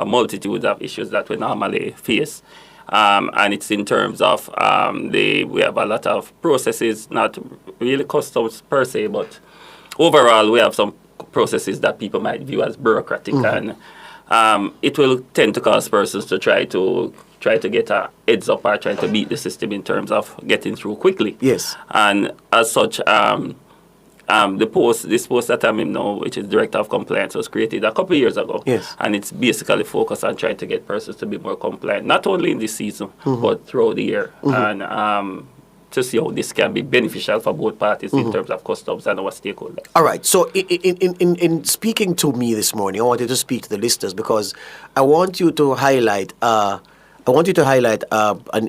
multitude of issues that we normally face. And it's in terms of we have a lot of processes, not really customs per se, but overall, we have some processes that people might view as bureaucratic, and it will tend to cause persons to try to get a heads up or try to beat the system in terms of getting through quickly. Yes. And as such, this post that I'm in now, which is Director of Compliance, was created a couple of years ago. Yes. And it's basically focused on trying to get persons to be more compliant, not only in this season, but throughout the year. And to see how this can be beneficial for both parties in terms of customs and our stakeholders. All right. So in speaking to me this morning, I wanted to speak to the listeners because I want you to highlight an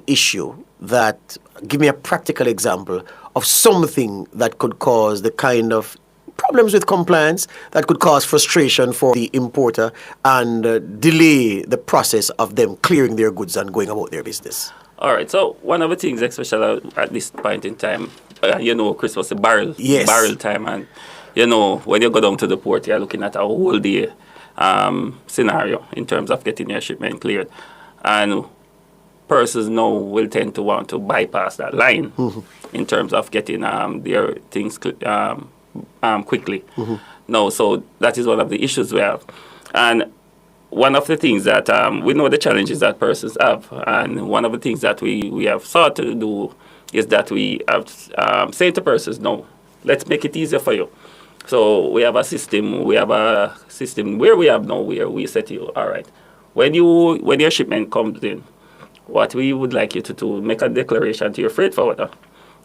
issue that, give me a practical example of something that could cause the kind of problems with compliance that could cause frustration for the importer and delay the process of them clearing their goods and going about their business. All right, so one of the things, especially at this point in time, Christmas is barrel time, and when you go down to the port, you're looking at a whole day scenario in terms of getting your shipment cleared, and persons now will tend to want to bypass that line in terms of getting their things quickly. No, so that is one of the issues we have, and one of the things that we know the challenges that persons have, and one of the things that we have sought to do is that we have said to persons, no, let's make it easier for you. So we have a system where we say to you, all right, when your shipment comes in, what we would like you to do, make a declaration to your freight forwarder.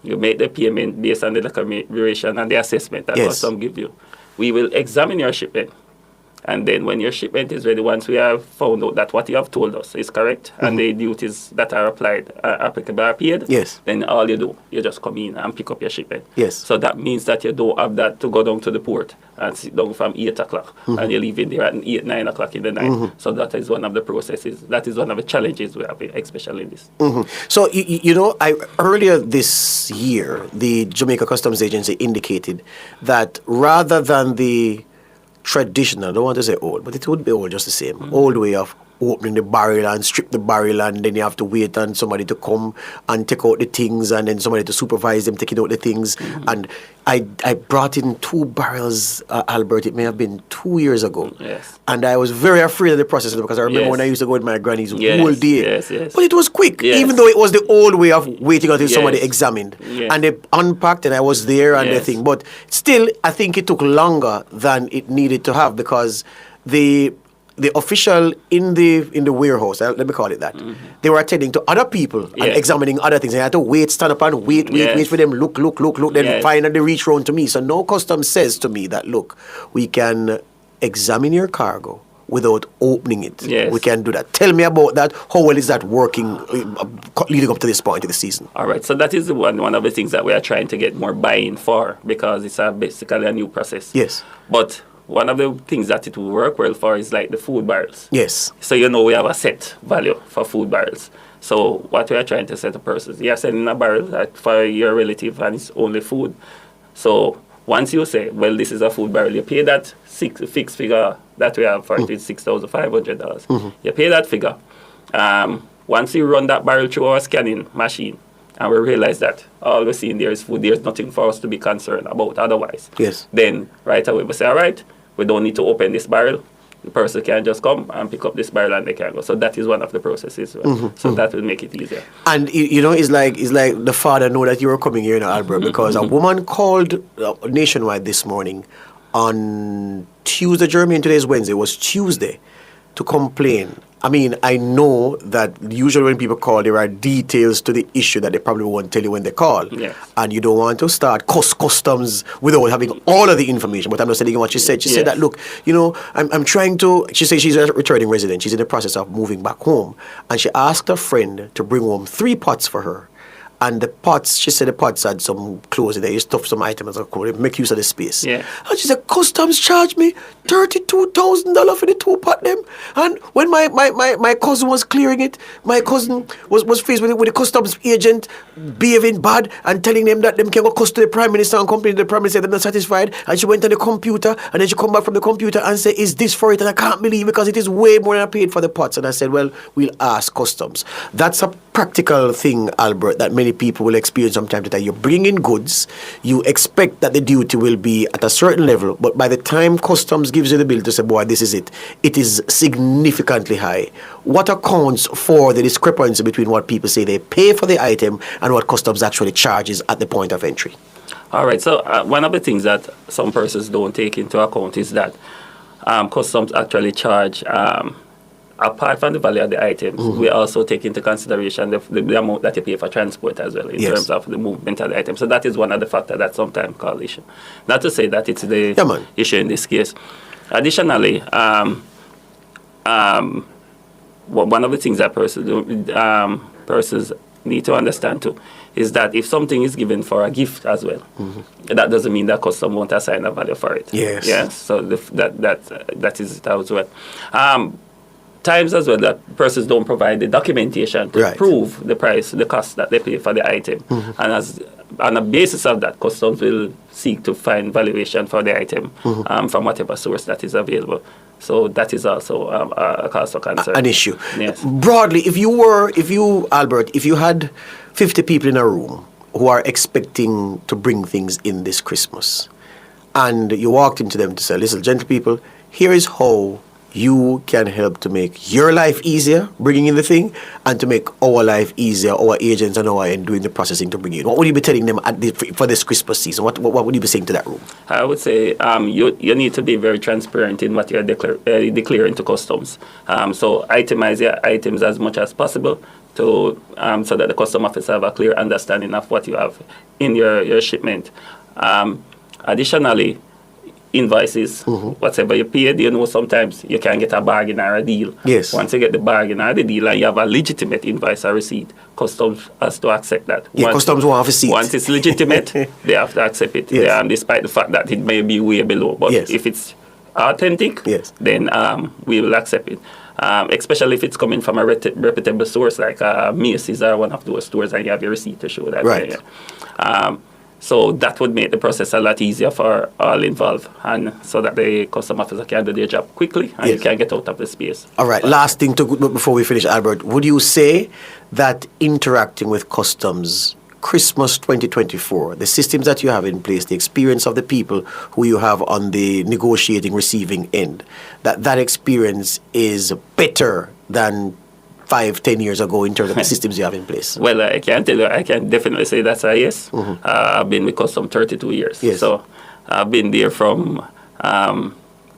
You make the payment based on the declaration and the assessment that custom give you. We will examine your shipment. And then when your shipment is ready, once we have found out that what you have told us is correct and the duties that are applicable are paid, then all you do, you just come in and pick up your shipment. Yes. So that means that you don't have that to go down to the port and sit down from 8 o'clock and you leave in there at 8, 9 o'clock in the night. So that is one of the processes. That is one of the challenges we have, especially in this. So, earlier this year, the Jamaica Customs Agency indicated that rather than the traditional, I don't want to say old, but it would be old just the same. Old way of opening the barrel and strip the barrel, and then you have to wait on somebody to come and take out the things, and then somebody to supervise them taking out the things. And I brought in 2 barrels, Albert, it may have been 2 years ago. Yes. And I was very afraid of the process because I remember when I used to go with my granny's whole day. Yes. But it was quick, even though it was the old way of waiting until somebody examined. And they unpacked and I was there and the thing. But still, I think it took longer than it needed to have because the official in the warehouse, let me call it that, they were attending to other people and examining other things. And I had to wait, stand up and wait for them, look, then finally reach round to me. So no custom says to me that, look, we can examine your cargo without opening it. We can do that. Tell me about that. How well is that working leading up to this point of the season? All right, so that is one of the things that we are trying to get more buy-in for because it's basically a new process. Yes. But one of the things that it will work well for is like the food barrels. Yes. So we have a set value for food barrels. So what we are trying to say to persons, you are sending a barrel for your relative and it's only food. So once you say, well, this is a food barrel, you pay that fixed figure that we have for it is $6,500. You pay that figure. once we run that barrel through our scanning machine, and we realize that all we're seeing there is food, there's nothing for us to be concerned about otherwise. Yes. Then right away we say, all right, we don't need to open this barrel. The person can just come and pick up this barrel and they can go. So that is one of the processes. So that will make it easier. And it's like the father know that you were coming here, Albert, because a woman called Nationwide this morning on Tuesday. Jeremy, and today's Wednesday. It was Tuesday to complain. I mean, I know that usually when people call, there are details to the issue that they probably won't tell you when they call. Yes. And you don't want to start customs without having all of the information. But I'm not saying what she said. She said that, look, I'm trying to, she said she's a returning resident. She's in the process of moving back home. And she asked a friend to bring home 3 pots for her. And the pots, she said the pots had some clothes in there. You stuff some items of clothes, make use of the space. Yeah. And she said, customs charged me $32,000 for the 2 pot them. And when my cousin was clearing it, my cousin was faced with the customs agent behaving bad and telling them that them can go to the Prime Minister and complain to the Prime Minister they're not satisfied. And she went on the computer and then she come back from the computer and said, is this for it? And I can't believe because it is way more than I paid for the pots. And I said, well, we'll ask customs. That's a practical thing, Albert, that many people will experience from time to time. You bring in goods, you expect that the duty will be at a certain level, but by the time customs gives you the bill to say, boy, this is it is significantly high. What accounts for the discrepancy between what people say they pay for the item and what customs actually charges at the point of entry? All right, so one of the things that some persons don't take into account is that customs actually charge apart from the value of the items, we also take into consideration the amount that you pay for transport as well in terms of the movement of the items. So that is one of the factors that sometimes cause issue. Not to say that it's the issue in this case. Additionally, one of the things that persons need to understand too is that if something is given for a gift as well, that doesn't mean that customs won't assign a value for it. Yes. Yes. So that is it as well. Times as well that persons don't provide the documentation to prove the price, the cost that they pay for the item. And on the basis of that, customs will seek to find valuation for the item from whatever source that is available. So that is also a cause for concern. An issue. Yes. Broadly, if you, Albert, if you had 50 people in a room who are expecting to bring things in this Christmas, and you walked into them to say, listen, gentle people, here is how you can help to make your life easier, bringing in the thing, and to make our life easier, our agents and our end doing the processing to bring it in. What would you be telling them for this Christmas season? What would you be saying to that room? I would say you need to be very transparent in what you're declaring to customs. So itemize your items as much as possible to so that the custom officer have a clear understanding of what you have in your shipment. Additionally, invoices, whatever you paid, sometimes you can get a bargain or a deal. Yes. Once you get the bargain or the deal and you have a legitimate invoice or receipt, customs has to accept that. Customs won't have a seat. Once it's legitimate, they have to accept it. Yes. Despite the fact that it may be way below. But if it's authentic, then we will accept it. Especially if it's coming from a reputable source like Macy's or one of those stores and you have your receipt to show that. Right. So that would make the process a lot easier for all involved, and so that the custom officer can do their job quickly and you can get out of the space. All right, last thing before we finish, Albert, would you say that interacting with customs Christmas 2024, the systems that you have in place, the experience of the people who you have on the negotiating, receiving end, that experience is better than 5-10 years ago in terms of the systems you have in place? Well, I can tell you, I can definitely say that's a yes. I've been with custom 32 years. Yes. So I've been there from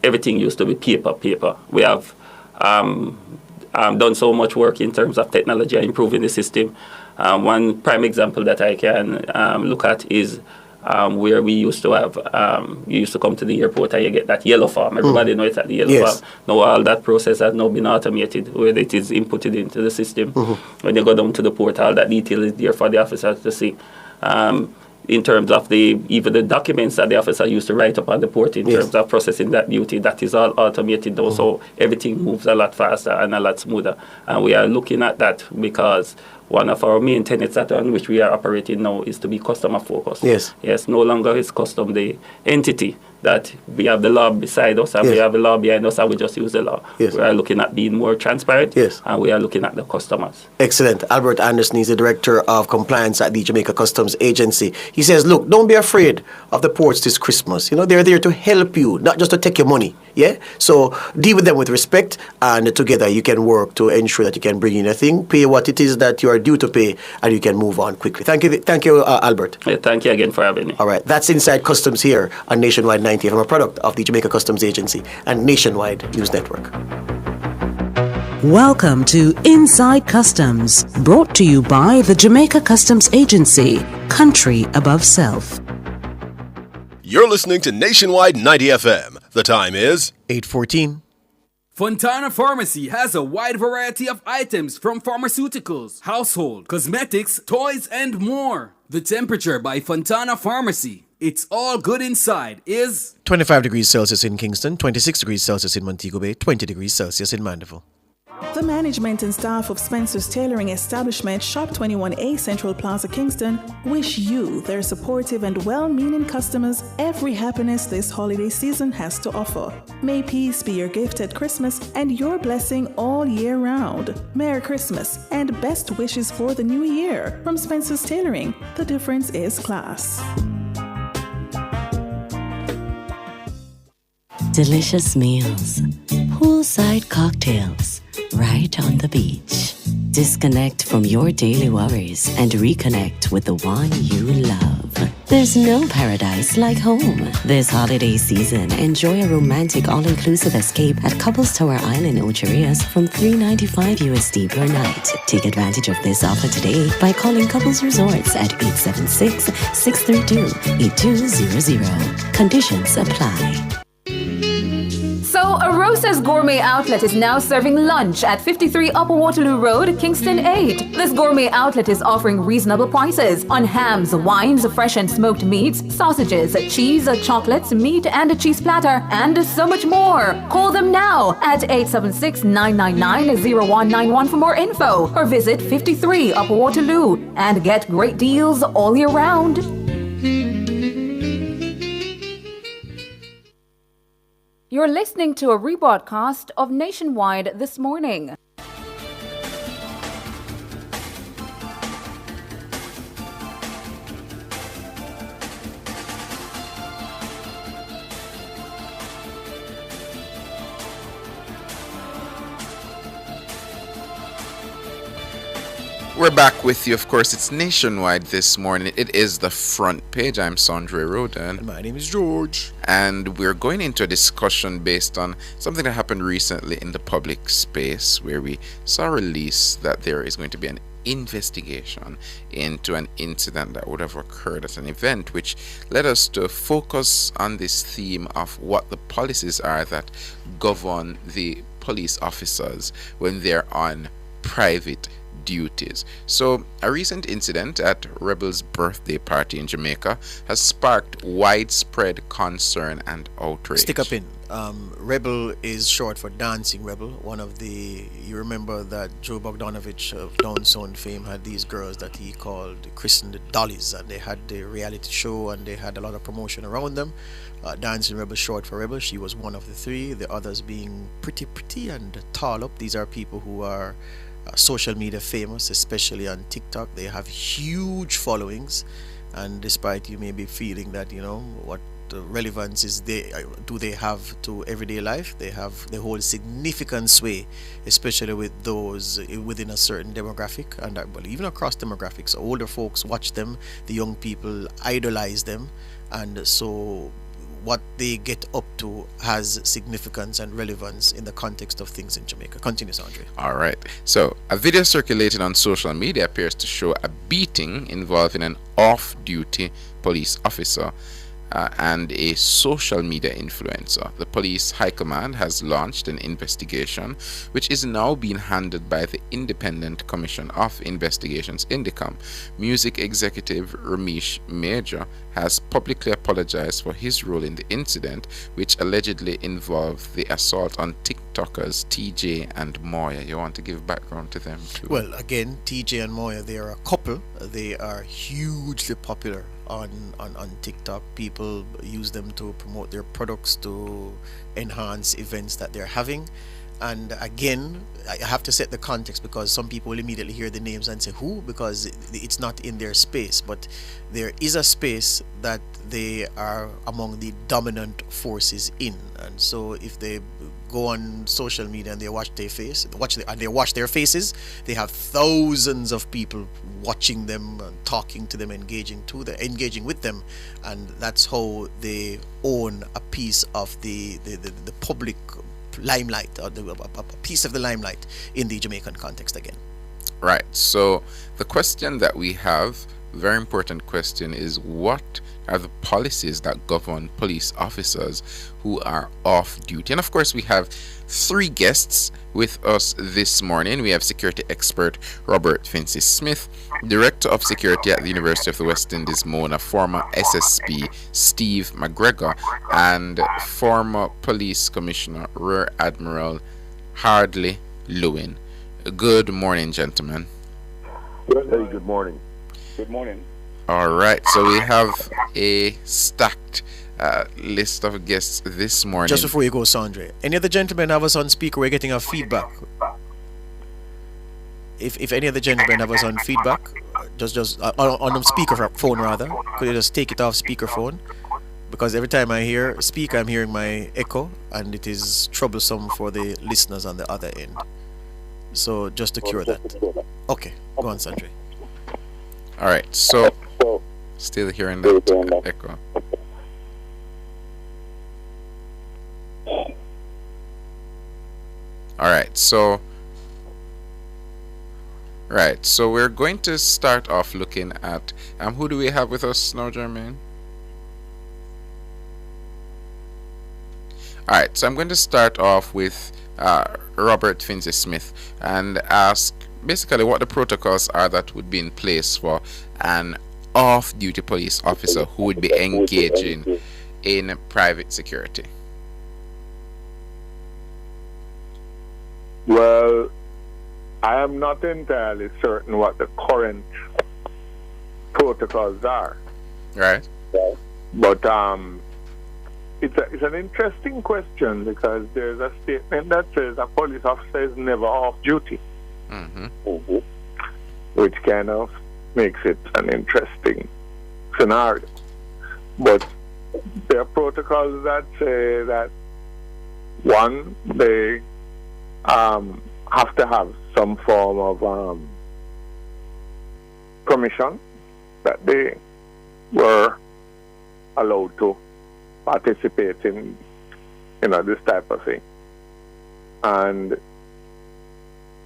everything used to be paper. We have done so much work in terms of technology and improving the system. One prime example that I can look at is where we used to have, you used to come to the airport and you get that yellow form. Everybody knows that the yellow form. Now all that process has now been automated, where it is inputted into the system. When you go down to the port, all that detail is there for the officer to see. In terms of even the documents that the officer used to write up on the port in terms of processing that duty, that is all automated now. So everything moves a lot faster and a lot smoother. And we are looking at that because one of our main tenets on which we are operating now is to be customer focused. Yes. Yes, no longer is custom the entity. that we have the law beside us and Yes. we have the law behind us and we just use the law. Yes. We are looking at being more transparent and we are looking at the customers. Excellent. Albert Anderson is the Director of Compliance at the Jamaica Customs Agency. He says, look, don't be afraid of the ports this Christmas. You know, they're there to help you, not just to take your money. Yeah? So deal with them with respect, and together you can work to ensure that you can bring in a thing, pay what it is that you are due to pay, and you can move on quickly. Thank you, Albert. Yeah, thank you again for having me. All right. That's Inside Customs here on Nationwide 90 FM, a product of the Jamaica Customs Agency and Nationwide News Network. Welcome to Inside Customs, brought to you by the Jamaica Customs Agency, country above self. You're listening to Nationwide 90 FM. The time is 8:14. Fontana Pharmacy has a wide variety of items from pharmaceuticals, household, cosmetics, toys, and more. The temperature by Fontana Pharmacy. It's all good inside is 25 degrees Celsius in Kingston, 26 degrees Celsius in Montego Bay, 20 degrees Celsius in Mandeville. The management and staff of Spencer's Tailoring Establishment, Shop 21A, Central Plaza, Kingston, wish you, their supportive and well-meaning customers, every happiness this holiday season has to offer. May peace be your gift at Christmas and your blessing all year round. Merry Christmas and best wishes for the new year. From Spencer's Tailoring, the difference is class. Delicious meals, poolside cocktails, right on the beach. Disconnect from your daily worries and reconnect with the one you love. There's no paradise like home. This holiday season, enjoy a romantic all-inclusive escape at Couples Tower Island, Ocherias from $395 USD per night. Take advantage of this offer today by calling Couples Resorts at 876-632-8200. Conditions apply. So, Arosa's Gourmet Outlet is now serving lunch at 53 Upper Waterloo Road, Kingston 8. This gourmet outlet is offering reasonable prices on hams, wines, fresh and smoked meats, sausages, cheese, chocolates, meat and cheese platter, and so much more. Call them now at 876-999-0191 for more info, or visit 53 Upper Waterloo and get great deals all year round. You're listening to a rebroadcast of Nationwide This Morning. We're back with you. Of course, it's Nationwide This Morning. It is the front page. I'm Sondre Roden. And my name is George. And we're going into a discussion based on something that happened recently in the public space, where we saw a release that there is going to be an investigation into an incident that would have occurred at an event, which led us to focus on this theme of what the policies are that govern the police officers when they're on private duties. So a recent incident at Rebel's birthday party in Jamaica has sparked widespread concern and outrage. Stick up in. Rebel is short for Dancing Rebel. One of the, you remember that Joe Bogdanovich of Down Sound fame had these girls that he called, christened the Dollies, and they had the reality show and they had a lot of promotion around them. Dancing Rebel, short for Rebel. She was one of the three, the others being pretty and tall up. These are people who are social media famous, especially on TikTok. They have huge followings, and despite you may be feeling that, you know, what the relevance is they have to everyday life, they hold significant sway, especially with those within a certain demographic, and well, even across demographics. Older folks watch them, the young people idolize them, and so what they get up to has significance and relevance in the context of things in Jamaica. Continue, Andre. All right. So, a video circulated on social media appears to show a beating involving an off-duty police officer and a social media influencer. The police high command has launched an investigation, which is now being handled by the Independent Commission of Investigations, INDECOM. Music executive Ramesh Major has publicly apologized for his role in the incident, which allegedly involved the assault on TikTokers TJ and Moya. You want to give background to them too? Well, again, TJ and Moya, they are a couple. They are hugely popular on TikTok. People use them to promote their products, to enhance events that they're having. And again, I have to set the context because some people will immediately hear the names and say who, because it's not in their space. But there is a space that they are among the dominant forces in, and so if they go on social media and they watch their face, they watch their faces, they have thousands of people watching them and talking to them, engaging with them, and that's how they own a piece of the public limelight, or a piece of the limelight in the Jamaican context again. Right. So the question that we have, very important question, is what are the policies that govern police officers who are off duty? And of course, we have three guests with us this morning. We have security expert Robert Fincy Smith, Director of Security at the University of the West Indies, Mona, former SSP Steve McGregor, and former Police Commissioner Rear Admiral Hardley Lewin. Good morning, gentlemen. Good morning. Good morning. All right, so we have a stacked list of guests this morning. Just before you go, Sandre, any of the gentlemen have us on speaker? We're getting a feedback. If any of the gentlemen have us on feedback, just on the speaker phone rather, could you just take it off speakerphone? Because every time I speak, I'm hearing my echo, and it is troublesome for the listeners on the other end. So just to cure that. Okay, go on, Sandre. All right, so still hearing that echo. All right, so we're going to start off looking at who do we have with us now, Jermaine? All right, so I'm going to start off with Robert Fincy Smith and ask basically what the protocols are that would be in place for an off-duty police officer who would be engaging in private security. Well, I am not entirely certain what the current protocols are. Right. But it's an interesting question because there's a statement that says a police officer is never off duty. Which kind of makes it an interesting scenario. But there are protocols that say that one, they have to have some form of permission that they were allowed to participate in, this type of thing. And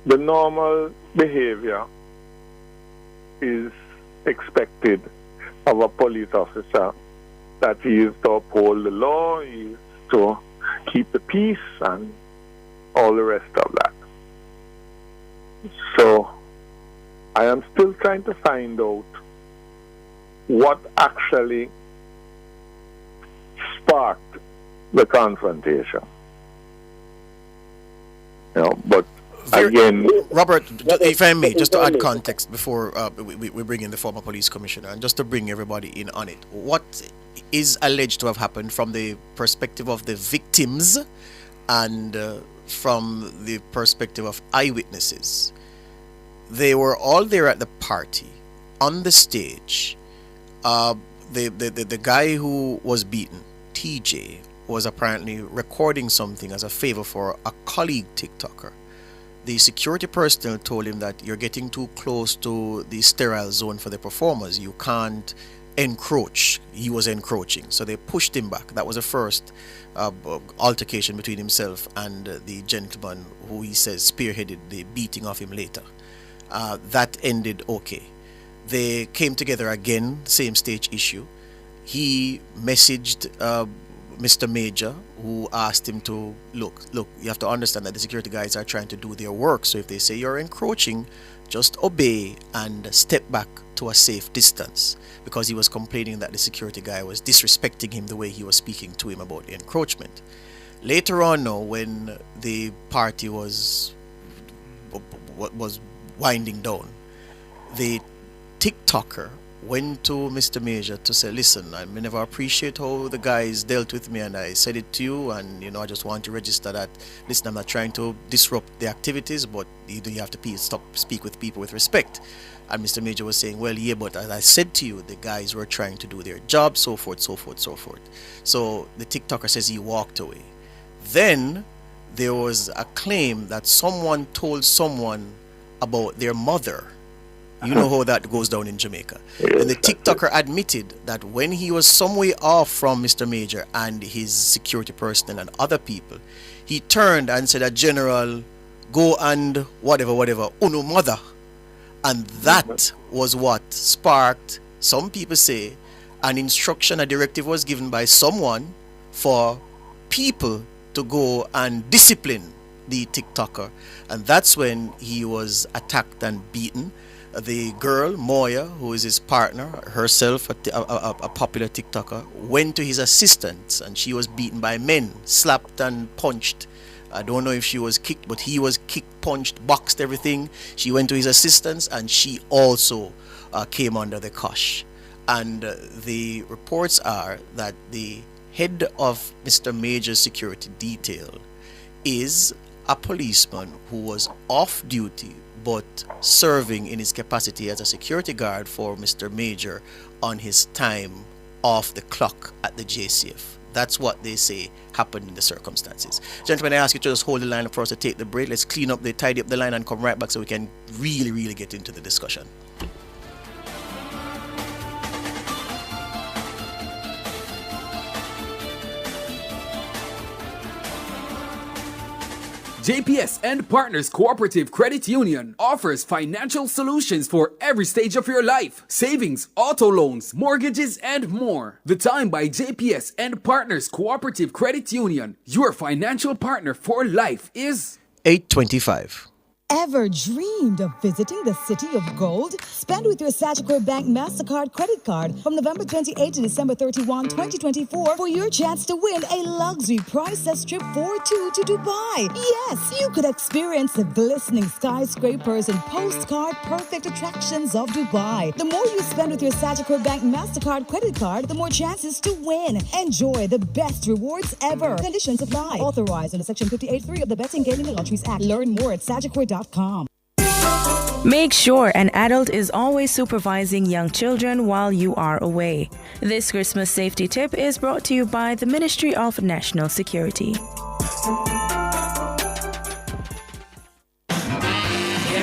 the normal behavior is expected of a police officer, that he is to uphold the law, he is to keep the peace, and all the rest of that. So I am still trying to find out what actually sparked the confrontation. But again, Robert, if I may, just to add context before we bring in the former police commissioner, and just to bring everybody in on it, what is alleged to have happened from the perspective of the victims and from the perspective of eyewitnesses? They were all there at the party, on the stage. The guy who was beaten, TJ, was apparently recording something as a favor for a colleague TikToker. The security personnel told him that you're getting too close to the sterile zone for the performers. You can't encroach. He was encroaching. So they pushed him back. That was the first altercation between himself and the gentleman who he says spearheaded the beating of him later. That ended okay. They came together again, same stage issue. He messaged Mr. Major, who asked him to look, you have to understand that the security guys are trying to do their work. So if they say you're encroaching, just obey and step back to a safe distance, because he was complaining that the security guy was disrespecting him the way he was speaking to him about the encroachment. Later on now, when the party was winding down, the TikToker went to Mr. Major to say, listen, I never appreciate how the guys dealt with me, and I said it to you, and I just want to register that, listen, I'm not trying to disrupt the activities, but you have to speak with people with respect. And Mr. Major was saying, well, yeah, but as I said to you, the guys were trying to do their job, so forth, so forth, so forth. So the TikToker says he walked away. Then there was a claim that someone told someone about their mother. You know how that goes down in Jamaica. And the TikToker admitted that when he was some way off from Mr. Major and his security personnel and other people, he turned and said, General, go and whatever, uno mother. And that was what sparked, some people say, an instruction, a directive was given by someone for people to go and discipline the TikToker. And that's when he was attacked and beaten. The girl, Moya, who is his partner, herself a popular TikToker, went to his assistants and she was beaten by men, slapped and punched. I don't know if she was kicked, but he was kicked, punched, boxed, everything. She went to his assistants and she also came under the cosh. And the reports are that the head of Mr. Major's security detail is a policeman who was off duty but serving in his capacity as a security guard for Mr. Major on his time off the clock at the JCF. That's what they say happened in the circumstances. Gentlemen, I ask you to just hold the line for us to take the break. Let's tidy up the line and come right back so we can really get into the discussion. JPS and Partners Cooperative Credit Union offers financial solutions for every stage of your life. Savings, auto loans, mortgages, and more. The Time by JPS and Partners Cooperative Credit Union, your financial partner for life, is 8:25. Ever dreamed of visiting the City of Gold? Spend with your Sagicor Bank MasterCard credit card from November 28 to December 31, 2024 for your chance to win a luxury priceless trip for two to Dubai. Yes, you could experience the glistening skyscrapers and postcard perfect attractions of Dubai. The more you spend with your Sagicor Bank MasterCard credit card, the more chances to win. Enjoy the best rewards ever. Conditions apply. Authorized under Section 58.3 of the Betting, Gaming and Lotteries Act. Learn more at sagicor.com. Make sure an adult is always supervising young children while you are away. This Christmas safety tip is brought to you by the Ministry of National Security. Here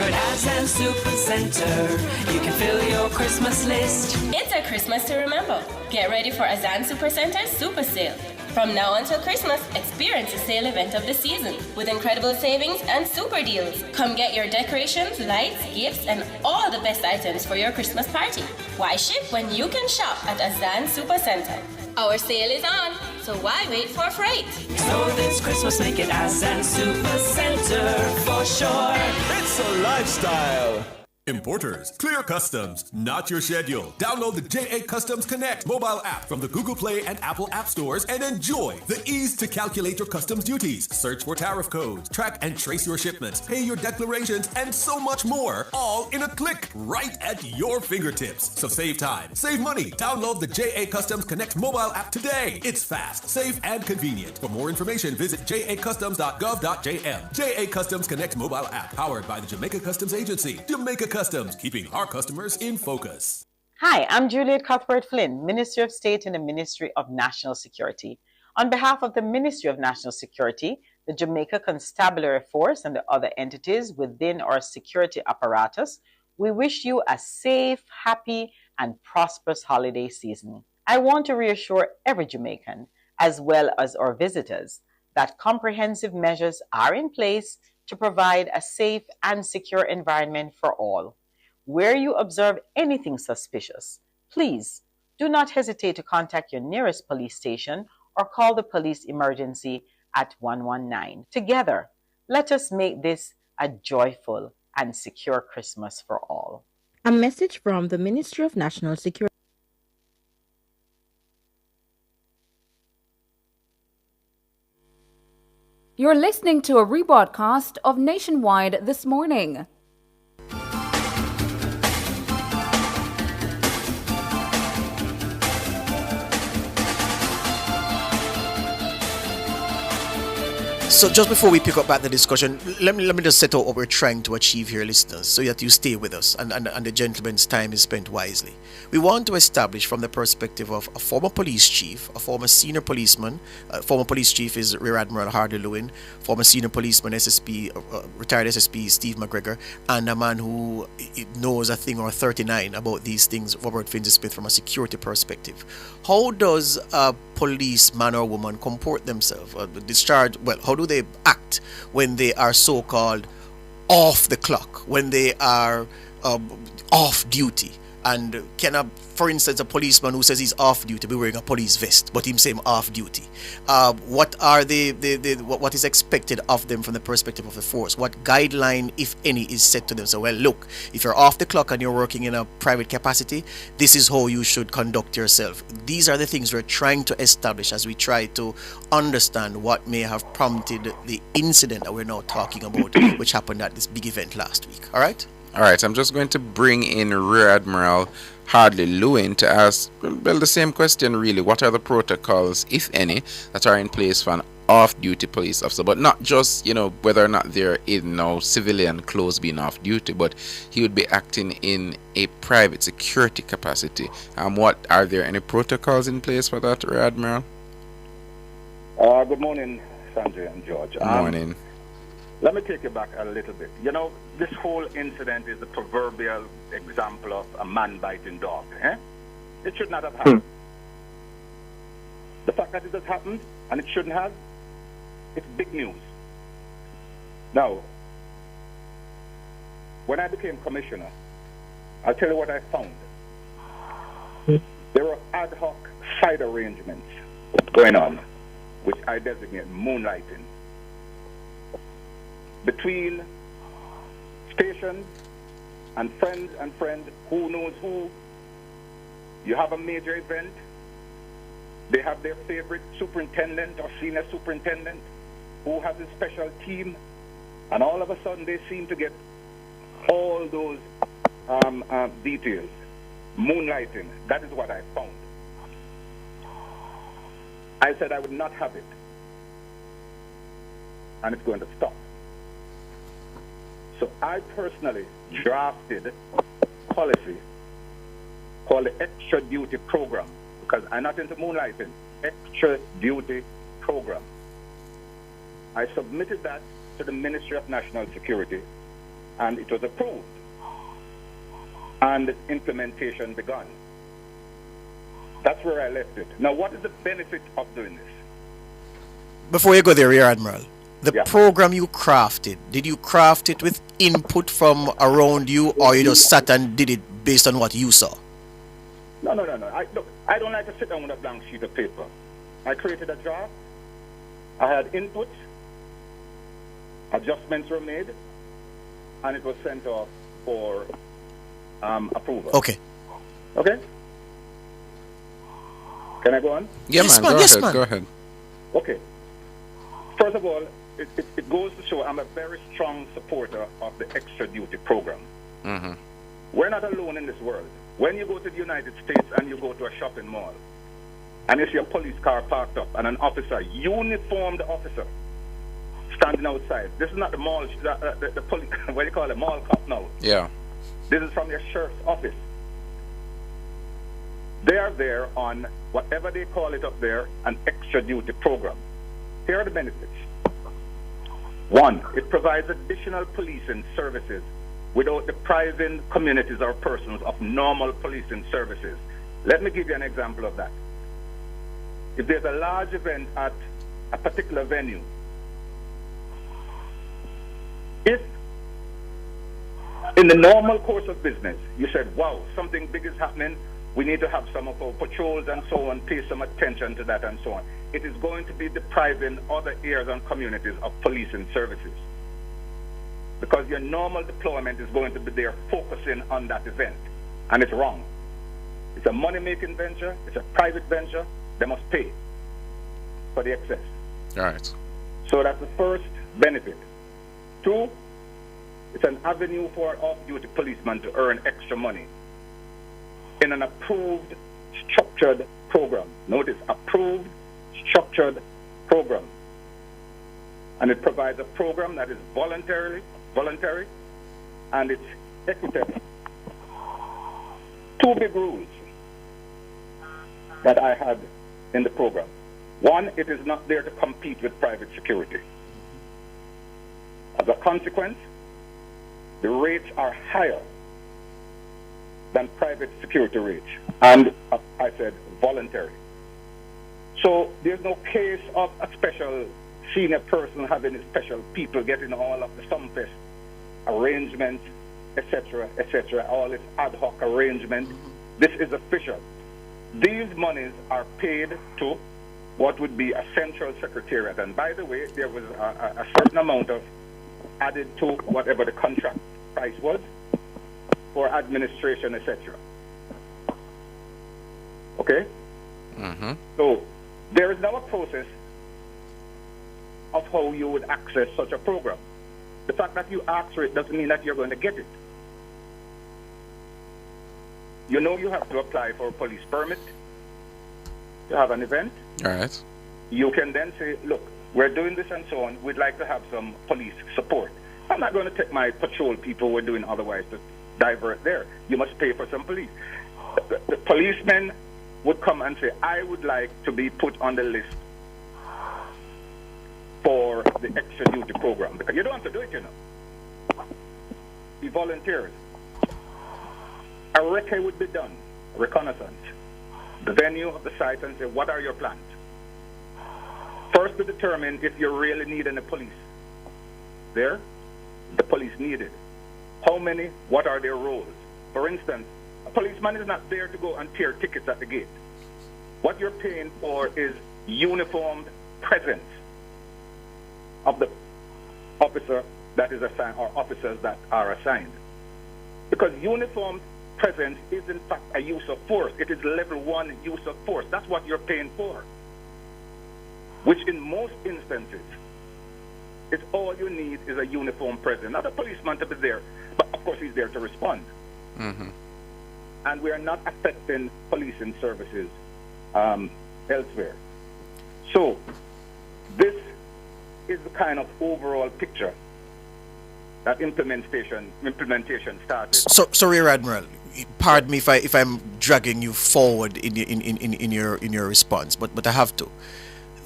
at Aslan Super Center, you can fill your Christmas list. It's a Christmas to remember. Get ready for Azan Super Center's Super Sale. From now until Christmas, experience the sale event of the season with incredible savings and super deals. Come get your decorations, lights, gifts, and all the best items for your Christmas party. Why ship when you can shop at Azan Super Center? Our sale is on, so why wait for freight? So this Christmas, make it Aslan Super Center for sure. It's a lifestyle. Importers, clear customs, not your schedule. Download the JA Customs Connect mobile app from the Google Play and Apple App Stores and enjoy the ease to calculate your customs duties, search for tariff codes, track and trace your shipments, pay your declarations, and so much more, all in a click, right at your fingertips. So save time, save money. Download the JA Customs Connect mobile app today. It's fast, safe, and convenient. For more information, visit jacustoms.gov.jm. JA Customs Connect mobile app, powered by the Jamaica Customs Agency. Jamaica Customs, keeping our customers in focus. Hi, I'm Juliet Cuthbert Flynn, Minister of State in the Ministry of National Security. On behalf of the Ministry of National Security, the Jamaica Constabulary Force, and the other entities within our security apparatus, we wish you a safe, happy, and prosperous holiday season. I want to reassure every Jamaican, as well as our visitors, that comprehensive measures are in place to provide a safe and secure environment for all. Where you observe anything suspicious, please do not hesitate to contact your nearest police station or call the police emergency at 119. Together, let us make this a joyful and secure Christmas for all. A message from the Ministry of National Security. You're listening to a rebroadcast of Nationwide This Morning. So just before we pick up back the discussion, let me just set out what we're trying to achieve here, listeners, so that you stay with us and the gentleman's time is spent wisely. We want to establish from the perspective of a former police chief, a former senior policeman. Former police chief is Rear Admiral Hardy Lewin, former senior policeman SSP, retired SSP Steve McGregor, and a man who knows a thing or 39 about these things, Robert Finzi Smith, from a security perspective. How does a policeman or woman comport themselves? How do they act when they are so-called off the clock, when they are off duty? And for instance, a policeman who says he's off duty be wearing a police vest, but him saying off duty. What are what is expected of them from the perspective of the force? What guideline, if any, is set to them? So, well, look, if you're off the clock and you're working in a private capacity, this is how you should conduct yourself. These are the things we're trying to establish as we try to understand what may have prompted the incident that we're now talking about, which happened at this big event last week. All right? All right, I'm just going to bring in Rear Admiral Hardy Lewin to ask, well, the same question really. What are the protocols, if any, that are in place for an off-duty police officer? But not just, whether or not they're in civilian clothes being off-duty, but he would be acting in a private security capacity. Are there any protocols in place for that, Rear Admiral? Good morning, Sanjay and George. Good morning. Let me take you back a little bit. This whole incident is a proverbial example of a man-biting dog. It should not have happened. The fact that it has happened, and it shouldn't have, it's big news. Now, when I became commissioner, I'll tell you what I found. There were ad hoc side arrangements going on, which I designate moonlighting, between stations and friends, who knows who. You have a major event, they have their favorite superintendent or senior superintendent who has a special team, and all of a sudden they seem to get all those details. Moonlighting, that is what I found. I said I would not have it, and it's going to stop. So I personally drafted a policy called the Extra Duty Program, because I'm not into moonlighting. Extra Duty Program. I submitted that to the Ministry of National Security, and it was approved, and its implementation begun. That's where I left it. Now, what is the benefit of doing this? Before you go there, Rear Admiral, the program you crafted, did you craft it with input from around you, or you just sat and did it based on what you saw? No. I don't like to sit down with a blank sheet of paper. I created a draft. I had input. Adjustments were made, and it was sent off for approval. Okay. Okay? Can I go on? Yes, man. Go ahead. Okay. First of all, it goes to show I'm a very strong supporter of the Extra Duty Program. Mm-hmm. We're not alone in this world. When you go to the United States and you go to a shopping mall, and you see a police car parked up and an officer, uniformed officer, standing outside. This is not the mall, the police, what do you call it, mall cop now. Yeah. This is from your sheriff's office. They are there on whatever they call it up there, an extra duty program. Here are the benefits. One, it provides additional policing services without depriving communities or persons of normal policing services. Let me give you an example of that. If there's a large event at a particular venue, if in the normal course of business you said, wow, something big is happening, we need to have some of our patrols and so on, pay some attention to that and so on, it is going to be depriving other areas and communities of policing services. Because your normal deployment is going to be there focusing on that event. And it's wrong. It's a money-making venture. It's a private venture. They must pay for the excess. All right. So that's the first benefit. Two, it's an avenue for off-duty policemen to earn extra money in an approved, structured program. Notice, approved, structured program. And it provides a program that is voluntary, and it's equitable. Two big rules that I had in the program. One, it is not there to compete with private security. As a consequence, the rates are higher than private security rates. And I said voluntary. So there's no case of a special senior person having special people getting all of the SumFest arrangements, etc., all this ad hoc arrangement. This is official. These monies are paid to what would be a central secretariat. And by the way, there was a certain amount of added to whatever the contract price was for administration, etc. Okay? So there is now a process of how you would access such a program. The fact that you ask for it doesn't mean that you're going to get it. You know you have to apply for a police permit to have an event. All right. You can then say, look, we're doing this and so on. We'd like to have some police support. I'm not going to take my patrol people who are doing otherwise to divert there. You must pay for some police. The policemen would come and say, I would like to be put on the list for the extra duty program. Because you don't have to do it, you know. Be volunteers. A recce would be done, reconnaissance, the venue of the site, and say, what are your plans? First to determine if you really need any police. There, the police needed. How many? What are their roles? For instance, a policeman is not there to go and tear tickets at the gate. What you're paying for is uniformed presence of the officer that is assigned, or officers that are assigned. Because uniformed presence is in fact a use of force. It is level 1 use of force. That's what you're paying for. Which in most instances, it's all you need is a uniform presence. Not a policeman to be there, but of course he's there to respond. And we are not affecting policing services elsewhere. So this is the kind of overall picture that implementation started. So Rear Admiral, pardon me if I'm dragging you forward in your response, but I have to.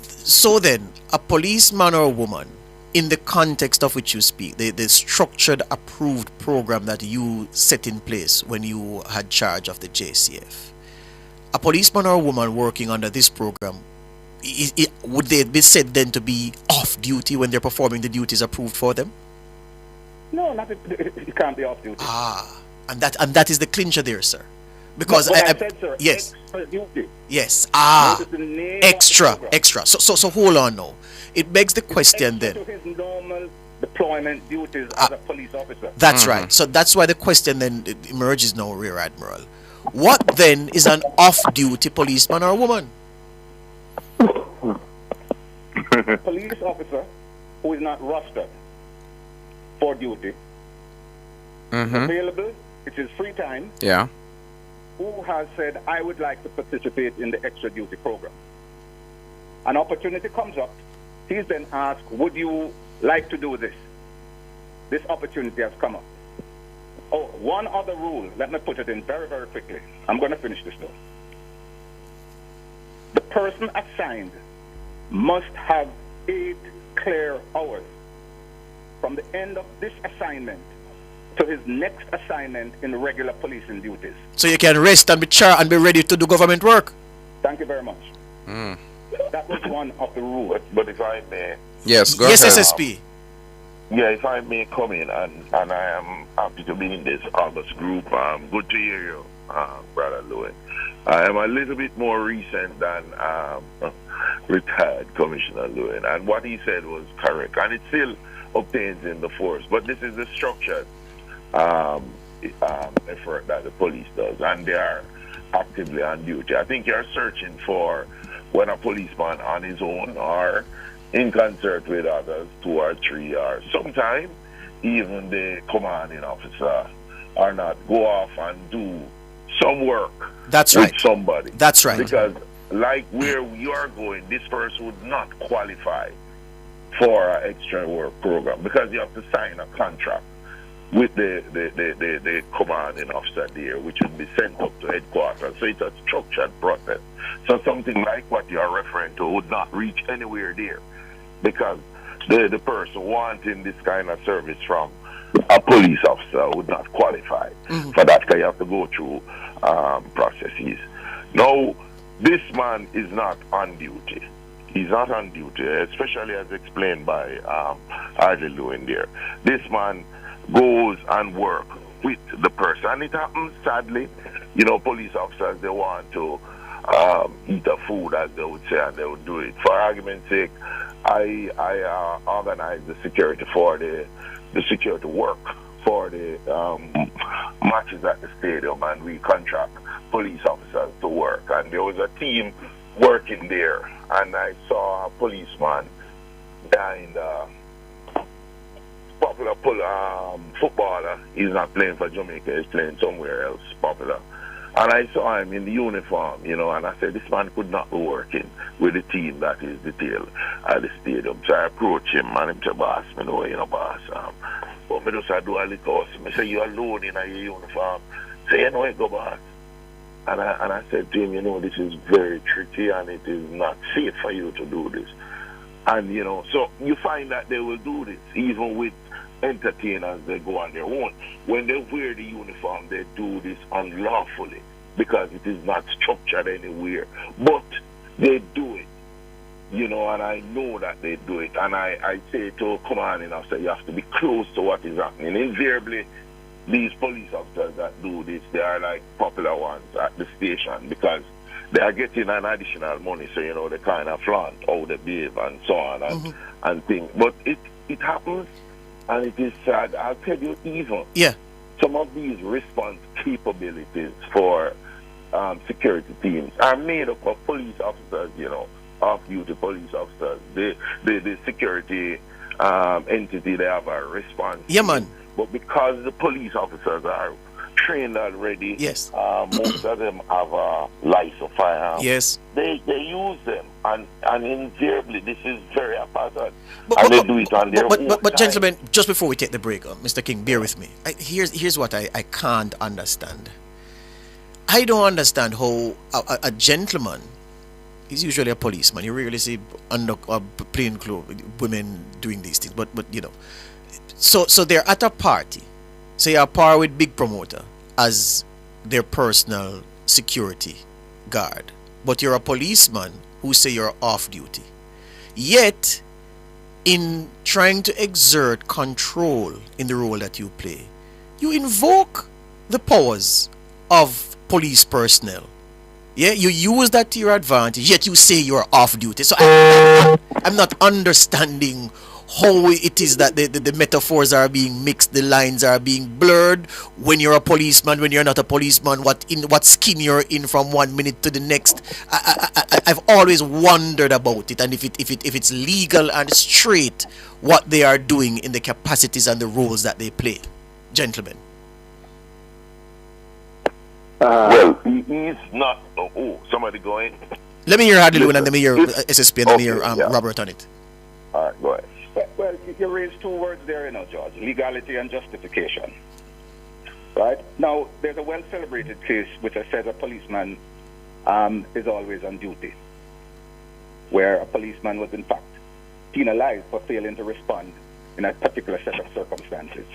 So then, a policeman or a woman, in the context of which you speak, the structured, approved program that you set in place when you had charge of the JCF, a policeman or a woman working under this program, would they be said then to be off duty when they're performing the duties approved for them? No, it can't be off duty. And that is the clincher there, sir. Because I said, sir, yes, extra duty. yes, Notice the name extra. So hold on now. It begs the question then. To his normal deployment duties as a police officer. That's right. So that's why the question then emerges now, Rear Admiral. What then is an off-duty policeman or woman? Police officer who is not rostered for duty, available, it is free time, who has said, I would like to participate in the extra duty program. An opportunity comes up, he's then asked, would you like to do this? This opportunity has come up. Oh, one other rule, let me put it in very, very quickly. I'm going to finish this though. The person assigned must have 8 clear hours from the end of this assignment to his next assignment in regular policing duties. So you can rest and be ready to do government work. Thank you very much. That was one of the rules. But if I may... Yes, go yes, ahead. SSP. Yeah, if I may come in, and I am happy to be in this August group. Good to hear you, Brother Lewin. I am a little bit more recent than retired Commissioner Lewin, and what he said was correct, and it still obtains in the force. But this is the structured effort that the police does, and they are actively on duty. I think you're searching for when a policeman on his own or in concert with others, 2 or 3, or sometimes even the commanding officer or not go off and do some work with somebody. That's right. Because like where you are going, this person would not qualify for an extra work program because you have to sign a contract with the commanding officer there, which would be sent up to headquarters. So it's a structured process. So something like what you are referring to would not reach anywhere there because the person wanting this kind of service from a police officer would not qualify for that because you have to go through processes. Now, this man is not on duty. He's not on duty, especially as explained by Harley Lewin there. This man goes and work with the person. And it happens, sadly, police officers, they want to eat the food, as they would say, and they would do it. For argument's sake, I organize the security for the security work for the matches at the stadium, and we contract police officers to work. And there was a team working there, and I saw a policeman behind popular footballer. He's not playing for Jamaica, he's playing somewhere else, popular. And I saw him in the uniform, and I said, this man could not be working with the team that is detailed at the stadium. So I approached him, and he said, boss, boss. But me just do a little house. I say, you alone in your uniform. Say, it go, boss. And I said to him, this is very tricky, and it is not safe for you to do this. And, so you find that they will do this, even with entertainers, they go on their own. When they wear the uniform, they do this unlawfully because it is not structured anywhere. But they do it, and I know that they do it. And I say to commanding officer, you have to be close to what is happening. Invariably, these police officers that do this, they are like popular ones at the station because they are getting an additional money, so, they kind of flaunt how they behave and so on and things. But it happens. And it is sad. I'll tell you, even some of these response capabilities for security teams are made up of police officers, off-duty police officers. The security entity, they have a response. Yeah, man. But because the police officers are trained already, most of them have a license firearm. Yes. They use them, and invariably this is very haphazard. And they do it on their own but time. gentlemen, just before we take the break, Mr. King, bear with me. Here's what I can't understand. I don't understand how a gentleman is usually a policeman. You rarely see under plain clothes women doing these things, but so they're at a party. So you're par with big promoter as their personal security guard, but you're a policeman who say you're off duty. Yet, in trying to exert control in the role that you play, you invoke the powers of police personnel. Yeah, you use that to your advantage, yet you say you're off duty. So I'm not understanding how it is that the metaphors are being mixed, the lines are being blurred when you're a policeman, when you're not a policeman, what skin you're in from 1 minute to the next. I've always wondered about it, and if it's legal and straight what they are doing in the capacities and the roles that they play. Gentlemen. Well, he's not. Somebody going. Let me hear Hadley Lewin and let me hear SSP and let me hear Robert on it. All right, go ahead. Well, you raised two words there, George. Legality and justification. Right? Now, there's a well-celebrated case which says a policeman is always on duty, where a policeman was in fact penalized for failing to respond in a particular set of circumstances.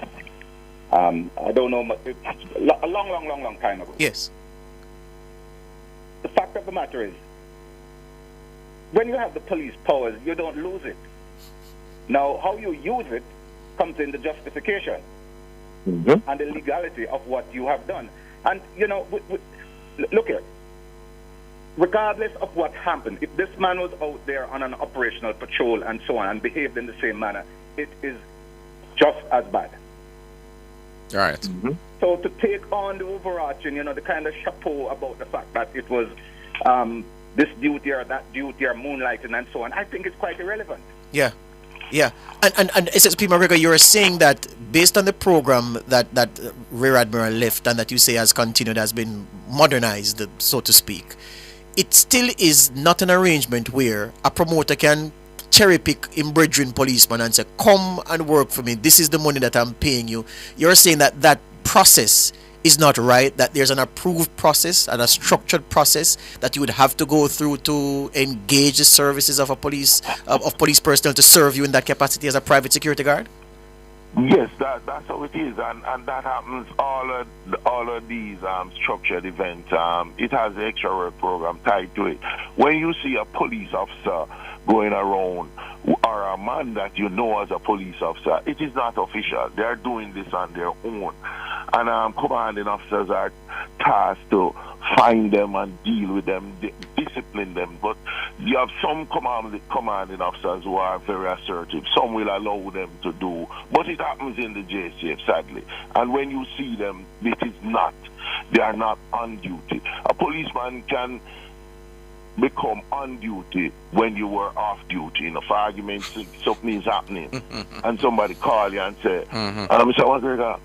I don't know, a long time ago. Yes. The fact of the matter is, when you have the police powers, you don't lose it. Now, how you use it comes in the justification and the legality of what you have done. And, look here. Regardless of what happened, if this man was out there on an operational patrol and so on and behaved in the same manner, it is just as bad. All right. So to take on the overarching, the kind of chapeau about the fact that it was this duty or that duty or moonlighting and so on, I think it's quite irrelevant. Yeah. And SSP McGregor, you're saying that based on the program that Rear Admiral left and that you say has continued, has been modernized, so to speak, it still is not an arrangement where a promoter can cherry pick in brethren policeman and say, come and work for me. This is the money that I'm paying you. You're saying that that process is not right, that there's an approved process and a structured process that you would have to go through to engage the services of a police of police personnel to serve you in that capacity as a private security guard? Yes, that's how it is, and that happens all of these structured events. It has the extra work program tied to it. When you see a police officer going around, or a man that you know as a police officer, it is not official. They are doing this on their own, and commanding officers are tasked to find them and deal with them, discipline them. But you have some commanding officers who are very assertive. Some will allow them to do, but it happens in the JCF, sadly. And when you see them, it is not. They are not on duty. A policeman can become on duty when you were off duty. For argument's sake, something is happening, and somebody call you and say, Mr. McGregor,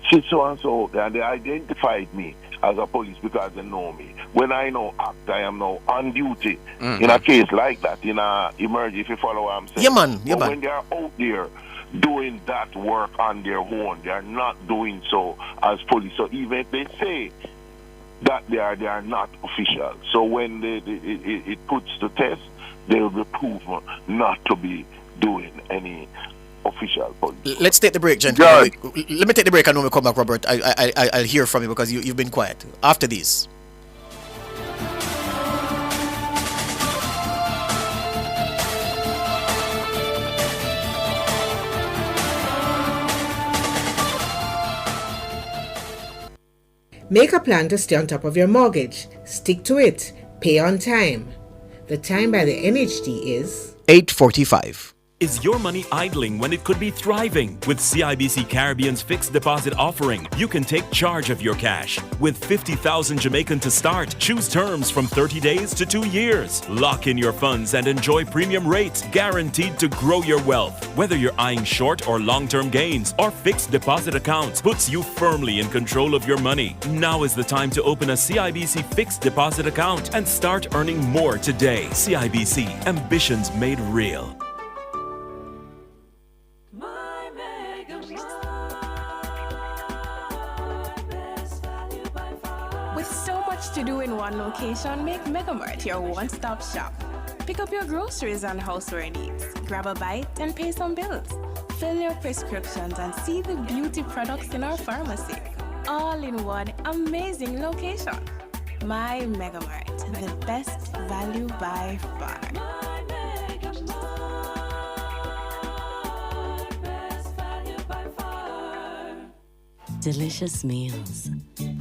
sit so and so, and they identified me as a police because they know me. When I know act, I am now on duty. In a case like that, in a emergency, if you follow what I'm saying. Yeah, man. When they are out there doing that work on their own, they are not doing so as police. So even if they say that they are not official. So when it puts the test, they will be proven not to be doing any official police. Let's take the break, gentlemen. Let me take the break, and when we come back, Robert, I'll hear from you because you've been quiet. After these. Make a plan to stay on top of your mortgage. Stick to it. Pay on time. The time by the NHD is 8:45. Is your money idling when it could be thriving? With CIBC Caribbean's fixed deposit offering, you can take charge of your cash. With 50,000 Jamaican to start, choose terms from 30 days to 2 years. Lock in your funds and enjoy premium rates guaranteed to grow your wealth. Whether you're eyeing short or long-term gains, our fixed deposit accounts puts you firmly in control of your money. Now is the time to open a CIBC fixed deposit account and start earning more today. CIBC, ambitions made real. With so much to do in one location, make Megamart your one-stop shop. Pick up your groceries and houseware needs, grab a bite and pay some bills. Fill your prescriptions and see the beauty products in our pharmacy. All in one amazing location. My Megamart, the best value by far. Delicious meals,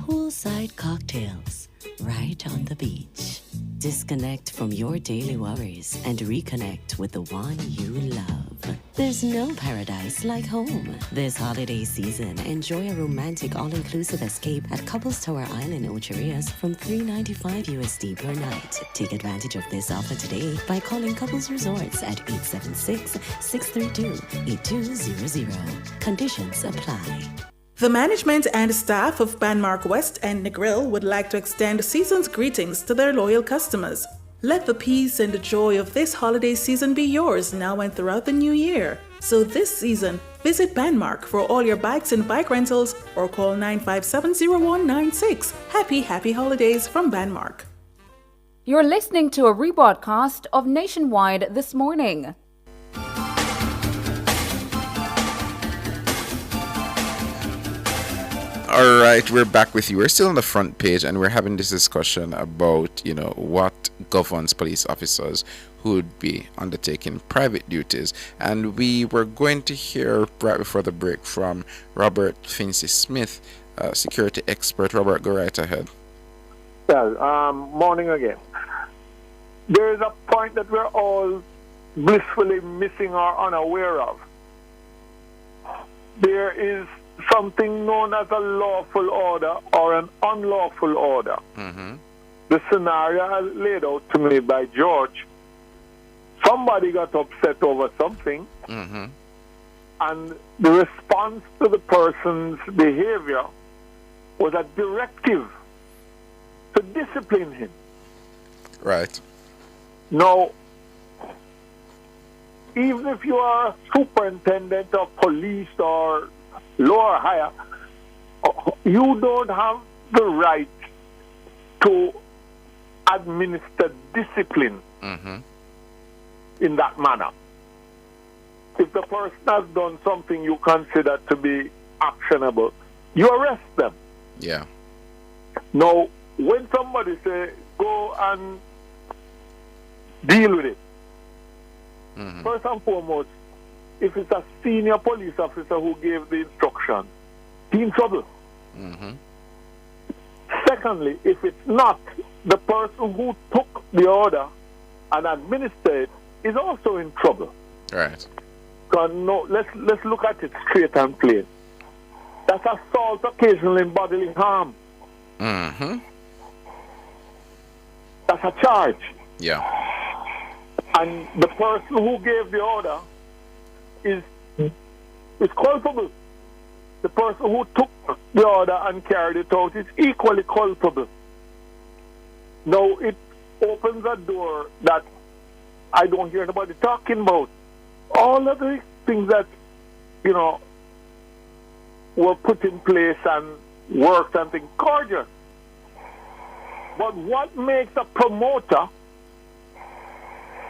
poolside cocktails, right on the beach. Disconnect from your daily worries and reconnect with the one you love. There's no paradise like home. This holiday season, enjoy a romantic all-inclusive escape at Couples Tower Island, Ocherias from $395 USD per night. Take advantage of this offer today by calling Couples Resorts at 876-632-8200. Conditions apply. The management and staff of Banmark West and Negril would like to extend season's greetings to their loyal customers. Let the peace and the joy of this holiday season be yours now and throughout the new year. So this season, visit Banmark for all your bikes and bike rentals or call 957-0196. Happy holidays from Banmark. You're listening to a rebroadcast of Nationwide This Morning. All right, we're back with you. We're still on the front page, and we're having this discussion about, what governs police officers who would be undertaking private duties. And we were going to hear right before the break from Robert Fincy Smith, security expert. Robert, go right ahead. Well, morning again. There is a point that we're all blissfully missing or unaware of. There is something known as a lawful order or an unlawful order. The scenario laid out to me by George, somebody got upset over something, and the response to the person's behavior was a directive to discipline him. Right. Now, even if you are a superintendent of police or lower higher, you don't have the right to administer discipline in that manner. If the person has done something you consider to be actionable, you arrest them. Yeah. Now, when somebody say, go and deal with it, first and foremost, if it's a senior police officer who gave the instruction, he's in trouble. Secondly, if it's not, the person who took the order and administered it is also in trouble. Right. No, let's look at it straight and plain. That's assault occasional in bodily harm. That's a charge. Yeah. And the person who gave the order is culpable. The person who took the order and carried it out is equally culpable. Now, it opens a door that I don't hear anybody talking about. All of the things that, were put in place and worked and things, gorgeous. But what makes a promoter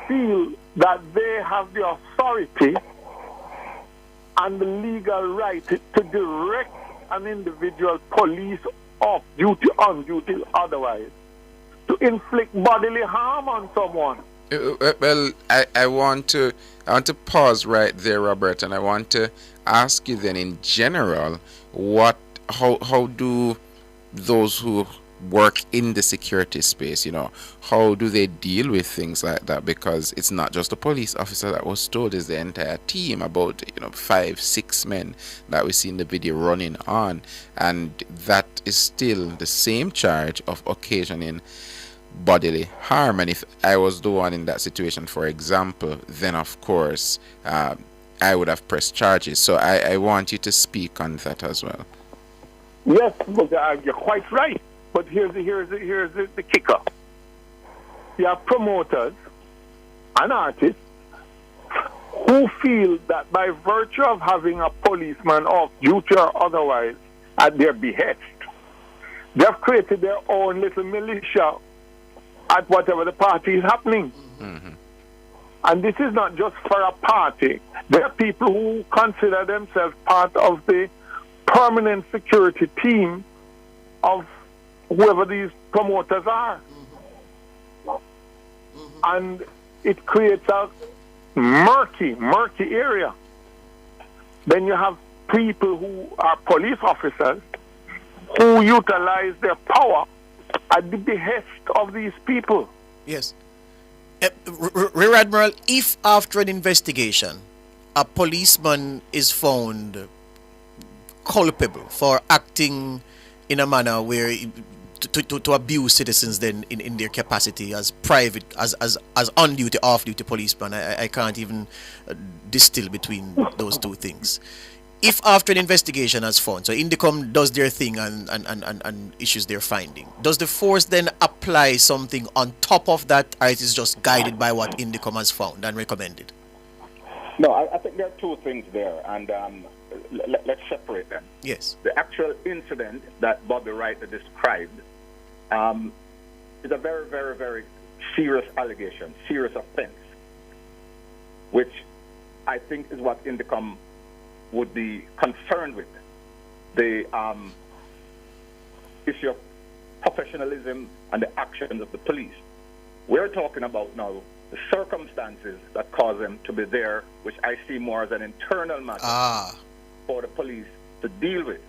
feel that they have the authority and the legal right to direct an individual, police, off duty, on duty, otherwise, to inflict bodily harm on someone? Well, I want to pause right there, Robert, and I want to ask you then, in general, how do those who work in the security space, how do they deal with things like that? Because it's not just a police officer that was told, it's the entire team, about 5-6 men that we see in the video running on, and that is still the same charge of occasioning bodily harm. And if I was the one in that situation, for example, then of course I would have pressed charges. So I want you to speak on that as well. Yes, you're quite right. But here's the kicker. You have promoters and artists who feel that by virtue of having a policeman off duty or otherwise at their behest, they've created their own little militia at whatever the party is happening. And this is not just for a party. There are people who consider themselves part of the permanent security team of whoever these promoters are. And it creates a murky area. Then you have people who are police officers who utilize their power at the behest of these people. Yes. Rear Admiral, if after an investigation a policeman is found culpable for acting in a manner where to abuse citizens then in their capacity as private, as on duty, off duty policeman, I can't even distill between those two things. If after an investigation has found, so Indicom does their thing and issues their finding, does the force then apply something on top of that, or it is just guided by what Indicom has found and recommended? No, I think there are two things there, and let's separate them. Yes. The actual incident that Bobby Wright described is a very, very, very serious allegation, serious offense, which I think is what Indicom would be concerned with. The issue of professionalism and the actions of the police. We're talking about now the circumstances that cause them to be there, which I see more as an internal matter for the police to deal with.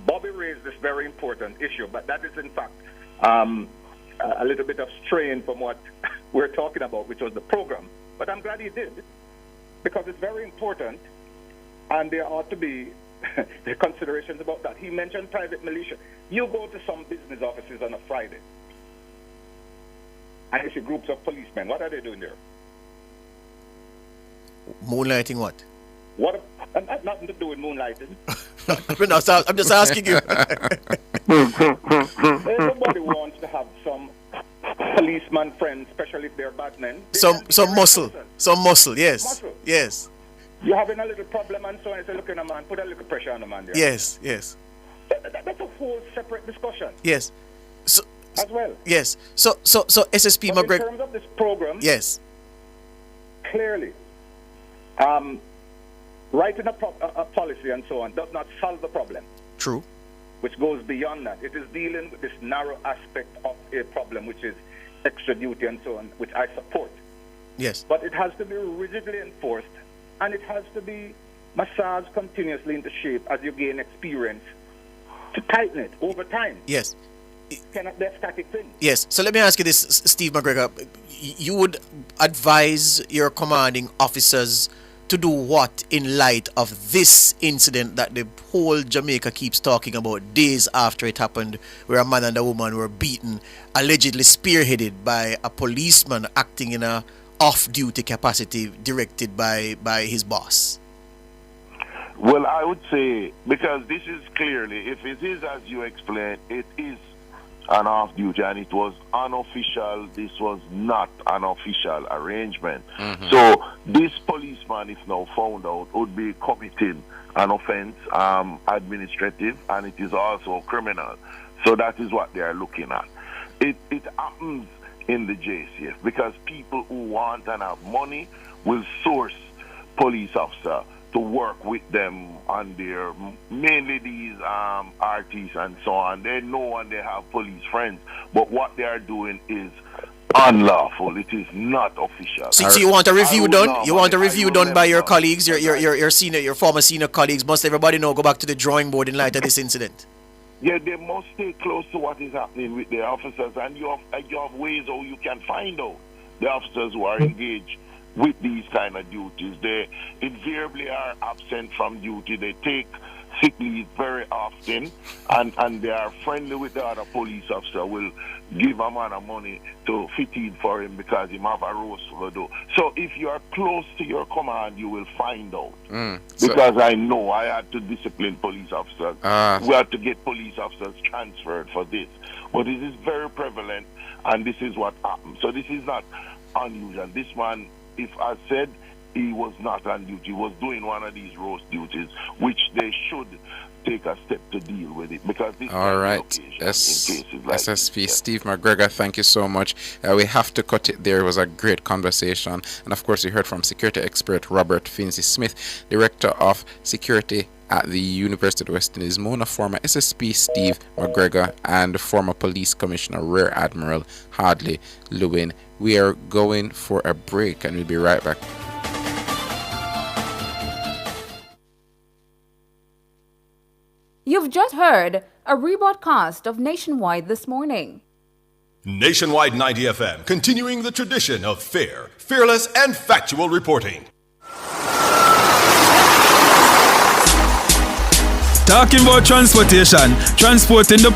Bobby raised this very important issue, but that is in fact a little bit of strain from what we're talking about, which was the program. But I'm glad he did, because it's very important, and there ought to be the considerations about that. He mentioned private militia. You go to some business offices on a Friday, and you see groups of policemen. What are they doing there? Moonlighting what? Nothing to do with moonlighting. I'm just asking you. Everybody wants to have some policeman friends, especially if they're bad men. Some muscle. Some muscle, yes. Muscle. Yes. You're having a little problem and so on. You say, look in a man, put a little pressure on the man there. Yes, yes. That's a whole separate discussion. Yes. So, as well. Yes. So SSP but McGregor. In terms of this program, yes. Clearly, writing a policy and so on does not solve the problem. True. Which goes beyond that. It is dealing with this narrow aspect of a problem, which is extra duty and so on, which I support. Yes. But it has to be rigidly enforced, and it has to be massaged continuously into shape as you gain experience to tighten it over time. Yes. It cannot be a static thing. Yes. So let me ask you this, Steve McGregor. You would advise your commanding officers to do what in light of this incident that the whole Jamaica keeps talking about days after it happened, where a man and a woman were beaten, allegedly spearheaded by a policeman acting in a off-duty capacity directed by his boss? Well, I would say, because this is clearly, if it is as you explained, it is an off-duty and it was unofficial. This was not an official arrangement. Mm-hmm. So this policeman, if now found out, would be committing an offense, administrative, and it is also criminal. So that is what they are looking at. It happens in the JCF because people who want and have money will source police officer to work with them on their, mainly these artists and so on. They know and they have police friends, but what they are doing is unlawful. It is not official. So you want a review done? You want a review done by your colleagues, your former senior colleagues? Must everybody know go back to the drawing board in light of this incident? Yeah, they must stay close to what is happening with the officers, and you have ways how you can find out the officers who are engaged with these kind of duties. They invariably are absent from duty. They take sick leave very often, and they are friendly with the other police officer, will give a man of money to fit in for him because he have a roast for the dough. So if you are close to your command, you will find out. Because I know I had to discipline police officers. We had to get police officers transferred for this. But it is very prevalent, and this is what happened. So this is not unusual. This man, if I said he was not on duty, he was doing one of these roast duties, which they should take a step to deal with it, because this all right, SSP Steve McGregor, thank you so much. We have to cut it there. It was a great conversation, and of course you heard from security expert Robert Finzi-Smith, Director of Security at the University of West Indies, Mona, former SSP Steve McGregor, and former Police Commissioner Rear Admiral Hadley Lewin. We are going for a break, and we'll be right back. You've just heard a rebroadcast of Nationwide This Morning. Nationwide 90 FM, continuing the tradition of fair, fearless, and factual reporting. Talking about transportation, transporting the